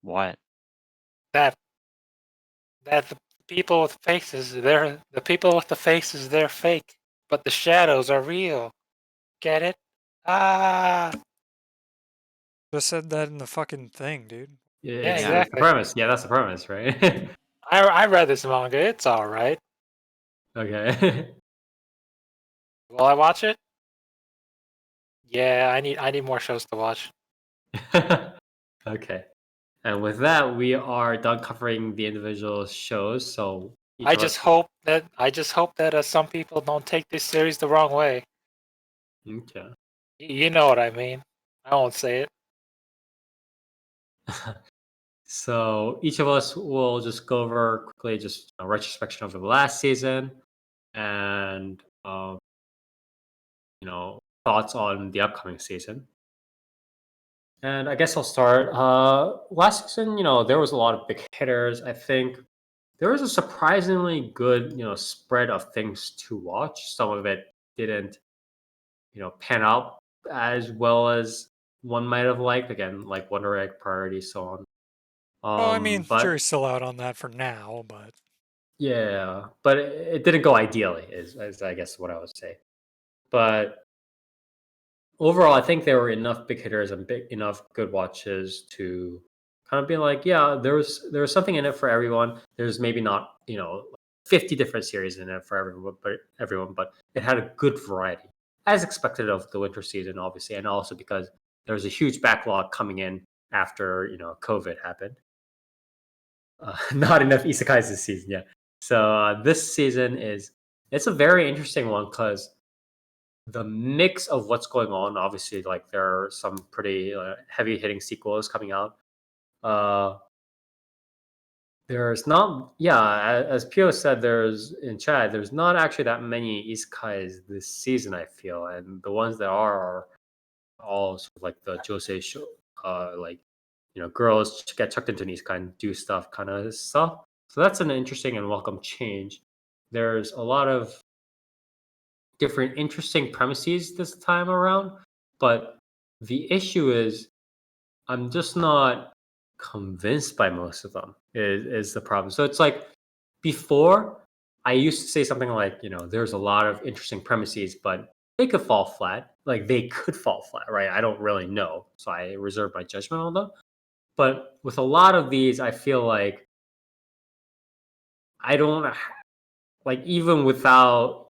What? That the people with faces, they're the people with the faces, they're fake, but the shadows are real. Get it? Ah. Just said that in the fucking thing, dude. Yeah, It's the exactly. premise. Yeah, that's the premise, right? I read this manga. It's all right. Okay. Will I watch it? Yeah, I need more shows to watch. Okay. And with that, we are done covering the individual shows. So I just hope that some people don't take this series the wrong way. Okay. You know what I mean. I won't say it. So each of us will just go over quickly just a retrospection of the last season and thoughts on the upcoming season. And I guess I'll start. Last season, there was a lot of big hitters. I think there was a surprisingly good, spread of things to watch. Some of it didn't, pan out as well as one might have liked. Again, like Wonder Egg, Priority, so on. Well, I mean, But jury's still out on that for now, but yeah, but it didn't go ideally, is I guess what I would say. But overall, I think there were enough big hitters and enough good watches to kind of be like, yeah, there was something in it for everyone. There's maybe not 50 different series in it for everyone, but it had a good variety, as expected of the winter season, obviously, and also because there was a huge backlog coming in after COVID happened. Not enough isekais this season, yeah. So this season it's a very interesting one because the mix of what's going on, obviously, like there are some pretty heavy hitting sequels coming out. Uh, there's not, yeah, as Pio said, there's in chat, there's not actually that many isekais this season, I feel, and the ones that are all sort of like the Josei show, like girls get chucked into an isekai and do stuff kind of stuff. So that's an interesting and welcome change. There's a lot of different interesting premises this time around, but the issue is I'm just not convinced by most of them is the problem. So it's like before I used to say something like, there's a lot of interesting premises, but they could fall flat. Like they could fall flat, right? I don't really know. So I reserve my judgment on them. But with a lot of these, I feel like I don't like even without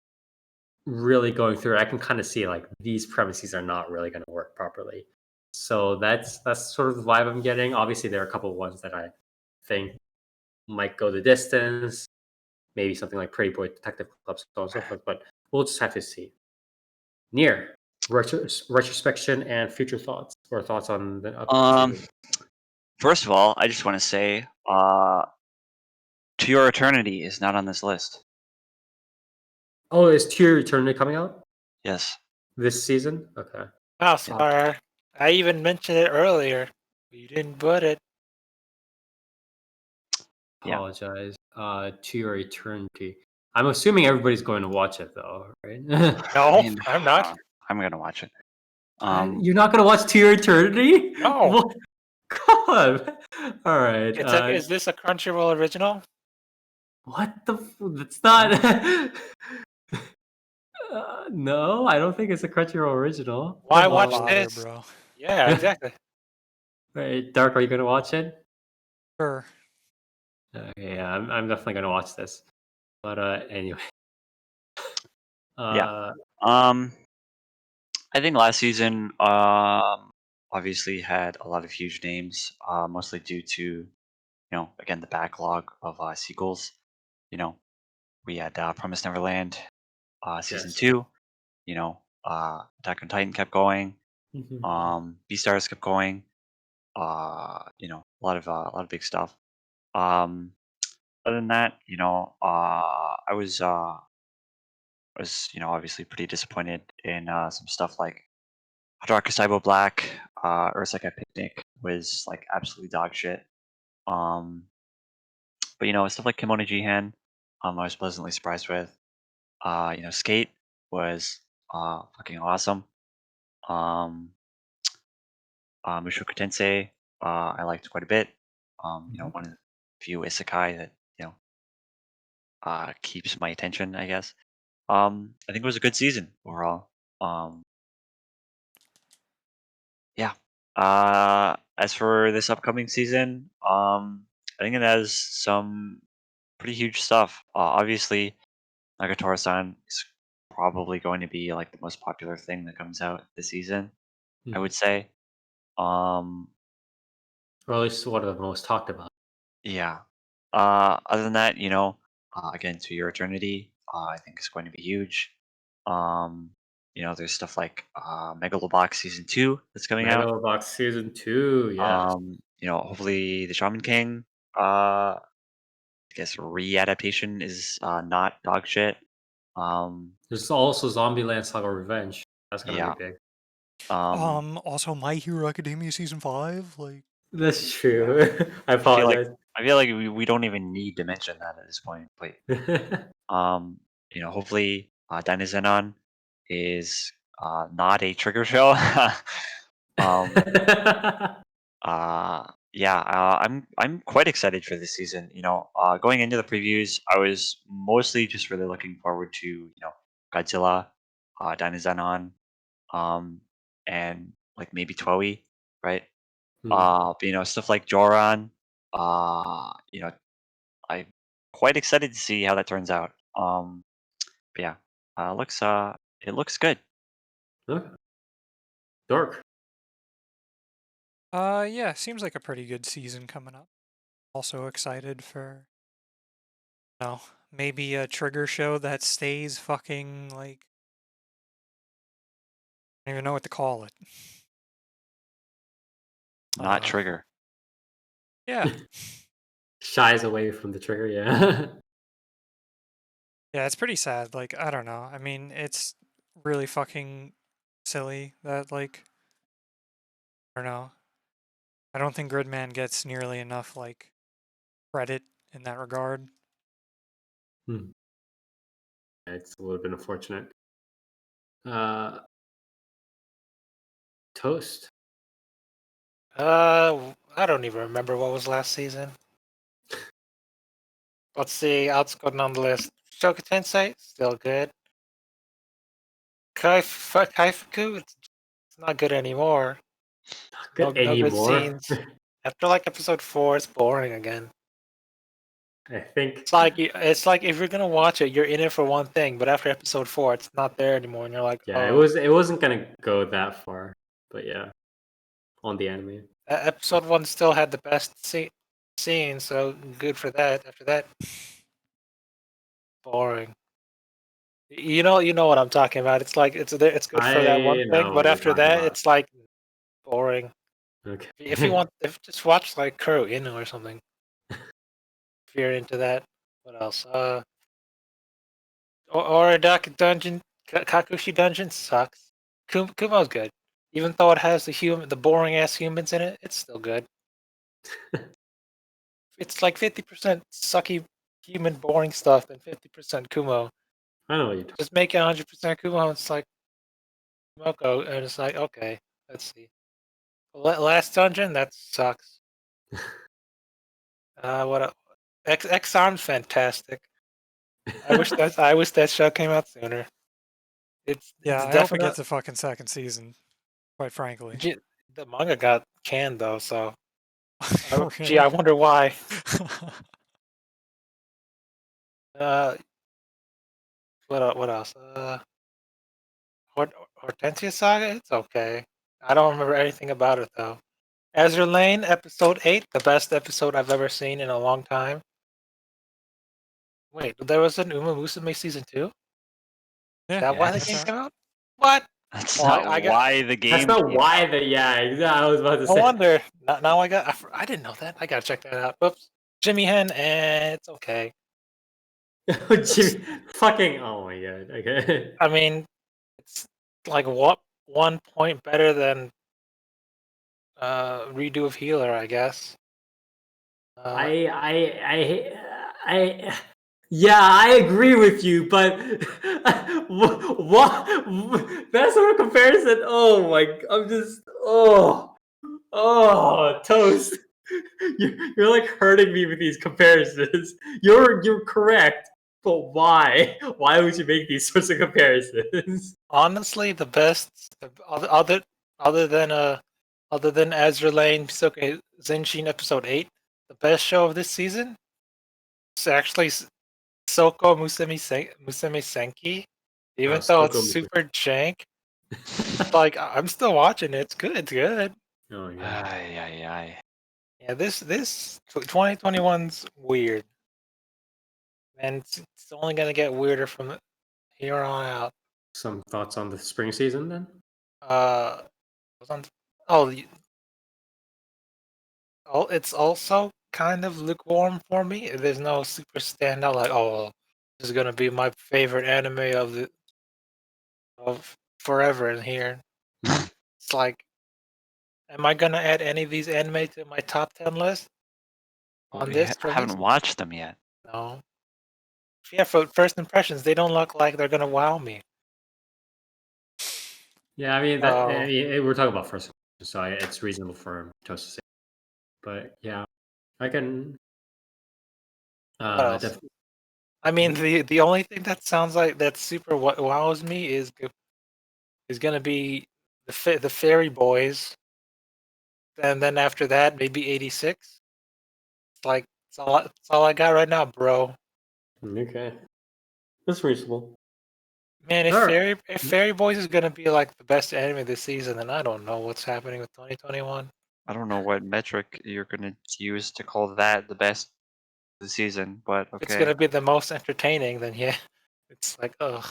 really going through it, I can kind of see like these premises are not really going to work properly. So that's sort of the vibe I'm getting. Obviously, there are a couple of ones that I think might go the distance. Maybe something like Pretty Boy Detective Club, so on and so forth. But we'll just have to see. Near retrospection and future thoughts or thoughts on the upcoming season. First of all, I just want to say, To Your Eternity is not on this list. Oh, is To Your Eternity coming out Yes. this season? Okay. Oh, sorry. I even mentioned it earlier. But you didn't put it. Yeah. Apologize. To Your Eternity. I'm assuming everybody's going to watch it though, right? No, I mean, I'm not. I'm gonna watch it. You're not gonna watch To Your Eternity? No. What? God. All right. Is this a Crunchyroll original? What the? That's not. No, I don't think it's a Crunchyroll original. Why don't watch bother, this? bro. Yeah, exactly. Right, Dark, are you gonna watch it? Sure. Yeah, I'm definitely gonna watch this. But anyway. Yeah. I think last season, obviously had a lot of huge names, mostly due to, again, the backlog of sequels. We had Promised Neverland, season Yes. 2. Attack on Titan kept going. Mhm. Beastars kept going. A lot of big stuff. Other than that, I was obviously pretty disappointed in some stuff like Dark Saibo Black, Uruseikai Picnic was like absolutely dog shit. Um, but stuff like Kimono Jihan, I was pleasantly surprised with. Skate was fucking awesome. Mushoku Tensei, I liked quite a bit. One of the few isekai that keeps my attention, I guess. I think it was a good season overall. Yeah. As for this upcoming season, I think it has some pretty huge stuff. Obviously, Nagatoro-san is probably going to be like the most popular thing that comes out this season. I would say. Um, Or at least one of the most talked about. yeah. Other than that, again, To Your Eternity, I think is going to be huge. There's stuff like Megalobox Season 2 that's coming out. Megalobox Season 2, yes. hopefully the Shaman King, I guess re-adaptation is not dog shit. There's also Zombieland Saga Revenge. That's gonna Yeah. be big. Also My Hero Academia Season 5, like... That's true. I feel like apologize. we don't even need to mention that at this point. But hopefully Dynazenon is not a trigger show. I'm quite excited for this season. Going into the previews, I was mostly just really looking forward to Godzilla, Dynazenon, and like maybe Toei, right? Hmm. But, stuff like Joran. I'm quite excited to see how that turns out. But yeah, it looks good. Okay. Dark. Yeah, seems like a pretty good season coming up. Also excited for, maybe a trigger show that stays fucking, like... I don't even know what to call it. Not trigger. Yeah. Shies away from the trigger, yeah. Yeah, it's pretty sad. Like, I don't know. I mean, it's really fucking silly that, like, I don't know. I don't think Gridman gets nearly enough, like, credit in that regard. It's a little bit unfortunate. Toast. I don't even remember what was last season. Let's see. Let's go down the list. Shoka Tensei, still good. Kaifuku, it's not good anymore. Good No good anymore. scenes. After like episode 4, it's boring again. I think It's like if you're gonna watch it, you're in it for one thing, but after episode 4, it's not there anymore, and you're like, yeah, oh. it wasn't gonna go that far, but yeah, on the anime. Episode 1 still had the best scene, so good for that. After that, boring. You know what I'm talking about. It's like it's good for that one I thing, know but what you're after talking that, about. it's like boring. Okay. Just watch like Kuro-Inu or something. If you're into that, what else? Oradaka Dungeon, Kakushi Dungeon sucks. Kumo's good, even though it has the boring ass humans in it. It's still good. It's like 50% sucky human boring stuff and 50% Kumo. I know what you're talking Just make it 100% Kumo. It's like Moko, and it's like okay, let's see. Last dungeon that sucks. What? X Arm's fantastic. I wish that show came out sooner. It's Yeah, I hope it definitely gets a fucking second season, quite frankly. the manga got canned though, so Really? I wonder why. What else? Hortensia Saga. It's okay. I don't remember anything about it though. Azure Lane episode 8, the best episode I've ever seen in a long time. Wait, there was an Uma Musume season 2? Is Yeah, that why the that's game right. came out? What? That's Well, not I got. why the game. That's not came why out. the yeah. Exactly. I was about to No say. wonder. Now I got. I didn't know that. I gotta check that out. Oops. Jimmy Hen, and it's okay. Jimmy, fucking. Oh my god. Okay. I mean, it's like what 1 point better than redo of Healer, I guess. I yeah, I agree with you, but what that sort of comparison? Oh my! I'm just toast. You're like hurting me with these comparisons. You're correct, but why? Why would you make these sorts of comparisons? Honestly, the best other than Azure Lane Pisoke Zenshin episode 8, the best show of this season is actually Soko Museme Senki. Even though it's Soko Musu. super jank, like I'm still watching it. It's good. It's good. Oh my god. Ay, ay, ay. Yeah, this 2021's weird, and it's only gonna get weirder from here on out. Some thoughts on the spring season then? Was on. Oh, it's also kind of lukewarm for me. There's no super standout like, oh, this is gonna be my favorite anime of forever in here. It's like, am I gonna add any of these anime to my top 10 list Well, on we this haven't release? watched them yet. No. Yeah, for first impressions, they don't look like they're gonna wow me. Yeah, I mean Oh. we're talking about first, so it's reasonable for Toast to say. But yeah, I can What else? definitely. I mean, the only thing that sounds like that super wows me is gonna be the Fairy Boys, and then after that maybe 86. It's like it's all I got right now, bro. Okay, that's reasonable. Man, All right. if Fairy Boys is gonna be like the best anime this season, then I don't know what's happening with 2021. I don't know what metric you're gonna use to call that the best of the season, but If it's okay. gonna be the most entertaining, then yeah, it's like ugh.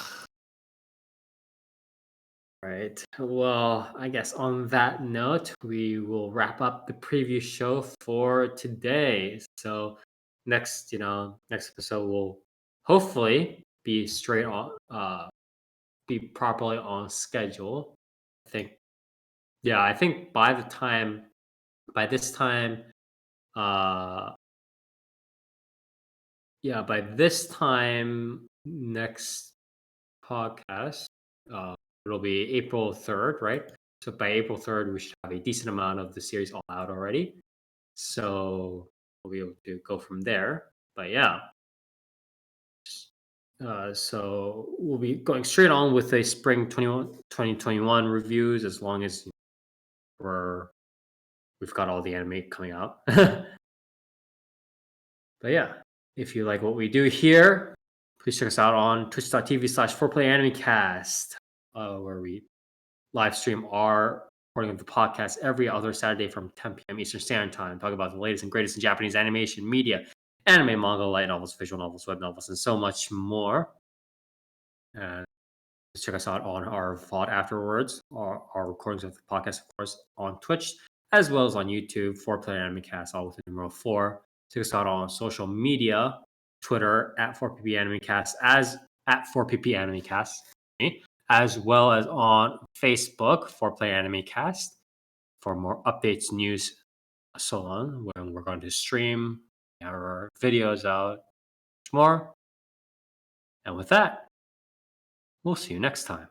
Right. Well, I guess on that note, we will wrap up the preview show for today. So next episode will hopefully be straight on, be properly on schedule. I think, yeah, I think by this time, uh, yeah, by this time next podcast, uh, it'll be April 3rd, right? So by April 3rd, we should have a decent amount of the series all out already. So we'll be able to go from there. But yeah. So we'll be going straight on with a spring 2021 reviews as long as we've got all the anime coming out. But yeah, if you like what we do here, please check us out on twitch.tv/4playAnimeCast, where we live stream our recording of the podcast every other Saturday from 10 p.m. Eastern Standard Time. Talk about the latest and greatest in Japanese animation, media, anime, manga, light novels, visual novels, web novels, and so much more. And check us out on our VOD afterwards, our recordings of the podcast, of course, on Twitch, as well as on YouTube, 4Player Anime Cast, all within numeral 4. Check us out on social media, Twitter at 4PP Anime Cast, as at 4PP Anime Cast, as well as on Facebook, 4Player Anime Cast, for more updates, news, so on, when we're going to stream our videos out, more. And with that, we'll see you next time.